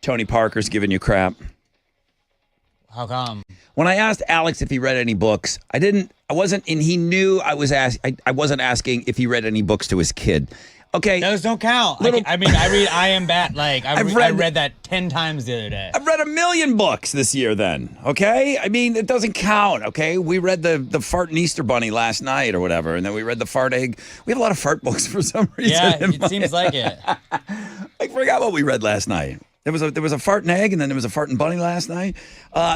S1: Tony Parker's giving you crap.
S2: How come?
S1: When I asked Alex if he read any books, he knew I wasn't asking if he read any books to his kid. Okay.
S2: Those don't count. I read I Am Bat. I read that 10 times the other day.
S1: I've read 1 million books this year then, okay? I mean, it doesn't count, okay? We read the Fart and Easter Bunny last night or whatever, and then we read the Fart Egg. We have a lot of fart books for some reason.
S2: Yeah, it seems like it.
S1: I forgot what we read last night. There was a Fart and Egg, and then there was a Fart and Bunny last night.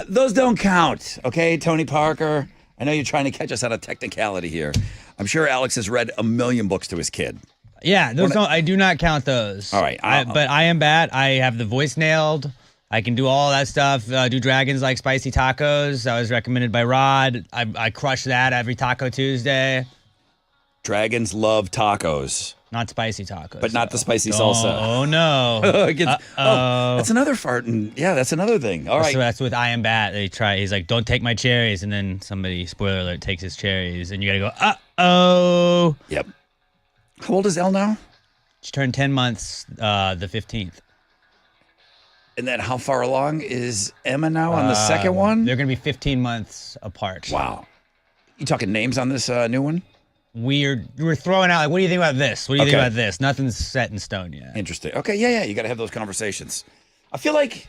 S1: Those don't count, okay, Tony Parker? I know you're trying to catch us out of technicality here. I'm sure Alex has read 1 million books to his kid.
S2: Yeah, I do not count those.
S1: All right.
S2: But I Am Bat. I have the voice nailed. I can do all that stuff. Do dragons like spicy tacos. That was recommended by Rod. I crush that every Taco Tuesday.
S1: Dragons love tacos.
S2: Not spicy tacos.
S1: But not the spicy salsa.
S2: Oh, no.
S1: That's another fart. Yeah, that's another thing. All right.
S2: So that's with I Am Bat. He's like, don't take my cherries. And then somebody, spoiler alert, takes his cherries. And you got to go, uh-oh.
S1: Yep. How old is Elle now?
S2: She turned 10 months the 15th.
S1: And then how far along is Emma now on the second one?
S2: They're going to be 15 months apart.
S1: Wow. You talking names on this new one?
S2: We're throwing out, like, what do you think about this? What do you think about this? Nothing's set in stone yet.
S1: Interesting. Okay, yeah. You got to have those conversations. I feel like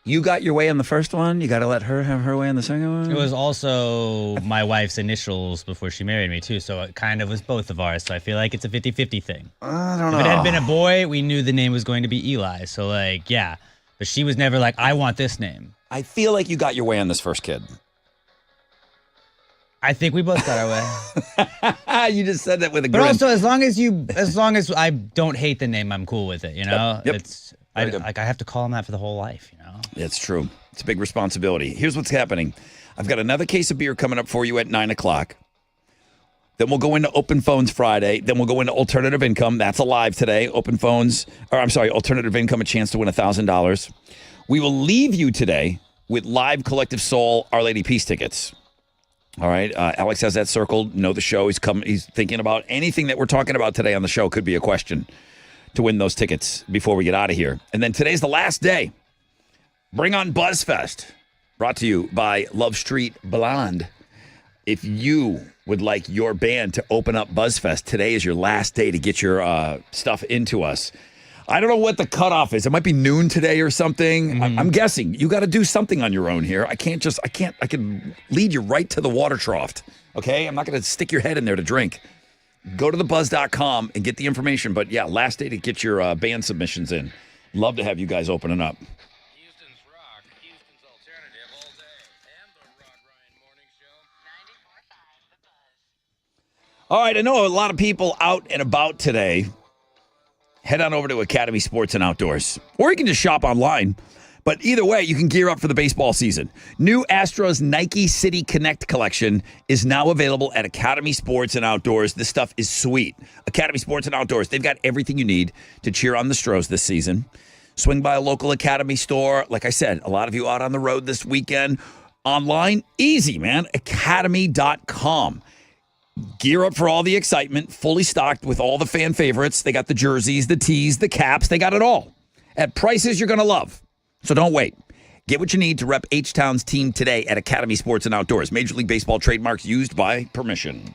S1: you got your way on the first one. You got to let her have her way on the second one.
S2: It was also my wife's initials before she married me, too. So it kind of was both of ours. So I feel like it's a 50-50 thing.
S1: I don't know.
S2: If it had been a boy, we knew the name was going to be Eli. So, like, yeah. But she was never like, I want this name.
S1: I feel like you got your way on this first kid.
S2: I think we both got our way.
S1: You just said that with a grin.
S2: But also, as long as I don't hate the name, I'm cool with it. You know,
S1: Yep.
S2: I have to call him that for the whole life. You know,
S1: it's true. It's a big responsibility. Here's what's happening. I've got another case of beer coming up for you at 9:00. Then we'll go into Open Phones Friday. Then we'll go into Alternative Income. That's alive today. Alternative Income, a chance to win $1,000. We will leave you today with live Collective Soul Our Lady Peace tickets. All right. Alex has that circled. Know the show. He's thinking about anything that we're talking about today on the show could be a question to win those tickets before we get out of here. And then today's the last day. Bring on BuzzFest. Brought to you by Love Street Blonde. If you would like your band to open up BuzzFest, today is your last day to get your stuff into us. I don't know what the cutoff is. It might be noon today or something.
S2: Mm-hmm.
S1: I'm guessing. You got to do something on your own here. I can lead you right to the water trough. Okay? I'm not going to stick your head in there to drink. Go to thebuzz.com and get the information. But yeah, last day to get your band submissions in. Love to have you guys opening up.
S9: Houston's rock, Houston's alternative all day. And the Rod Ryan Morning Show. 94.5 The Buzz.
S1: All right, I know a lot of people out and about today. Head on over to Academy Sports and Outdoors. Or you can just shop online. But either way, you can gear up for the baseball season. New Astros Nike City Connect collection is now available at Academy Sports and Outdoors. This stuff is sweet. Academy Sports and Outdoors, they've got everything you need to cheer on the Stros this season. Swing by a local Academy store. Like I said, a lot of you out on the road this weekend. Online, easy, man. Academy.com. Gear up for all the excitement, fully stocked with all the fan favorites. They got the jerseys, the tees, the caps. They got it all at prices you're going to love. So don't wait. Get what you need to rep H-Town's team today at Academy Sports and Outdoors. Major League Baseball trademarks used by permission.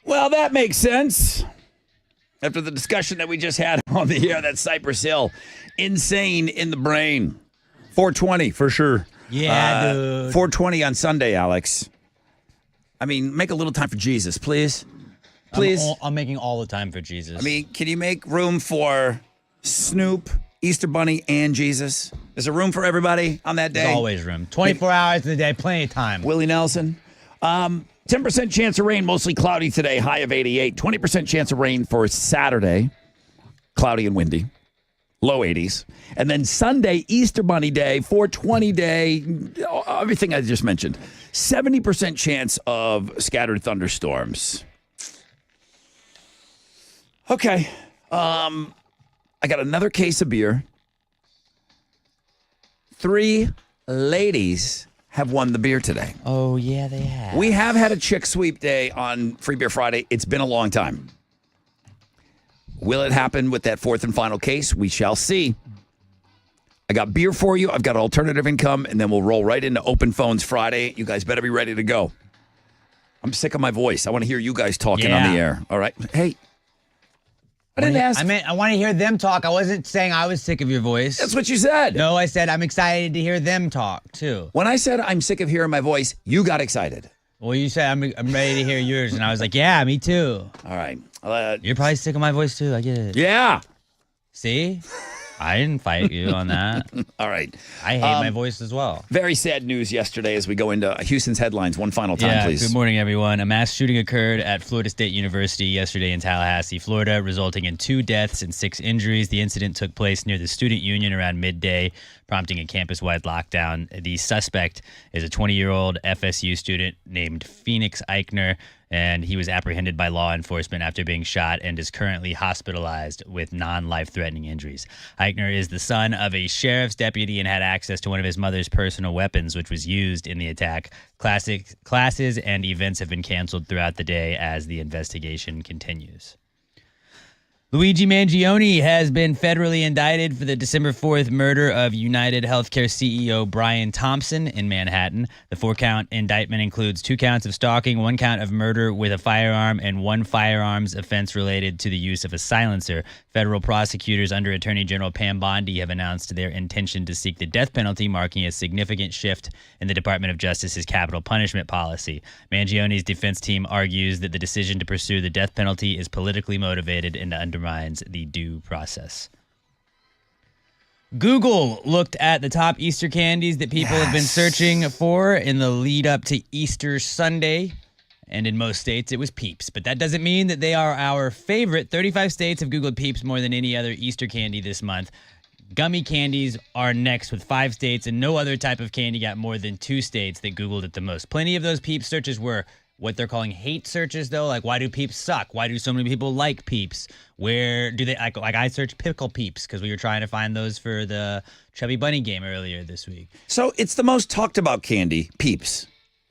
S1: Well, that makes sense. After the discussion that we just had on the air, that Cypress Hill, insane in the brain. 420 for sure.
S2: Yeah, dude.
S1: 420 on Sunday, Alex. I mean, make a little time for Jesus, please. Please.
S2: I'm making all the time for Jesus.
S1: I mean, can you make room for Snoop, Easter Bunny, and Jesus? Is there room for everybody on that day?
S2: There's always room. 24 hours in the day, plenty of time.
S1: Willie Nelson. 10% chance of rain, mostly cloudy today, high of 88. 20% chance of rain for Saturday, cloudy and windy, low 80s. And then Sunday, Easter Bunny Day, 420 day, everything I just mentioned. 70% chance of scattered thunderstorms. Okay. I got another case of beer. 3 ladies have won the beer today.
S2: Oh, yeah, they have.
S1: We have had a chick sweep day on Free Beer Friday. It's been a long time. Will it happen with that 4th and final case? We shall see. I got beer for you. I've got alternative income, and then we'll roll right into Open Phones Friday. You guys better be ready to go. I'm sick of my voice. I want to hear you guys talking on the air. All right? Hey. I didn't ask.
S2: I want to hear them talk. I wasn't saying I was sick of your voice.
S1: That's what you said.
S2: No, I said I'm excited to hear them talk, too.
S1: When I said I'm sick of hearing my voice, you got excited.
S2: Well, you said I'm ready to hear yours, and I was like, yeah, me too.
S1: All right.
S2: You're probably sick of my voice, too. I get it.
S1: Yeah.
S2: See? I didn't fight you on that.
S1: All right.
S2: I hate my voice as well.
S1: Very sad news yesterday as we go into Houston's headlines. One final time, please.
S2: Good morning, everyone. A mass shooting occurred at Florida State University yesterday in Tallahassee, Florida, resulting in 2 deaths and 6 injuries. The incident took place near the Student Union around midday, prompting a campus-wide lockdown. The suspect is a 20-year-old FSU student named Phoenix Eichner, and he was apprehended by law enforcement after being shot and is currently hospitalized with non-life-threatening injuries. Eichner is the son of a sheriff's deputy and had access to one of his mother's personal weapons, which was used in the attack. Classes and events have been canceled throughout the day as the investigation continues. Luigi Mangione has been federally indicted for the December 4th murder of United Healthcare CEO Brian Thompson in Manhattan. The 4-count indictment includes 2 counts of stalking, 1 count of murder with a firearm, and 1 firearms offense related to the use of a silencer. Federal prosecutors under Attorney General Pam Bondi have announced their intention to seek the death penalty, marking a significant shift in the Department of Justice's capital punishment policy. Mangione's defense team argues that the decision to pursue the death penalty is politically motivated and undermines the due process. Google looked at the top Easter candies that people have been searching for in the lead up to Easter Sunday. And in most states, it was Peeps. But that doesn't mean that they are our favorite. 35 states have Googled Peeps more than any other Easter candy this month. Gummy candies are next with 5 states, and no other type of candy got more than 2 states that Googled it the most. Plenty of those Peeps searches were what they're calling hate searches, though. Like, why do Peeps suck? Why do so many people like Peeps? Where do they, like I searched pickle Peeps because we were trying to find those for the Chubby Bunny game earlier this week.
S1: So it's the most talked about candy, Peeps.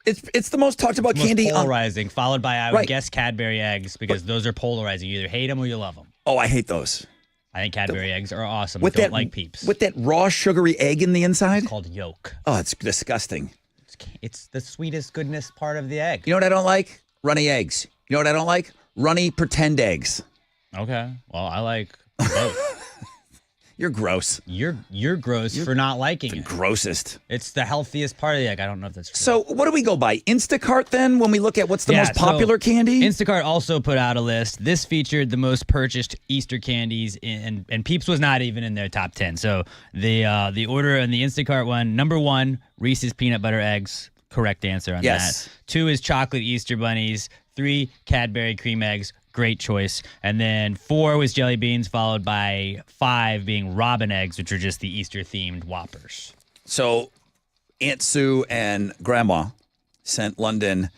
S1: It's the most talked about candy.
S2: Polarizing, followed by, I would guess, Cadbury eggs, because those are polarizing. You either hate them or you love them.
S1: Oh, I hate those.
S2: I think Cadbury eggs are awesome.
S1: With
S2: Don't like Peeps.
S1: With that raw sugary egg in the inside?
S2: It's called yolk.
S1: Oh, it's disgusting.
S2: It's the sweetest goodness part of the egg.
S1: You know what I don't like? Runny eggs. You know what I don't like? Runny pretend eggs.
S2: Okay. Well, I like both.
S1: You're gross.
S2: You're gross for not liking it.
S1: Grossest.
S2: It's the healthiest part of the egg. I don't know if that's true.
S1: So what do we go by? Instacart then when we look at what's the most popular candy?
S2: Instacart also put out a list. This featured the most purchased Easter candies, and Peeps was not even in their top 10. So the order on the Instacart one, number 1, Reese's peanut butter eggs. Correct answer on that. 2 is chocolate Easter bunnies. 3, Cadbury cream eggs. Great choice. And then 4 was jelly beans, followed by 5 being robin eggs, which are just the Easter-themed Whoppers.
S1: So Aunt Sue and Grandma sent London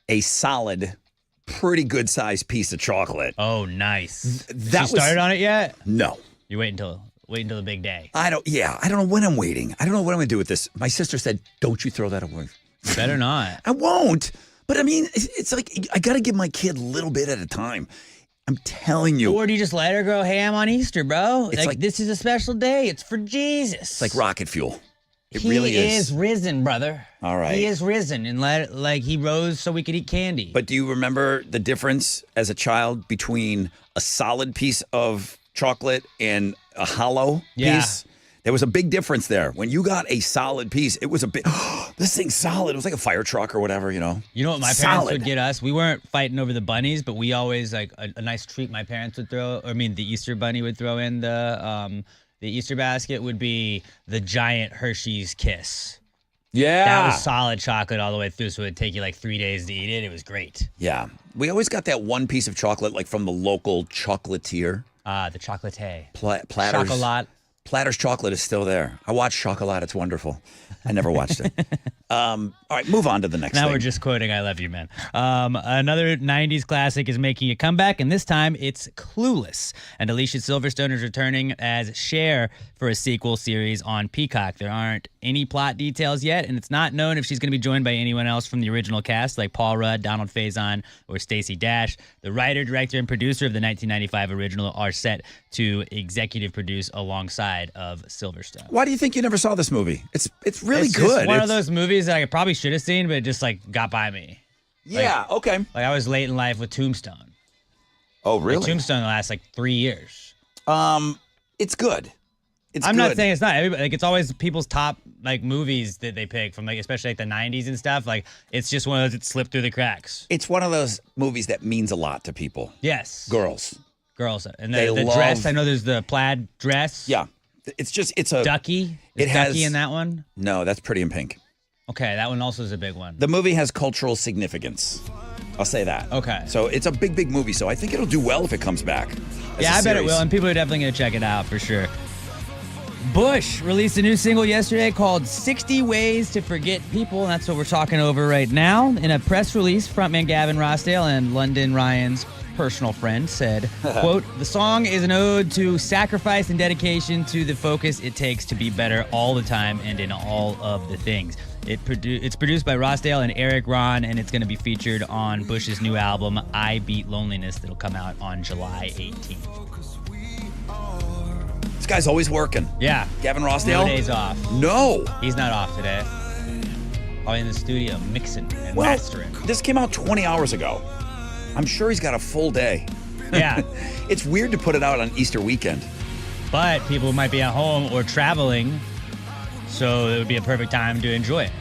S1: a solid, pretty good-sized piece of chocolate.
S2: Oh, nice. She started on it yet?
S1: No.
S2: You wait until the big day.
S1: I don't know when I'm waiting. I don't know what I'm going to do with this. My sister said, don't you throw that away.
S2: You better not.
S1: I won't. But I mean, it's like I got to give my kid a little bit at a time. I'm telling you.
S2: Or do you just let her go ham on Easter, bro? Like this is a special day. It's for Jesus.
S1: It's like rocket fuel. It really is.
S2: He is risen, brother.
S1: All right.
S2: He is risen, and he rose so we could eat candy.
S1: But do you remember the difference as a child between a solid piece of chocolate and a hollow piece? There was a big difference there. When you got a solid piece, it was a big, this thing's solid. It was like a fire truck or whatever, You know
S2: what my parents would get us? We weren't fighting over the bunnies, but we always, like, a nice treat my parents would the Easter bunny would throw in the Easter basket would be the giant Hershey's Kiss.
S1: Yeah.
S2: That was solid chocolate all the way through, so it would take you like 3 days to eat it. It was great.
S1: Yeah. We always got that one piece of chocolate, like from the local chocolatier.
S2: The chocolate.
S1: Platters.
S2: Chocolat.
S1: Platter's chocolate is still there. I watched Chocolat. It's wonderful. I never watched it. All right, move on to the next thing.
S2: Now we're just quoting I Love You, Man. Another 90s classic is making a comeback, and this time it's Clueless. And Alicia Silverstone is returning as Cher for a sequel series on Peacock. There aren't any plot details yet, and it's not known if she's going to be joined by anyone else from the original cast, like Paul Rudd, Donald Faison, or Stacey Dash. The writer, director, and producer of the 1995 original are set to executive produce alongside of Silverstone.
S1: Why do you think you never saw this movie? It's really
S2: It's
S1: good.
S2: Just one of those movies that I probably should have seen, but it just got by me.
S1: Yeah, okay.
S2: Like I was late in life with Tombstone.
S1: Oh, really?
S2: Like Tombstone lasts 3 years.
S1: It's good.
S2: I'm not saying it's not. Everybody, it's always people's top movies that they pick from especially the 90s and stuff. It's just one of those that slipped through the cracks.
S1: It's one of those movies that means a lot to people.
S2: Yes.
S1: Girls.
S2: And the dress, I know there's the plaid dress.
S1: Yeah. It's a
S2: Ducky. Is Ducky in that one?
S1: No, that's Pretty in Pink.
S2: Okay, that one also is a big one.
S1: The movie has cultural significance. I'll say that.
S2: Okay.
S1: So it's a big, big movie. So I think it'll do well if it comes back.
S2: Yeah, I bet it will. And people are definitely going to check it out for sure. Bush released a new single yesterday called 60 Ways to Forget People. And that's what we're talking over right now. In a press release, frontman Gavin Rossdale and London Ryan's personal friend said, quote, "The song is an ode to sacrifice and dedication to the focus it takes to be better all the time and in all of the things." It's produced by Rossdale and Eric Ron, and it's going to be featured on Bush's new album, I Beat Loneliness, that'll come out on July 18th.
S1: This guy's always working.
S2: Yeah.
S1: Gavin Rossdale?
S2: No days off.
S1: No.
S2: He's not off today. Probably in the studio mixing and mastering.
S1: This came out 20 hours ago. I'm sure he's got a full day.
S2: Yeah.
S1: It's weird to put it out on Easter weekend.
S2: But people might be at home or traveling, so it would be a perfect time to enjoy it.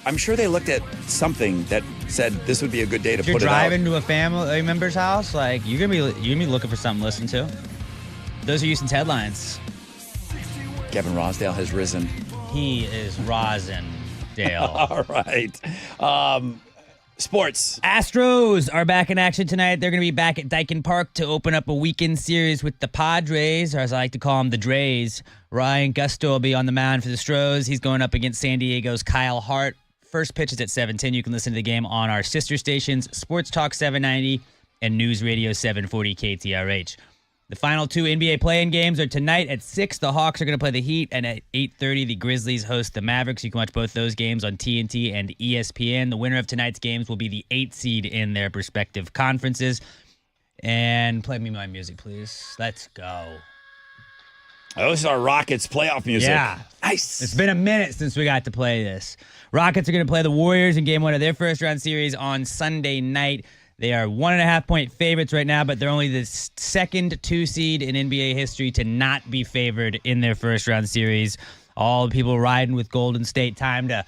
S1: I'm sure they looked at something that said this would be a good day to
S2: If you're
S1: put it out.
S2: driving to a family member's house, you're gonna be looking for something to listen to. Those are Houston's headlines.
S1: Gavin Rossdale has risen.
S2: He is rosin, Dale.
S1: All right. Sports.
S2: Astros are back in action tonight. They're going to be back at Daikin Park to open up a weekend series with the Padres, or as I like to call them, the Drays. Ryan Gusto will be on the mound for the Stros. He's going up against San Diego's Kyle Hart. First pitch is at 7:10. You can listen to the game on our sister stations, Sports Talk 790 and News Radio 740 KTRH. The final two NBA play-in games are tonight at 6. The Hawks are going to play the Heat, and at 8:30, the Grizzlies host the Mavericks. You can watch both those games on TNT and ESPN. The winner of tonight's games will be the 8th seed in their respective conferences. And play me my music, please. Let's go.
S1: Oh, this is our Rockets playoff music.
S2: Yeah.
S1: Nice.
S2: It's been a minute since we got to play this. Rockets are going to play the Warriors in game one of their first-round series on Sunday night. They are 1.5-point favorites right now, but they're only the second 2 seed in NBA history to not be favored in their first-round series. All the people riding with Golden State. Time to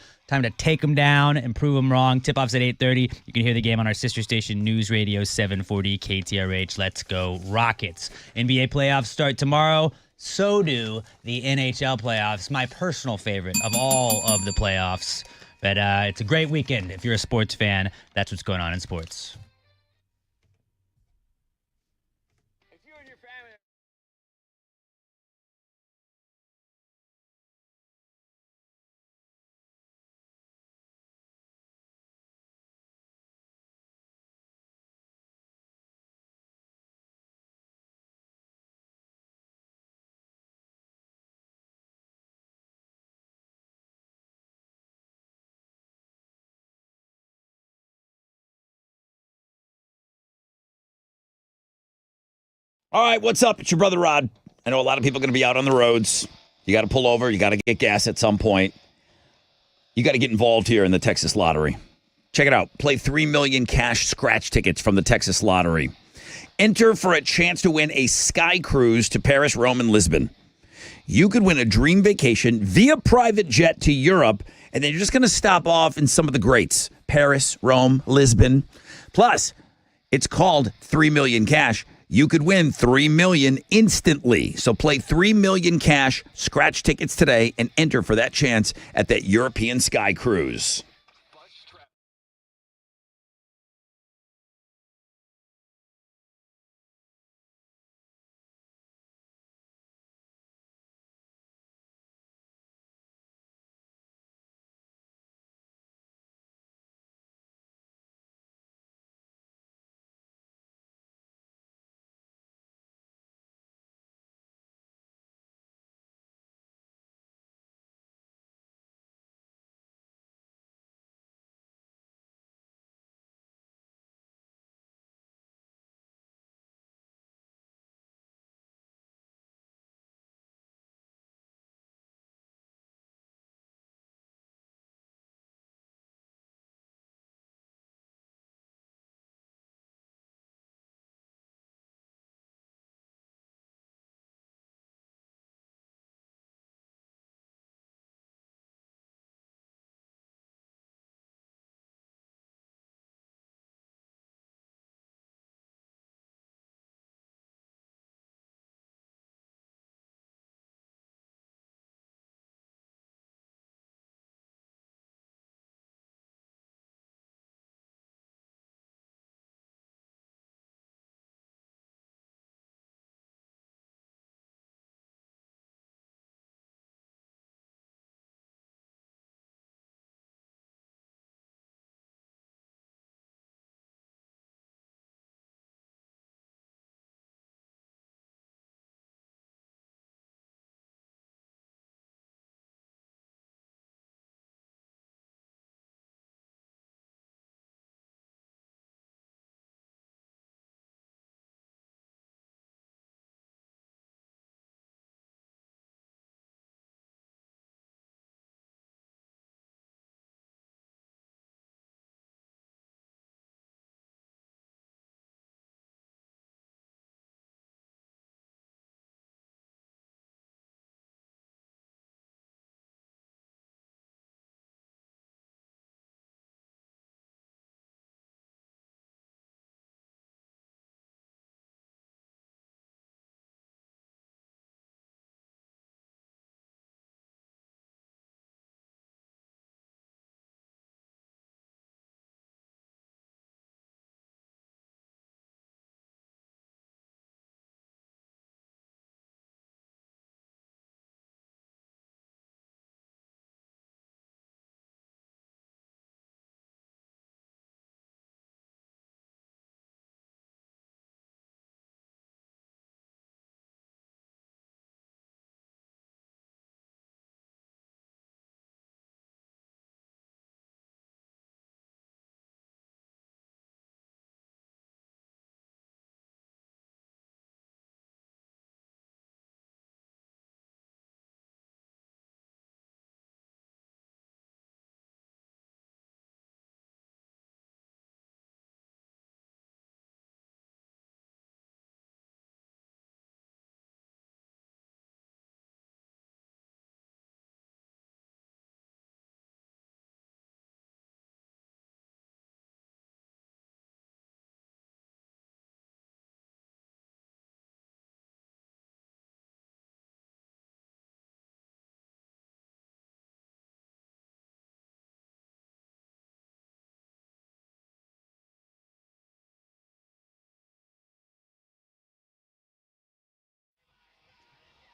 S2: take them down and prove them wrong. Tip-off's at 8:30. You can hear the game on our sister station, News Radio 740 KTRH. Let's go Rockets. NBA playoffs start tomorrow. So do the NHL playoffs. My personal favorite of all of the playoffs. But it's a great weekend. If you're a sports fan, that's what's going on in sports.
S1: All right, what's up? It's your brother Rod. I know a lot of people are going to be out on the roads. You got to pull over. You got to get gas at some point. You got to get involved here in the Texas Lottery. Check it out. Play 3 million cash scratch tickets from the Texas Lottery. Enter for a chance to win a sky cruise to Paris, Rome, and Lisbon. You could win a dream vacation via private jet to Europe, and then you're just going to stop off in some of the greats. Paris, Rome, Lisbon. Plus, it's called 3 million cash. You could win 3 million instantly. So play 3 million cash, scratch tickets today, and enter for that chance at that European sky cruise.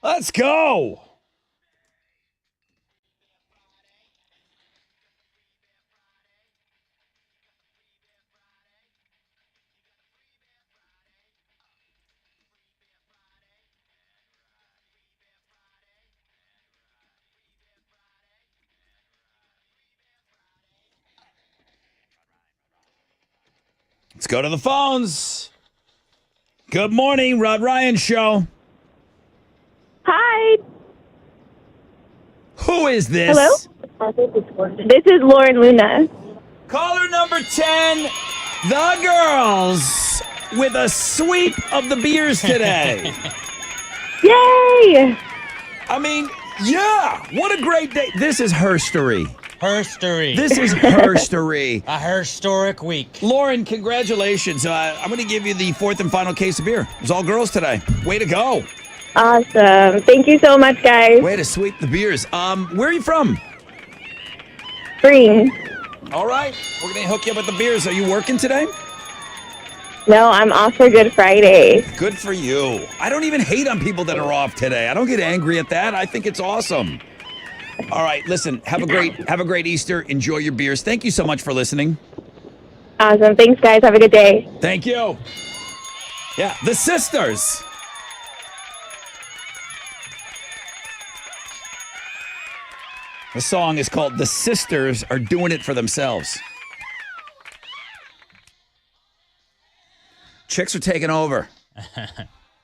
S1: Let's go. Let's go to the phones. Good morning, Rod Ryan Show.
S3: Hi.
S1: is this?
S11: Hello? This is Lauren Luna.
S1: Caller number 10, the girls with a sweep of the beers today.
S11: Yay!
S1: I mean, yeah, what a great day. This is herstory.
S2: Herstory.
S1: This is herstory.
S2: A historic week.
S1: Lauren, congratulations. I'm going to give you the fourth and final case of beer. It was all girls today. Way to go.
S11: Awesome. Thank you so much, guys.
S1: Way to sweep the beers. Where are you from?
S11: Spring.
S1: All right. We're going to hook you up with the beers. Are you working today?
S11: No, I'm off for Good Friday.
S1: Good for you. I don't even hate on people that are off today. I don't get angry at that. I think it's awesome. All right, listen, have a great Easter. Enjoy your beers. Thank you so much for listening.
S11: Awesome. Thanks, guys. Have a good day.
S1: Thank you. Yeah, the sisters. The song is called The Sisters Are Doing It for Themselves. Chicks are taking over.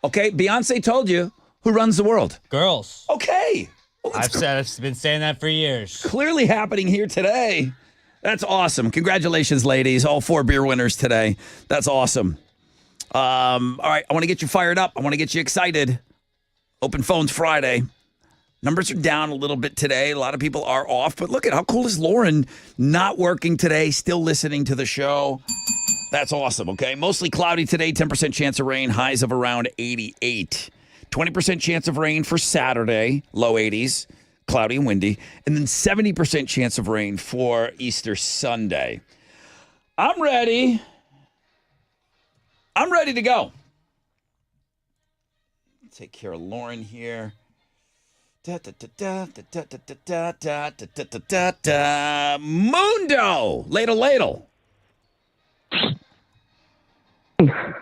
S1: Okay, Beyonce told you who runs the world.
S2: Girls.
S1: Okay. Well,
S2: I've been saying that for years.
S1: Clearly happening here today. That's awesome. Congratulations, ladies. All 4 beer winners today. That's awesome. All right, I want to get you fired up. I want to get you excited. Open Phones Friday. Numbers are down a little bit today. A lot of people are off. But look at how cool is Lauren not working today, still listening to the show. That's awesome, okay? Mostly cloudy today, 10% chance of rain, highs of around 88. 20% chance of rain for Saturday, low 80s, cloudy and windy. And then 70% chance of rain for Easter Sunday. I'm ready. I'm ready to go. Take care of Lauren here. Mundo! Ladle.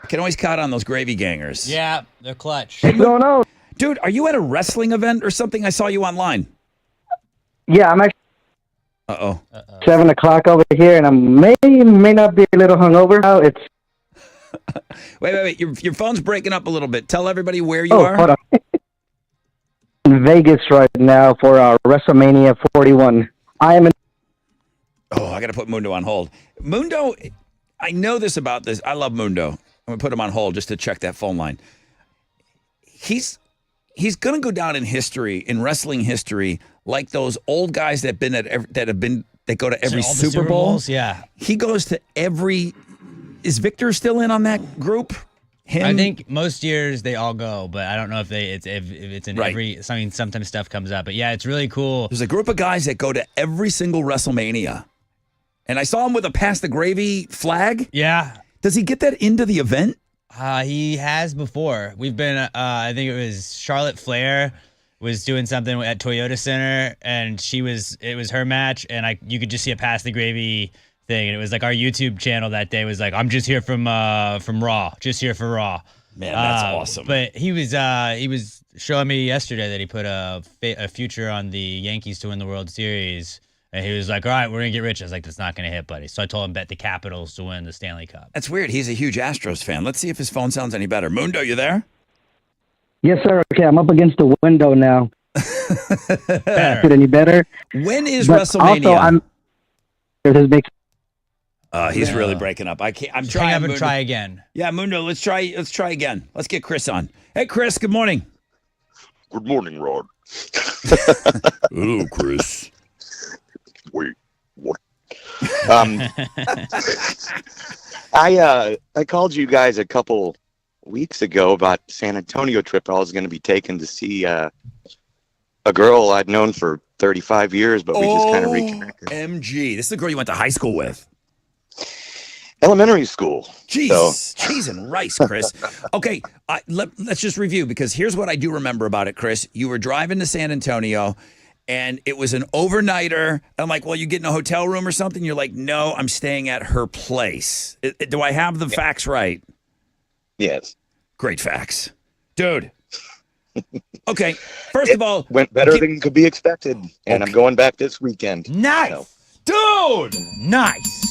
S1: Can always count on those gravy gangers.
S2: Yeah, they're clutch.
S7: What's going on?
S1: Dude, are you at a wrestling event or something? I saw you online.
S7: Yeah, I'm actually
S1: Uh-oh.
S7: 7 o'clock over here, and I may not be a little hungover now. It's
S1: Wait. Your phone's breaking up a little bit. Tell everybody where you are.
S7: Hold on. In Vegas right now for WrestleMania 41. I am in.
S1: Oh, I got to put Mundo on hold. Mundo, I know this about this. I love Mundo. I'm going to put him on hold just to check that phone line. He's going to go down in history, in wrestling history, like those old guys that go to every Super Bowl.
S2: Bowls, yeah.
S1: He goes to every. Is Victor still in on that group? Him?
S2: I think most years they all go, but I don't know if it's in
S1: Right.
S2: every. I mean, sometimes stuff comes up, but yeah, it's really cool.
S1: There's a group of guys that go to every single WrestleMania, and I saw him with a pass the gravy flag.
S2: Yeah.
S1: Does he get that into the event?
S2: He has before. We've been. I think it was Charlotte Flair was doing something at Toyota Center, and it was her match, and you could just see a pass the gravy thing, and it was like our YouTube channel that day was like, I'm just here from Raw, just here for Raw.
S1: Man, that's awesome.
S2: But he was showing me yesterday that he put a future on the Yankees to win the World Series, and he was like, all right, we're gonna get rich. I was like, that's not gonna hit, buddy. So I told him bet the Capitals to win the Stanley Cup.
S1: That's weird. He's a huge Astros fan. Let's see if his phone sounds any better. Mundo, you there?
S7: Yes, sir. Okay, I'm up against the window now.
S2: Better.
S7: Is it any better?
S1: When is
S7: But
S1: WrestleMania?
S7: Also, this makes
S1: He's really breaking up. I can't. I'm
S2: Hang
S1: trying.
S2: up and
S1: Mundo.
S2: try again.
S1: Yeah, Mundo. Let's try again. Let's get Chris on. Hey, Chris. Good morning.
S12: Good morning, Rod.
S1: Hello, Chris.
S12: Wait, what? I called you guys a couple weeks ago about San Antonio trip I was going to be taking to see a girl I'd known for 35 years, but we just kind of reconnected.
S1: MG. This is the girl you went to high school with.
S12: Elementary school.
S1: Jeez, cheese and rice, Chris. Okay, let's just review, because here's what I do remember about it, Chris. You were driving to San Antonio, and it was an overnighter. I'm like, well, you get in a hotel room or something? You're like, no, I'm staying at her place. Do I have the facts right?
S12: Yes.
S1: Great facts. Dude. Okay, first of all.
S12: Went better than could be expected, and I'm going back this weekend.
S2: Nice.
S1: So. Dude.
S2: Nice.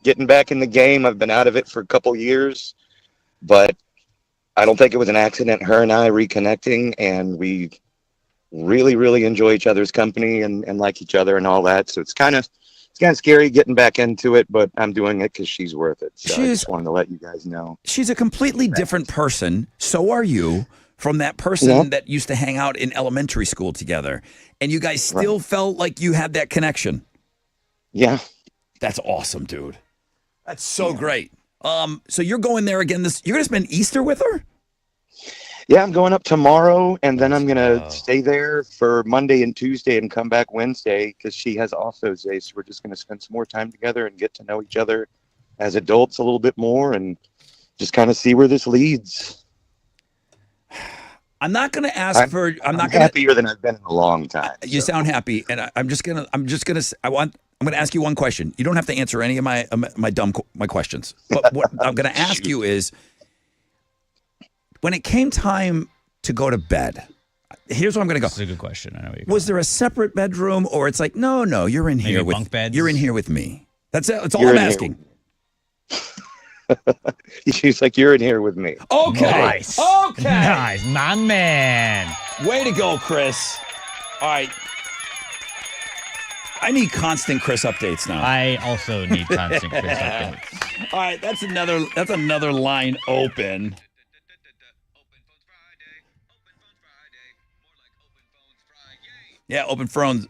S12: Getting back in the game. I've been out of it for a couple years, but I don't think it was an accident. Her and I reconnecting, and we really, really enjoy each other's company and like each other and all that. So it's kind of scary getting back into it, but I'm doing it because she's worth it. So I just wanted to let you guys know.
S1: She's a completely different person. So are you from that person
S12: Yeah.
S1: that used to hang out in elementary school together. And you guys still felt like you had that connection.
S12: Yeah.
S1: That's awesome, dude. That's so great. So you're going there again you're going to spend Easter with her?
S12: Yeah, I'm going up tomorrow, and then I'm going to stay there for Monday and Tuesday and come back Wednesday because she has off those days. So we're just going to spend some more time together and get to know each other as adults a little bit more and just kind of see where this leads.
S1: I'm not going to ask for. I'm
S12: happier than I've been in a long time.
S1: You sound happy, and I'm just gonna. I'm gonna ask you one question. You don't have to answer any of my my questions. But what I'm gonna ask you is, when it came time to go to bed, here's what I'm gonna go.
S2: That's a good question. I know.
S1: Was there a separate bedroom, or it's like, no, you're in here with
S2: bunk beds?
S1: You're in here with me. That's it. That's all I'm asking.
S12: She's like, you're in here with me.
S1: Okay.
S2: Nice.
S1: Okay.
S2: Nice, my man.
S1: Way to go, Chris. All right. I need constant Chris updates now.
S2: I also need constant Chris updates.
S1: All right, that's another line open. Yeah, open phones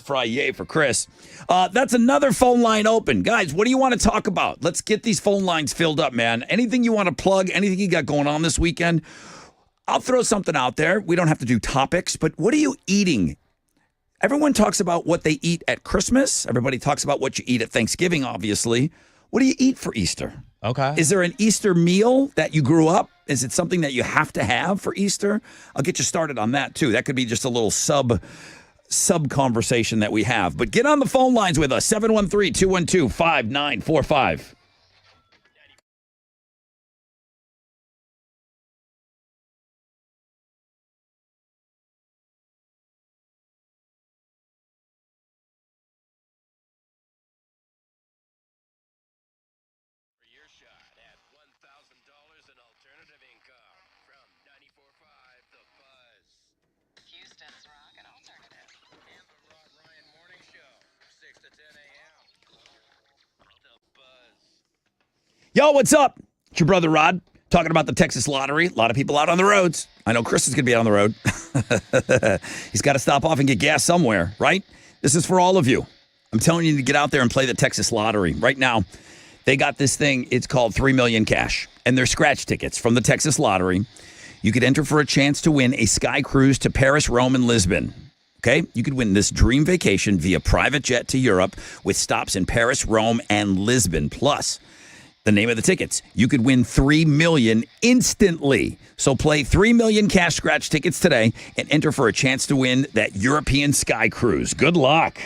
S1: fry, yay for Chris. That's another phone line open. Guys, what do you want to talk about? Let's get these phone lines filled up, man. Anything you want to plug, anything you got going on this weekend? I'll throw something out there. We don't have to do topics, but what are you eating? Everyone talks about what they eat at Christmas. Everybody talks about what you eat at Thanksgiving, obviously. What do you eat for Easter?
S2: Okay.
S1: Is there an Easter meal that you grew up? Is it something that you have to have for Easter? I'll get you started on that, too. That could be just a little sub conversation that we have. But get on the phone lines with us, 713-212-5945. Yo, what's up? It's your brother Rod talking about the Texas lottery. A lot of people out on the roads. I know Chris is going to be out on the road. He's got to stop off and get gas somewhere, right? This is for all of you. I'm telling you to get out there and play the Texas lottery. Right now, they got this thing. It's called 3 Million Cash. And they're scratch tickets from the Texas lottery. You could enter for a chance to win a sky cruise to Paris, Rome, and Lisbon. Okay? You could win this dream vacation via private jet to Europe with stops in Paris, Rome, and Lisbon. Plus, the name of the tickets. You could win $3 million instantly. So play 3 Million Cash scratch tickets today and enter for a chance to win that European sky cruise. Good luck.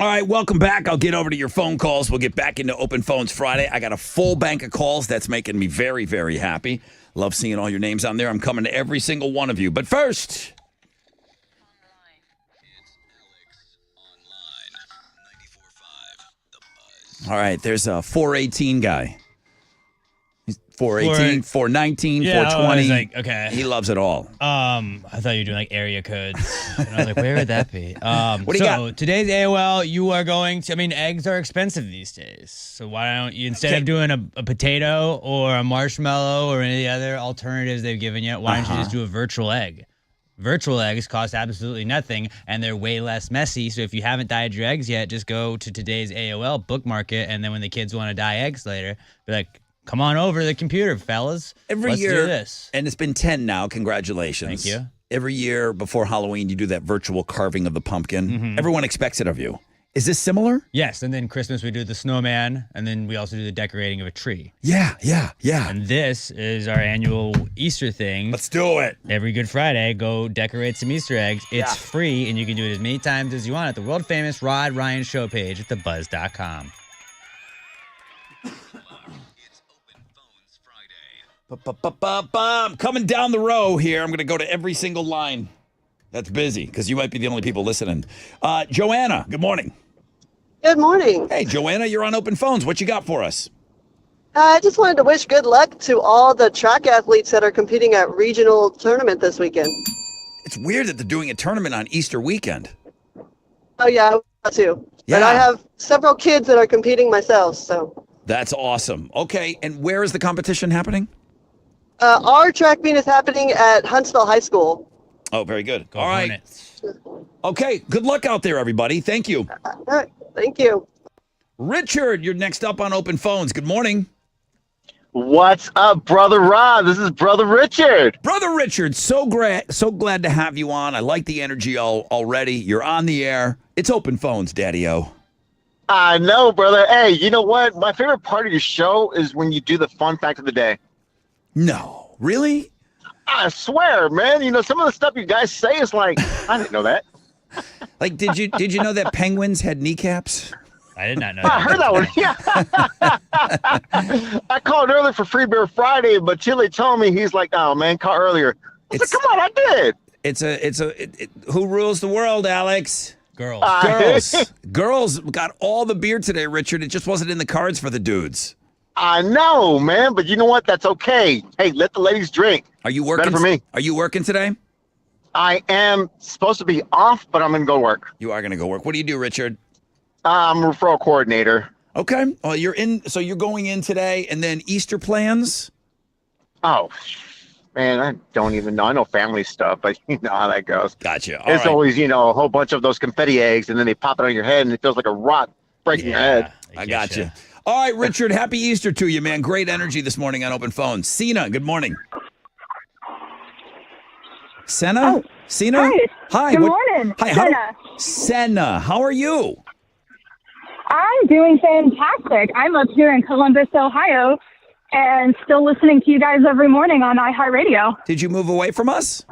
S1: All right, welcome back. I'll get over to your phone calls. We'll get back into Open Phones Friday. I got a full bank of calls. That's making me very, very happy. Love seeing all your names on there. I'm coming to every single one of you. But first... All right, there's a 418 guy. He's 418, 419,
S2: Yeah,
S1: 420.
S2: I was like, okay.
S1: He loves it all.
S2: I thought you were doing like area codes. And I was like, where would that be?
S1: What do you got?
S2: Today's AOL, you are going to, eggs are expensive these days. So why don't you, instead of doing a potato or a marshmallow or any of the other alternatives they've given you, why don't you just do a virtual egg? Virtual eggs cost absolutely nothing, and they're way less messy. So if you haven't dyed your eggs yet, just go to today's AOL, bookmark it, and then when the kids want to dye eggs later, be like, come on over to the computer, fellas.
S1: Every
S2: Let's
S1: year,
S2: do this.
S1: And it's been 10 now. Congratulations.
S2: Thank you.
S1: Every year before Halloween, you do that virtual carving of the pumpkin.
S2: Mm-hmm.
S1: Everyone expects it of you. Is this similar?
S2: Yes, and then Christmas we do the snowman, and then we also do the decorating of a tree.
S1: Yeah.
S2: And this is our annual Easter thing.
S1: Let's do it.
S2: Every Good Friday, go decorate some Easter eggs. It's free, and you can do it as many times as you want at the world-famous Rod Ryan Show page at thebuzz.com.
S1: I'm coming down the row here. I'm going to go to every single line that's busy because you might be the only people listening. Joanna, good morning.
S13: Good morning.
S1: Hey, Joanna, you're on Open Phones. What you got for us?
S13: I just wanted to wish good luck to all the track athletes that are competing at regional tournament this weekend.
S1: It's weird that they're doing a tournament on Easter weekend.
S13: Oh, yeah, I want to.
S1: Yeah.
S13: But I have several kids that are competing myself, so.
S1: That's awesome. Okay, and where is the competition happening?
S13: Our track meet is happening at Huntsville High School.
S1: Oh, very good.
S2: Go
S1: All right.
S2: Hornets.
S1: Okay, good luck out there, everybody. Thank you.
S13: All right, thank you.
S1: Richard, you're next up on Open Phones. Good morning.
S14: What's up, Brother Rod? This is Brother Richard.
S1: Brother Richard, so glad to have you on. I like the energy already. You're on the air. It's Open Phones, Daddy-O.
S14: I know, brother. Hey, you know what? My favorite part of your show is when you do the fun fact of the day.
S1: No, really?
S14: I swear, man. You know, some of the stuff you guys say is like, I didn't know that.
S1: Like, did you know that penguins had kneecaps?
S2: I did not know
S14: I heard that one. Yeah. I called earlier for Free Beer Friday, but Chile told me, he's like, oh, man, call earlier. I said, come on, I did.
S1: Who rules the world, Alex?
S2: Girls.
S1: Girls got all the beer today, Richard. It just wasn't in the cards for the dudes.
S14: I know, man, but you know what? That's okay. Hey, let the ladies drink.
S1: Are you working?
S14: Better for me.
S1: Are you working today?
S14: I am supposed to be off, but I'm going to go work.
S1: You are going to go work. What do you do, Richard?
S14: I'm a referral coordinator.
S1: Okay. Well, so you're going in today, and then Easter plans?
S14: Oh, man, I don't even know. I know family stuff, but you know how that goes.
S1: Gotcha.
S14: It's always, a whole bunch of those confetti eggs, and then they pop it on your head, and it feels like a rock breaking your head.
S1: I got you. All right, Richard, happy Easter to you, man. Great energy this morning on Open Phones. Sina, good morning. Senna?
S15: Oh,
S1: Sina?
S15: Hi. Good morning.
S1: Hi.
S15: Senna.
S1: Senna, how are you?
S15: I'm doing fantastic. I'm up here in Columbus, Ohio, and still listening to you guys every morning on iHeartRadio.
S1: Did you move away from us?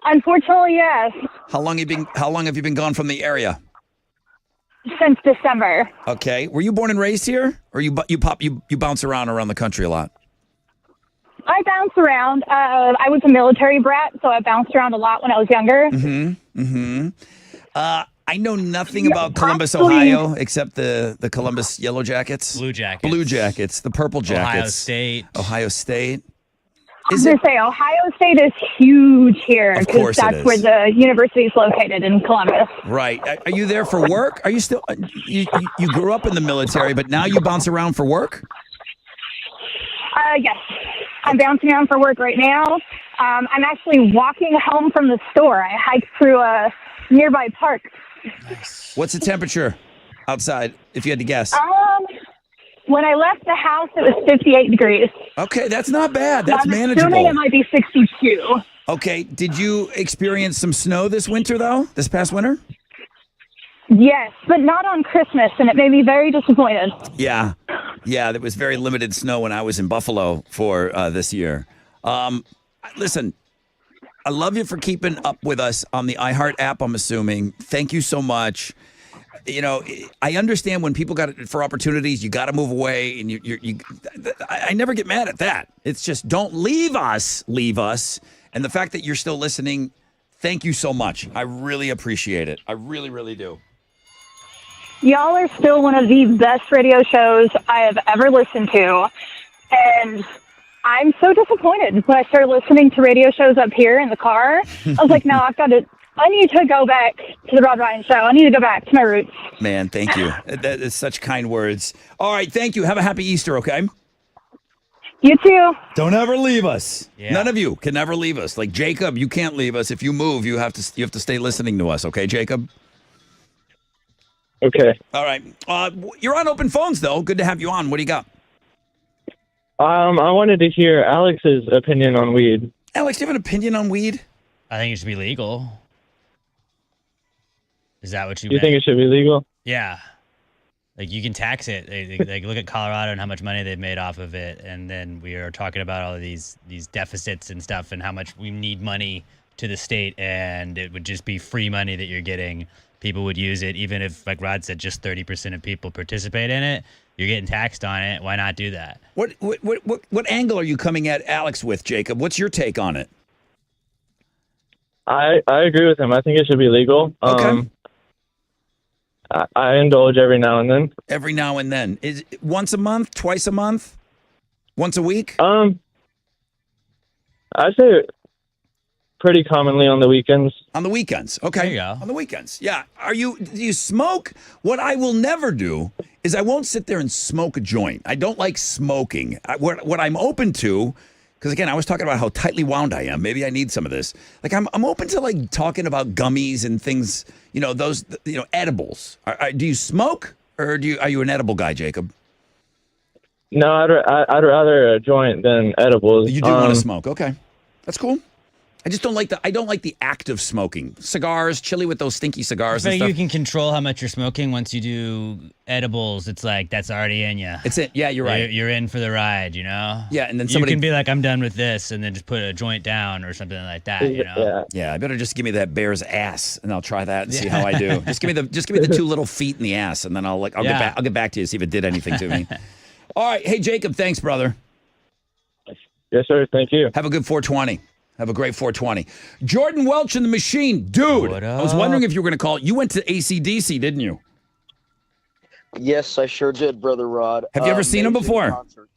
S15: Unfortunately, yes.
S1: How long have you been gone from the area?
S15: Since December.
S1: Okay. Were you born and raised here, or you bounce around the country a lot?
S15: I bounce around. I was a military brat, so I bounced around a lot when I was younger.
S1: I know nothing about Columbus, Ohio, except the Columbus Yellow Jackets.
S2: Blue Jackets.
S1: Blue Jackets, the Purple Jackets.
S2: Ohio State.
S15: I was going to say, Ohio State is huge here.
S1: Of course
S15: that's
S1: it is.
S15: where the university is located, in Columbus.
S1: Right. Are you there for work? Are you still, you grew up in the military, but now you bounce around for work?
S15: Yes. I'm bouncing around for work right now. I'm actually walking home from the store. I hiked through a nearby park.
S1: What's the temperature outside, if you had to guess?
S15: When I left the house, it was 58 degrees.
S1: Okay, that's not bad. That's
S15: I'm
S1: manageable.
S15: assuming it might be 62.
S1: Okay, did you experience some snow this winter, though? This past winter?
S15: Yes, but not on Christmas, and it made me very disappointed.
S1: Yeah, there was very limited snow when I was in Buffalo for this year. Listen, I love you for keeping up with us on the iHeart app, I'm assuming. Thank you so much. I understand when people got it for opportunities, you got to move away, and I never get mad at that. It's just don't leave us, and the fact that you're still listening, thank you so much. I really appreciate it. I really, really do.
S15: Y'all are still one of the best radio shows I have ever listened to, and I'm so disappointed when I started listening to radio shows up here in the car. I was like, no, I need to go back to the Rod Ryan Show. I need to go back to my roots.
S1: Man, thank you. That is such kind words. All right, thank you. Have a happy Easter, okay?
S15: You too.
S1: Don't ever leave us.
S2: Yeah.
S1: None of you can ever leave us. Like Jacob, you can't leave us. If you move, you have to stay listening to us, okay, Jacob?
S16: Okay.
S1: All right. You're on open phones, though. Good to have you on. What do you got?
S16: I wanted to hear Alex's opinion on weed.
S1: Alex, do you have an opinion on weed?
S2: I think it should be legal. Is that what you
S16: You
S2: meant?
S16: think it should be legal?
S2: Yeah. Like, you can tax it. Like, look at Colorado and how much money they've made off of it. And then we are talking about all of these deficits and stuff and how much we need money to the state. And it would just be free money that you're getting. People would use it. Even if, like Rod said, just 30% of people participate in it, you're getting taxed on it. Why not do that?
S1: What angle are you coming at Alex with, Jacob? What's your take on it?
S16: I agree with him. I think it should be legal.
S1: Okay.
S16: I indulge every now and then.
S1: Every now and then. Is it once a month, twice a month, once a week?
S16: I say pretty commonly on the weekends.
S1: On the weekends. Okay.
S2: There you go.
S1: On the weekends. Yeah. Do you smoke? What I will never do is I won't sit there and smoke a joint. I don't like smoking. What I'm open to, because again, I was talking about how tightly wound I am. Maybe I need some of this. Like I'm open to like talking about gummies and things, those, edibles. Do you smoke or are you an edible guy, Jacob?
S16: No, I'd rather a joint than edibles.
S1: You do want to smoke. Okay. That's cool. I just don't like the act of smoking. Cigars, chili with those stinky cigars and
S2: But
S1: stuff.
S2: you can control how much you're smoking once you do edibles. It's like, that's already in you.
S1: It's it. Yeah, you're right.
S2: You're in for the ride,
S1: Yeah, and then somebody
S2: you can be like, I'm done with this, and then just put a joint down or something like that.
S1: Yeah, I better just give me that bear's ass, and I'll try that and see how I do. Just give me the two little feet in the ass, and then I'll get back to you, see if it did anything to me. All right, hey Jacob, thanks, brother.
S16: Yes, sir. Thank you.
S1: Have a good 420. Have a great 420. Jordan Welch in the machine. Dude, I was wondering if you were going to call. You went to AC/DC, didn't you?
S17: Yes, I sure did, Brother Rod.
S1: Have you ever seen him before?
S17: Concert.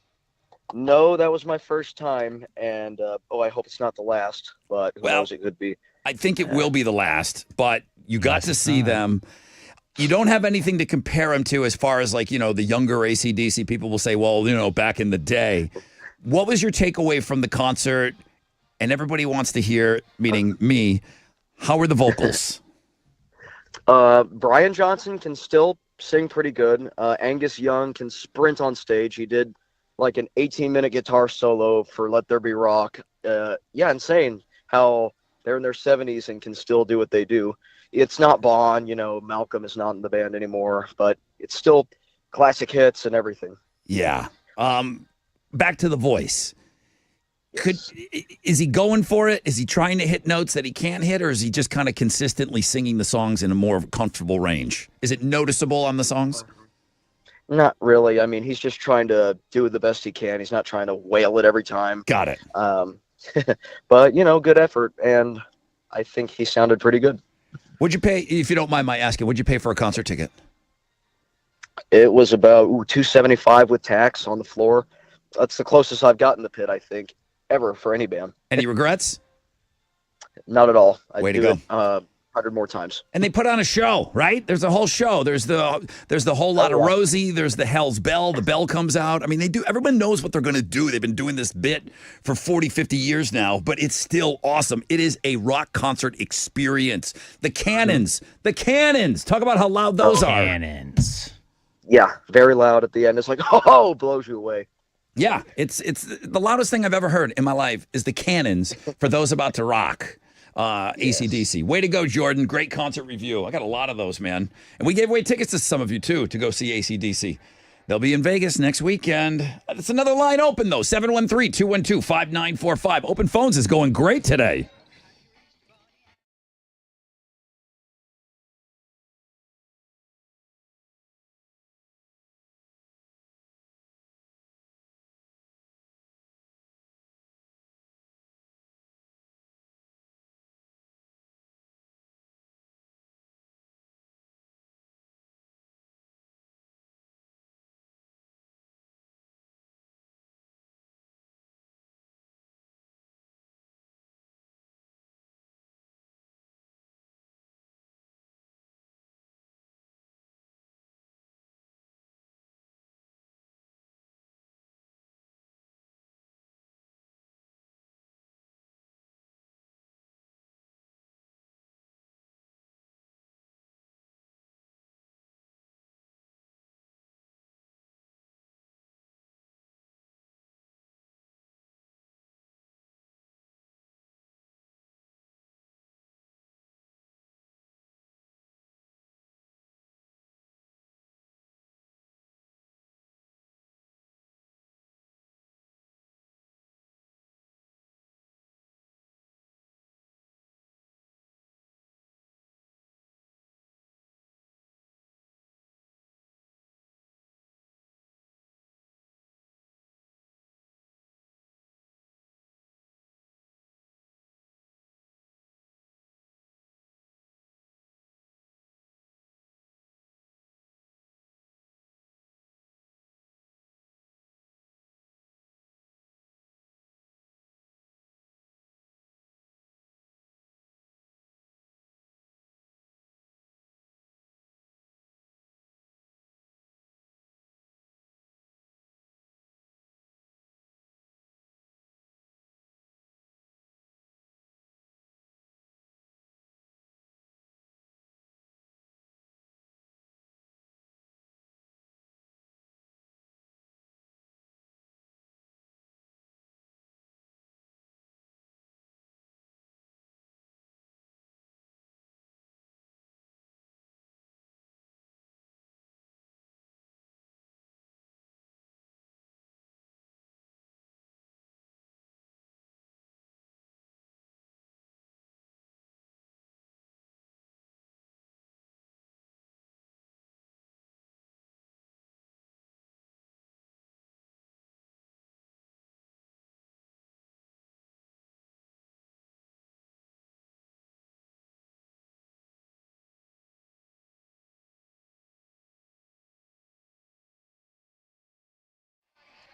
S17: No, that was my first time, and I hope it's not the last, but who knows, it could be.
S1: I think it will be the last, but you got to see them. You don't have anything to compare them to as far as the younger AC/DC people will say, well, back in the day. What was your takeaway from the concert? And everybody wants to hear, meaning me, how were the vocals?
S17: Brian Johnson can still sing pretty good. Angus Young can sprint on stage. He did like an 18-minute guitar solo for Let There Be Rock. Insane how they're in their 70s and can still do what they do. It's not Bon, Malcolm is not in the band anymore, but it's still classic hits and everything.
S1: Yeah. Back to the voice. Is he going for it? Is he trying to hit notes that he can't hit, or is he just kind of consistently singing the songs in a more comfortable range? Is it noticeable on the songs?
S17: Not really. I mean, he's just trying to do the best he can. He's not trying to wail it every time.
S1: Got it.
S17: But, good effort, and I think he sounded pretty good.
S1: What'd you pay, if you don't mind my asking, what'd you pay for a concert ticket?
S17: It was about $275 with tax on the floor. That's the closest I've gotten the pit, I think, ever for any band.
S1: Any regrets?
S17: Not at all.
S1: Way to
S17: do
S1: go.
S17: it 100 more times.
S1: And they put on a show, right? There's a whole show. There's the whole lot of Rosie. There's the Hell's Bell. The bell comes out. I mean, everyone knows what they're going to do. They've been doing this bit for 40, 50 years now, but it's still awesome. It is a rock concert experience. The cannons. Talk about how loud those are.
S2: Cannons.
S17: Yeah, very loud at the end. It's like, blows you away.
S1: Yeah, it's the loudest thing I've ever heard in my life is the cannons for those about to rock. AC/DC. Way to go, Jordan. Great concert review. I got a lot of those, man. And we gave away tickets to some of you, too, to go see AC/DC. They'll be in Vegas next weekend. It's another line open, though. 713-212-5945. Open phones is going great today.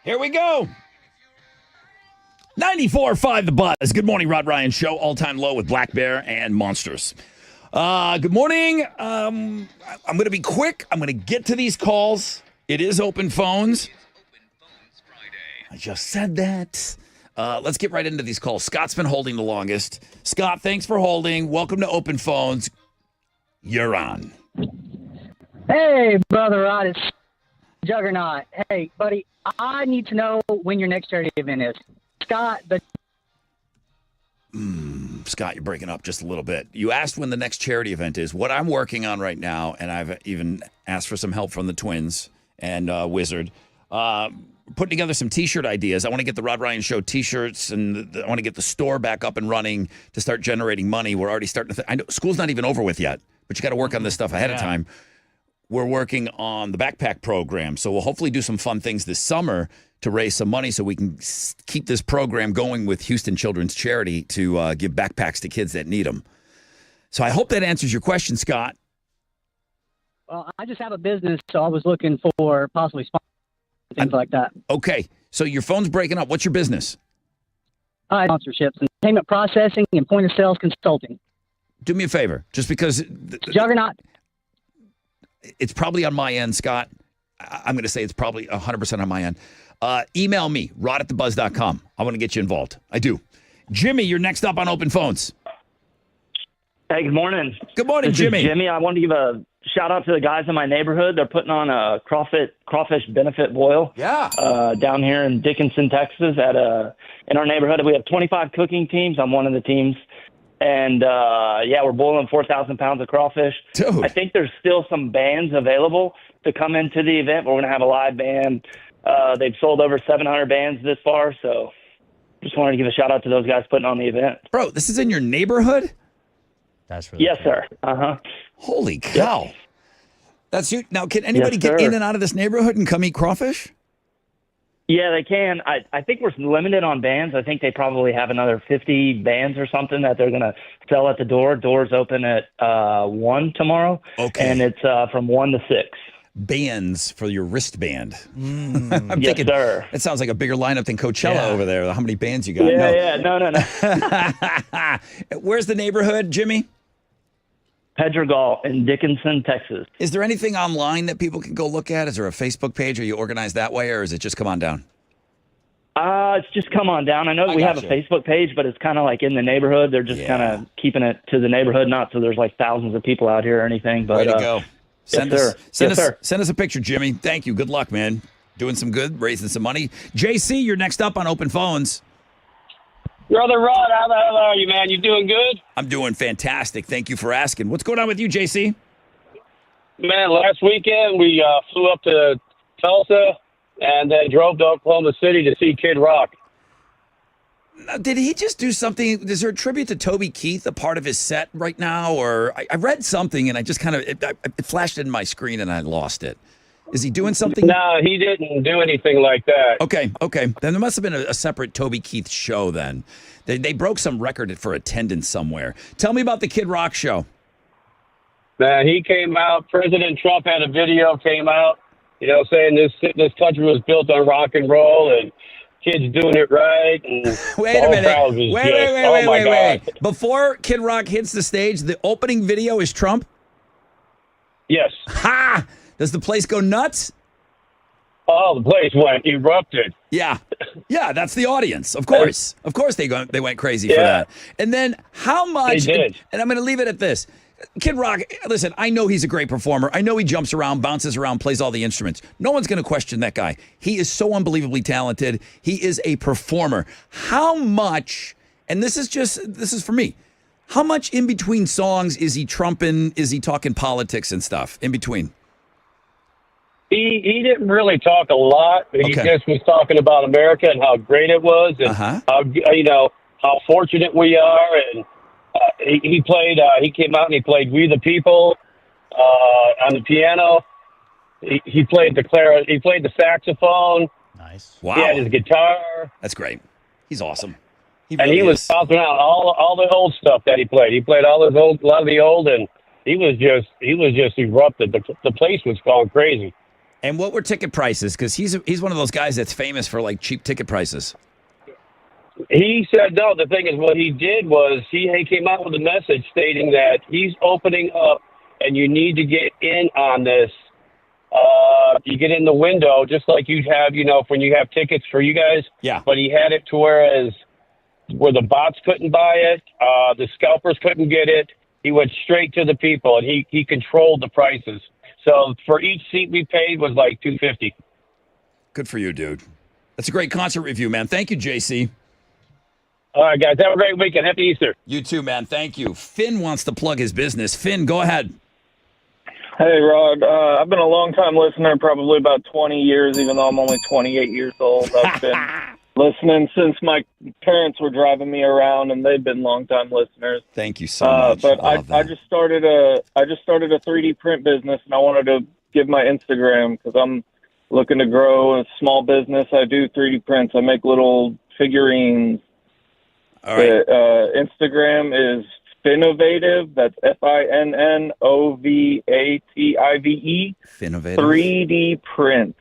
S1: Here we go. 94.5 The Buzz. Good morning, Rod Ryan Show. All-time low with Black Bear and Monsters. Good morning. I'm going to be quick. I'm going to get to these calls. It is open phones. I just said that. Let's get right into these calls. Scott's been holding the longest. Scott, thanks for holding. Welcome to Open Phones. You're on.
S18: Hey, Brother Rod, it's Juggernaut. Hey, buddy, I need to know when your next charity event is. Scott,
S1: Scott, you're breaking up just a little bit. You asked when the next charity event is. What I'm working on right now, and I've even asked for some help from the twins and Wizard, putting together some T-shirt ideas. I want to get the Rod Ryan Show T-shirts, and I want to get the store back up and running to start generating money. We're already starting to I know school's not even over with yet, but you got to work on this stuff ahead of time. We're working on the backpack program, so we'll hopefully do some fun things this summer to raise some money so we can keep this program going with Houston Children's Charity to give backpacks to kids that need them. So I hope that answers your question, Scott.
S18: well, I just have a business, so I was looking for possibly things like that.
S1: Okay, so your phone's breaking up. What's your business?
S18: Sponsorships and payment processing and point of sales consulting.
S1: Do me a favor, just because
S18: Juggernaut.
S1: It's probably on my end, Scott. I'm going to say it's probably 100% on my end. Email me, rod@thebuzz.com. I want to get you involved. I do. Jimmy, you're next up on Open Phones.
S19: Hey, good morning.
S1: Good morning,
S19: This
S1: Jimmy.
S19: is Jimmy, I wanted to give a shout out to the guys in my neighborhood. They're putting on a crawfish benefit boil.
S1: Yeah.
S19: Down here in Dickinson, Texas, in our neighborhood. We have 25 cooking teams. I'm one of the teams. And, we're boiling 4,000 pounds of crawfish.
S1: Dude.
S19: I think there's still some bands available to come into the event. We're going to have a live band. They've sold over 700 bands this far, so just wanted to give a shout out to those guys putting on the event.
S1: Bro, this is in your neighborhood?
S2: That's really
S19: Yes, sir. Uh-huh.
S1: Holy cow. That's you. Now, can anybody get in and out of this neighborhood and come eat crawfish?
S19: Yeah, they can. I think we're limited on bands. I think they probably have another 50 bands or something that they're going to sell at the door. Doors open at 1 tomorrow.
S1: Okay.
S19: And it's from 1 to 6.
S1: Bands for your wristband. I'm
S19: Yes,
S1: thinking,
S19: sir.
S1: That sounds like a bigger lineup than Coachella over there. How many bands you got?
S19: No.
S1: Where's the neighborhood, Jimmy?
S19: Pedregal in Dickinson, Texas.
S1: Is there anything online that people can go look at? Is there a Facebook page? Are you organized that way, or is it just come on down?
S19: It's just come on down. I know we have a Facebook page, but it's kind of like in the neighborhood. They're just kind of keeping it to the neighborhood, not so there's like thousands of people out here or anything. But,
S1: Way to go. Send
S19: Send
S1: us a picture, Jimmy. Thank you. Good luck, man. Doing some good, raising some money. JC, you're next up on Open Phones.
S20: Brother Rod, how the hell are you, man? You doing good?
S1: I'm doing fantastic. Thank you for asking. What's going on with you, JC?
S20: Man, last weekend we flew up to Tulsa and then drove to Oklahoma City to see Kid Rock.
S1: Now, did he just do something? Is there a tribute to Toby Keith, a part of his set right now? Or I read something and I just kind of, it flashed in my screen and I lost it. Is he doing something?
S20: No, he didn't do anything like that.
S1: Okay. Then there must have been a separate Toby Keith show then. They broke some record for attendance somewhere. Tell me about the Kid Rock show.
S20: Man, he came out. President Trump had a video came out, saying this country was built on rock and roll and kids doing it right. And
S1: Wait a minute. Wait. Before Kid Rock hits the stage, the opening video is Trump?
S20: Yes.
S1: Ha! Does the place go nuts?
S20: Oh, the place erupted.
S1: Yeah, that's the audience. Of course, they went crazy for that. And then how much?
S20: They did.
S1: And I'm going to leave it at this. Kid Rock, listen, I know he's a great performer. I know he jumps around, bounces around, plays all the instruments. No one's going to question that guy. He is so unbelievably talented. He is a performer. How much? And this is for me. How much in between songs is he trumping? Is he talking politics and stuff in between?
S20: He didn't really talk a lot. He just was talking about America and how great it was, and how fortunate we are. And he played. He came out and he played "We the People" on the piano. He played the saxophone.
S2: Nice.
S1: Wow.
S20: He had his guitar.
S1: That's great. He's awesome.
S20: He was bouncing out all the old stuff that he played. He played a lot of the old, and he was just erupted. The place was going crazy.
S1: And what were ticket prices? Because he's one of those guys that's famous for like cheap ticket prices.
S20: He said no. The thing is, what he did was he came out with a message stating that he's opening up, and you need to get in on this. You get in the window just like you'd have, when you have tickets for you guys.
S1: Yeah.
S20: But he had it to where the bots couldn't buy it, the scalpers couldn't get it. He went straight to the people, and he controlled the prices. So for each seat we paid was like $250.
S1: Good for you, dude. That's a great concert review, man. Thank you, JC.
S20: All right, guys. Have a great weekend. Happy Easter.
S1: You too, man. Thank you. Finn wants to plug his business. Finn, go ahead.
S21: Hey, Rod. I've been a long-time listener, probably about 20 years, even though I'm only 28 years old. I've been listening since my parents were driving me around, and they've been long-time listeners.
S1: Thank you so much.
S21: But I just started a 3D print business, and I wanted to give my Instagram because I'm looking to grow a small business. I do 3D prints. I make little figurines.
S1: All right.
S21: Instagram is Finnovative. That's FINNOVATIVE.
S1: Finnovative.
S21: 3D prints.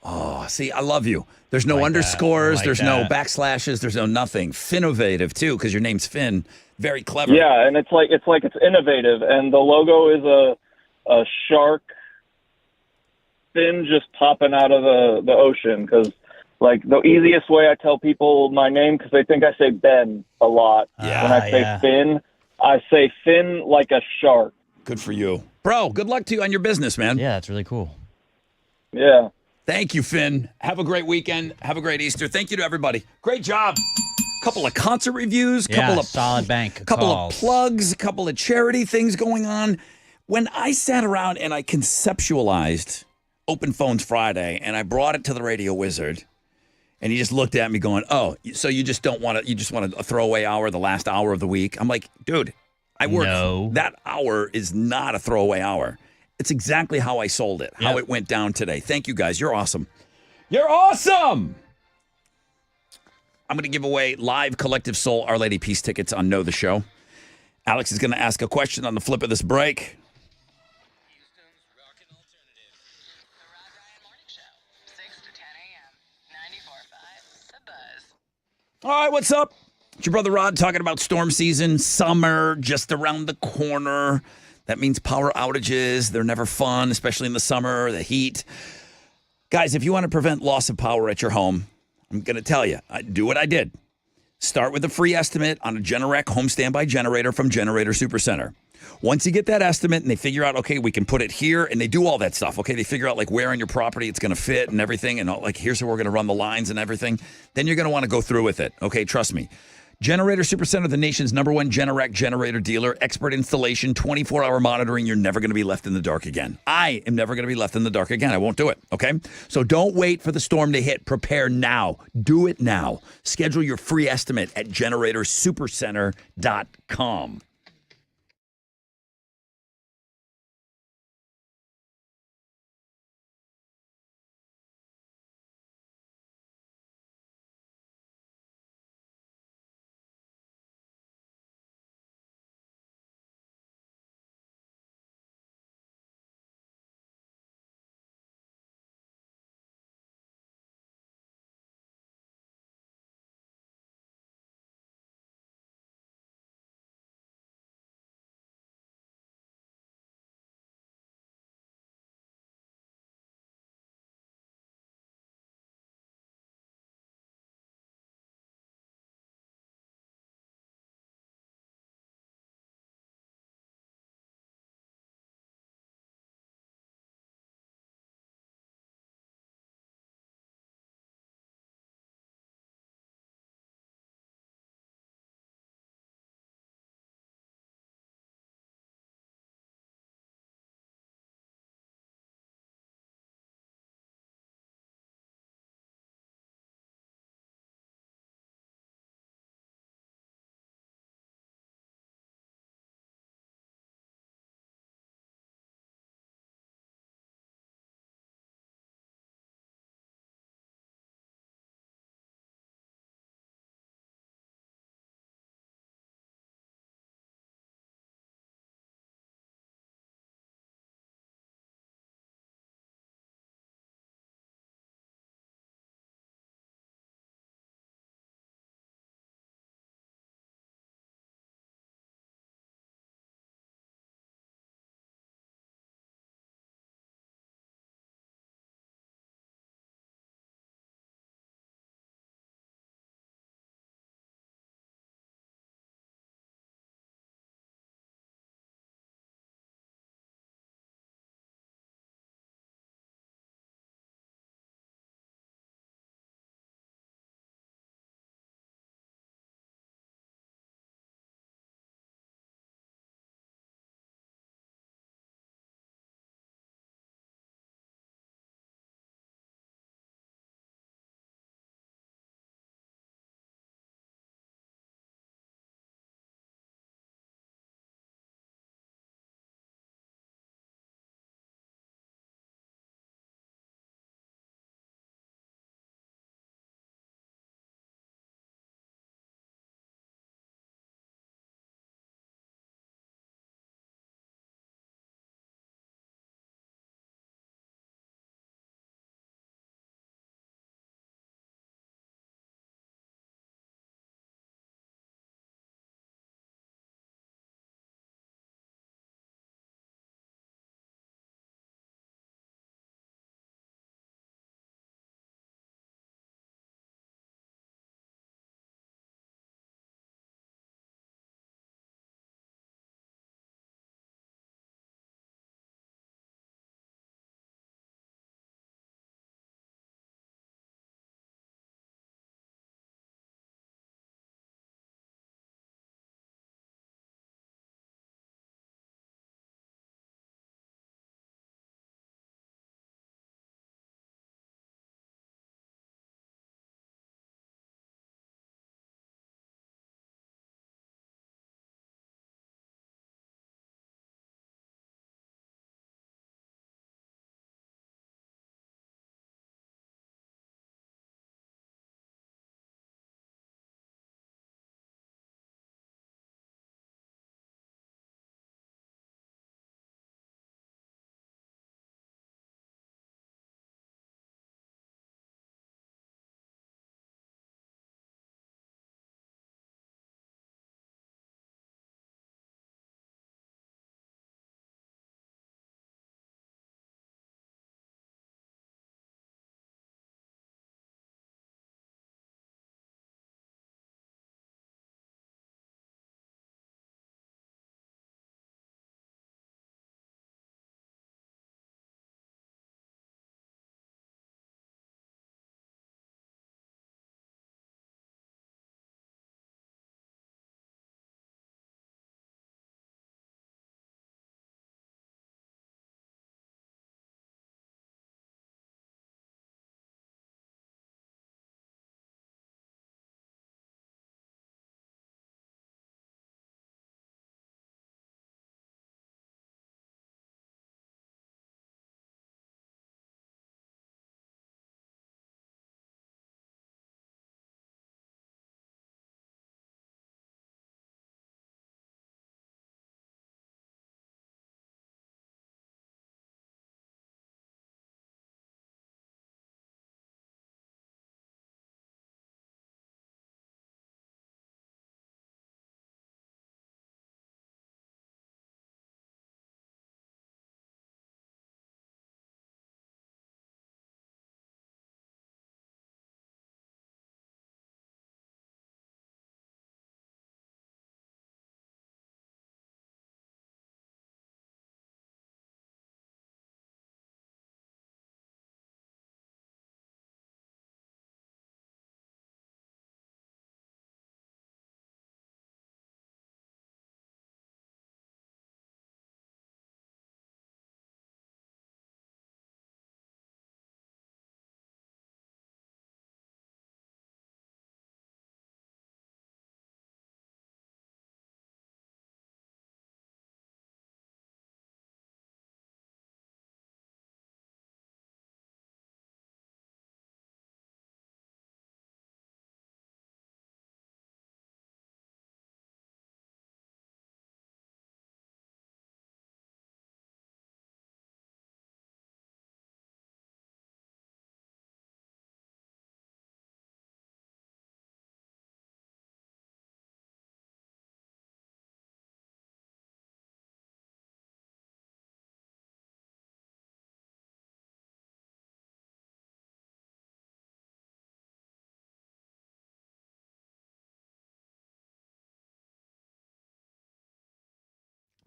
S1: Oh, see, I love you. There's no underscores. There's no backslashes. There's no nothing. Finnovative, too, because your name's Finn. Very clever.
S21: Yeah, and it's innovative. And the logo is a shark fin just popping out of the ocean because the easiest way I tell people my name, because they think I say Ben a lot.
S1: Yeah,
S21: when I say Finn, I say Finn like a shark.
S1: Good for you. Bro, good luck to you on your business, man.
S2: Yeah, that's really cool.
S21: Yeah.
S1: Thank you, Finn. Have a great weekend. Have a great Easter. Thank you to everybody. Great job. Couple of concert reviews, couple of
S2: solid bank
S1: couple
S2: calls.
S1: of plugs, a couple of charity things going on. When I sat around and I conceptualized Open Phones Friday and I brought it to the radio wizard, and he just looked at me going, "Oh, so you just want a throwaway hour, the last hour of the week?" I'm like, "Dude, I work.
S2: No.
S1: That hour is not a throwaway hour. It's exactly how I sold it, how it went down today. Thank you, guys. You're awesome. You're awesome." I'm going to give away live Collective Soul Our Lady Peace tickets on Know the Show. Alex is going to ask a question on the flip of this break. All right, what's up? It's your brother Rod talking about storm season, summer, just around the corner. That means power outages. They're never fun, especially in the summer, the heat. Guys, if you want to prevent loss of power at your home, I'm going to tell you, do what I did. Start with a free estimate on a Generac home standby generator from Generator Supercenter. Once you get that estimate and they figure out, okay, we can put it here, and they do all that stuff, okay? They figure out, where on your property it's going to fit and everything, and, here's where we're going to run the lines and everything. Then you're going to want to go through with it, okay? Trust me. Generator Supercenter, the nation's #1 Generac generator dealer, expert installation, 24-hour monitoring. You're never going to be left in the dark again. I am never going to be left in the dark again. I won't do it, okay? So don't wait for the storm to hit. Prepare now. Do it now. Schedule your free estimate at generatorsupercenter.com.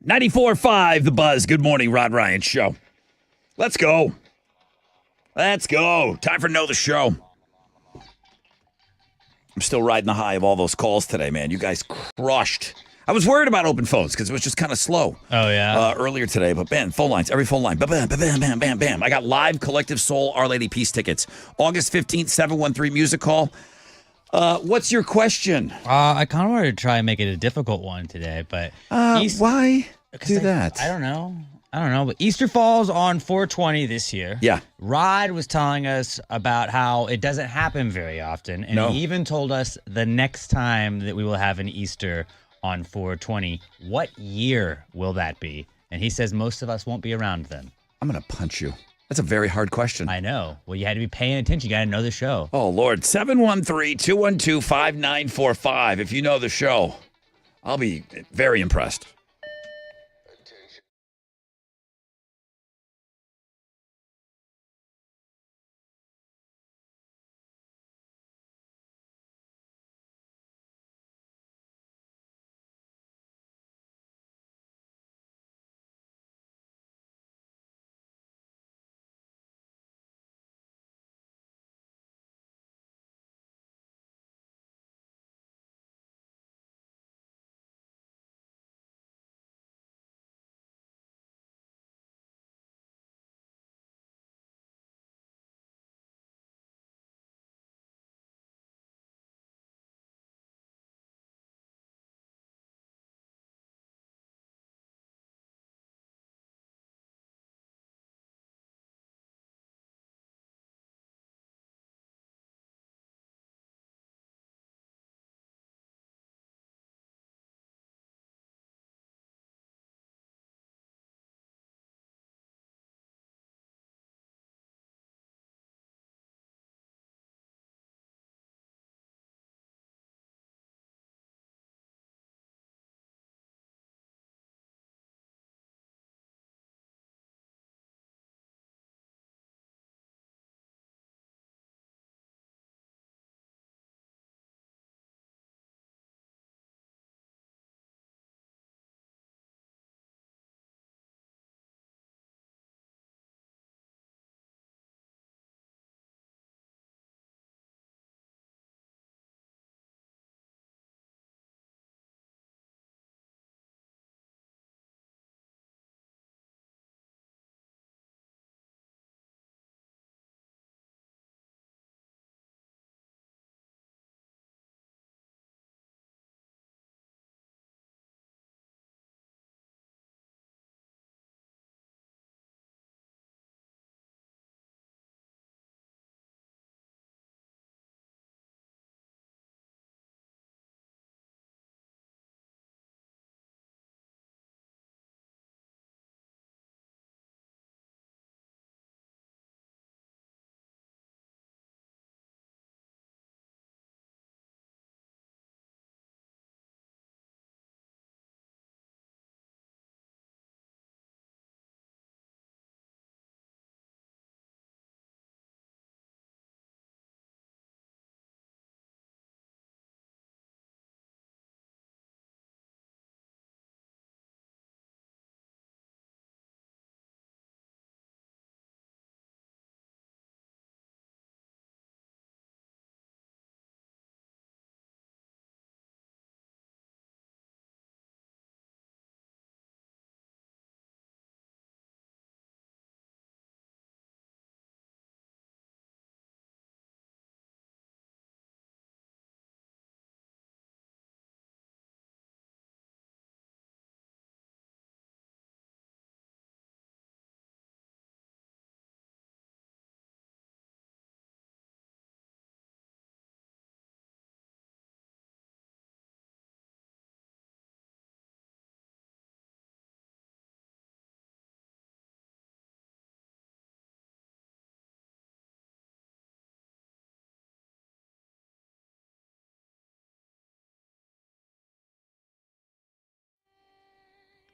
S1: 94.5 The Buzz. Good morning, Rod Ryan Show. Let's go. Let's go. Time for Know the Show. I'm still riding the high of all those calls today, man. You guys crushed. I was worried about open phones because it was just kind of slow.
S2: Oh, yeah?
S1: Earlier today, but man, phone lines, every phone line. Bam, bam, bam, bam, bam, bam. I got live Collective Soul Our Lady Peace tickets. August 15th, 713 Music Hall. What's your question?
S2: I kind of wanted to try and make it a difficult one today, but...
S1: why do that?
S2: I don't know. But Easter falls on 420 this year.
S1: Yeah.
S2: Rod was telling us about how it doesn't happen very often, and he even told us the next time that we will have an Easter on 420. What year will that be? And he says most of us won't be around then.
S1: I'm going to punch you. That's a very hard question.
S2: I know. Well, you had to be paying attention. You got to know the show.
S1: Oh, Lord. 713-212-5945. If you know the show, I'll be very impressed.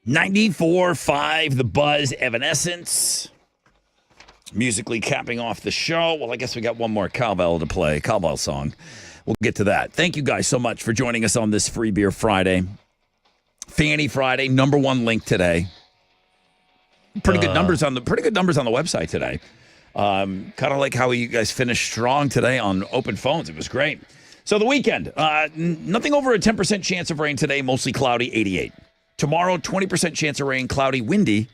S1: $94.5 The Buzz, Evanescence. Musically capping off the show. Well, I guess we got one more cowbell to play, cowbell song. We'll get to that. Thank you guys so much for joining us on this Free Beer Friday. Fanny Friday, number one link today. Pretty good numbers on the website today. Kind of like how you guys finished strong today on open phones. It was great. So the weekend, nothing over a 10% chance of rain today, mostly cloudy, 88. Tomorrow, 20% chance of rain, cloudy, windy,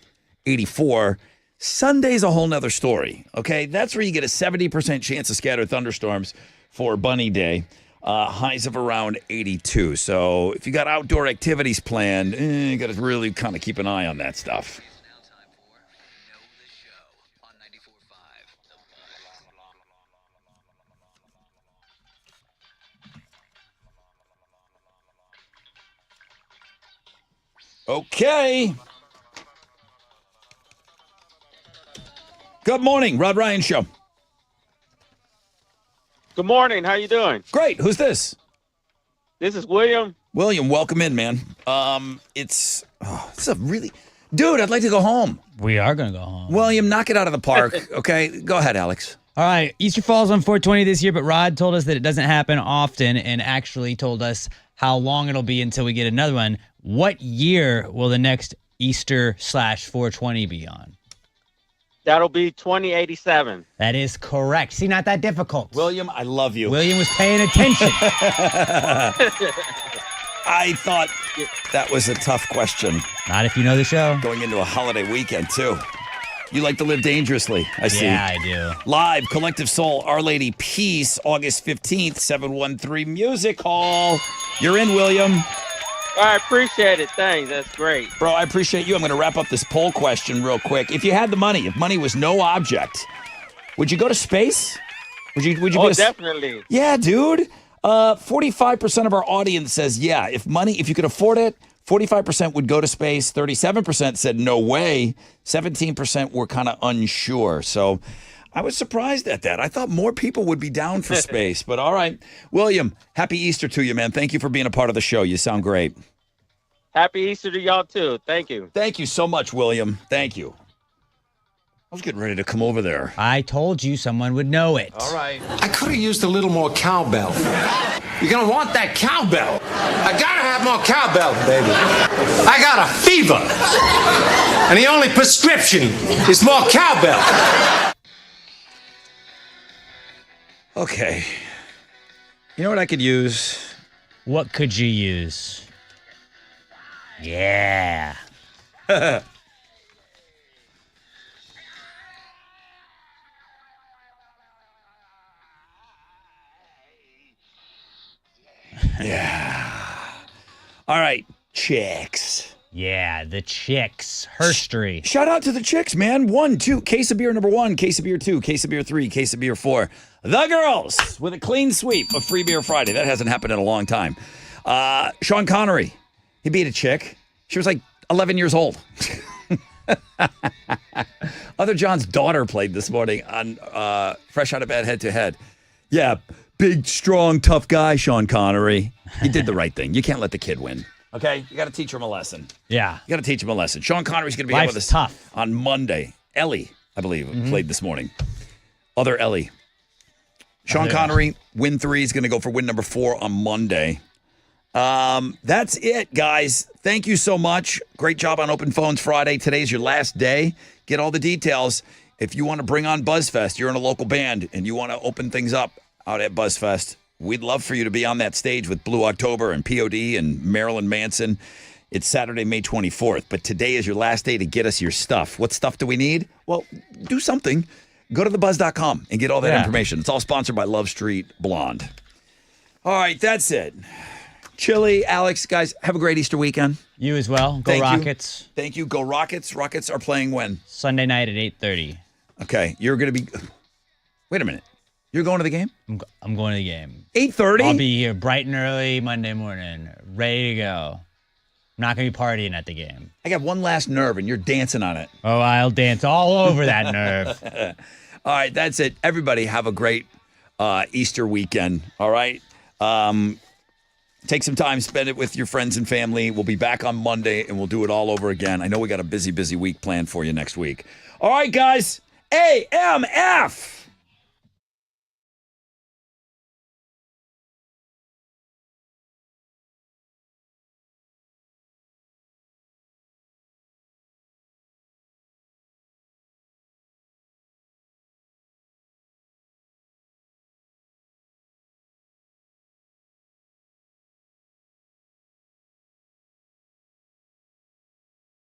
S1: 84. Sunday's a whole nother story, okay? That's where you get a 70% chance of scattered thunderstorms for Bunny Day. Highs of around 82. So if you got outdoor activities planned, you got to really kind of keep an eye on that stuff. Okay. Good morning, Rod Ryan Show.
S5: Good morning. How you doing?
S1: Great. Who's this?
S5: This is William.
S1: William, welcome in, man. It's a really... Dude, I'd like to go home.
S2: We are going to go home.
S1: William, knock it out of the park, okay? Go ahead, Alex.
S2: All right. Easter falls on 420 this year, but Rod told us that it doesn't happen often and actually told us how long it'll be until we get another one. What year will the next Easter/420 be on?
S5: That'll be 2087.
S2: That is correct. See, not that difficult.
S1: William, I love you.
S2: William was paying attention.
S1: I thought that was a tough question.
S2: Not if you know the show.
S1: Going into a holiday weekend, too. You like to live dangerously, I see.
S2: Yeah, I do.
S1: Live, Collective Soul, Our Lady Peace, August 15th, 713 Music Hall. You're in, William.
S5: I appreciate it. Thanks. That's great.
S1: Bro, I appreciate you. I'm going to wrap up this poll question real quick. If you had the money, if money was no object, would you go to space? Would you
S5: definitely.
S1: Yeah, dude. 45% of our audience says yeah. If you could afford it, 45% would go to space. 37% said no way. 17% were kind of unsure. So I was surprised at that. I thought more people would be down for space, but all right. William, happy Easter to you, man. Thank you for being a part of the show. You sound great.
S5: Happy Easter to y'all, too. Thank you.
S1: Thank you so much, William. Thank you. I was getting ready to come over there.
S2: I told you someone would know it.
S1: All right.
S22: I could have used a little more cowbell. You're going to want that cowbell. I got to have more cowbell, baby. I got a fever. And the only prescription is more cowbell.
S1: Okay. You know what I could use?
S2: What could you use? Yeah.
S1: Yeah. All right, chicks.
S2: Yeah, the chicks. Herstory.
S1: Shout out to the chicks, man. 1, 2, case of beer number 1, case of beer 2, case of beer 3, case of beer 4. The girls with a clean sweep of Free Beer Friday. That hasn't happened in a long time. Sean Connery, he beat a chick. She was like 11 years old. Other John's daughter played this morning on Fresh Out of Bed Head to Head. Yeah, big, strong, tough guy, Sean Connery. He did the right thing. You can't let the kid win. Okay? You got to teach him a lesson.
S2: Yeah.
S1: You got to teach him a lesson. Sean Connery's going to be
S2: Life's
S1: on with us
S2: tough.
S1: on Monday. Ellie, I believe, played this morning. Other Ellie. Sean Connery, win 3, is going to go for win number 4 on Monday. That's it, guys. Thank you so much. Great job on Open Phones Friday. Today's your last day. Get all the details. If you want to bring on BuzzFest, you're in a local band, and you want to open things up out at BuzzFest, we'd love for you to be on that stage with Blue October and POD and Marilyn Manson. It's Saturday, May 24th, but today is your last day to get us your stuff. What stuff do we need? Well, do something. Go to thebuzz.com and get all that information. It's all sponsored by Love Street Blonde. All right, that's it. Chili, Alex, guys, have a great Easter weekend.
S2: You as well. Go Rockets.
S1: Thank you. Go Rockets. Rockets are playing when?
S2: Sunday night at 8:30.
S1: Okay, you're going to be... Wait a minute. You're going to the game?
S2: I'm going to the game.
S1: 8:30?
S2: I'll be here bright and early Monday morning, ready to go. I'm not going to be partying at the game.
S1: I got one last nerve, and you're dancing on it.
S2: Oh, I'll dance all over that nerve.
S1: All right, that's it. Everybody have a great Easter weekend, all right? Take some time, spend it with your friends and family. We'll be back on Monday, and we'll do it all over again. I know we got a busy, busy week planned for you next week. All right, guys, AMF!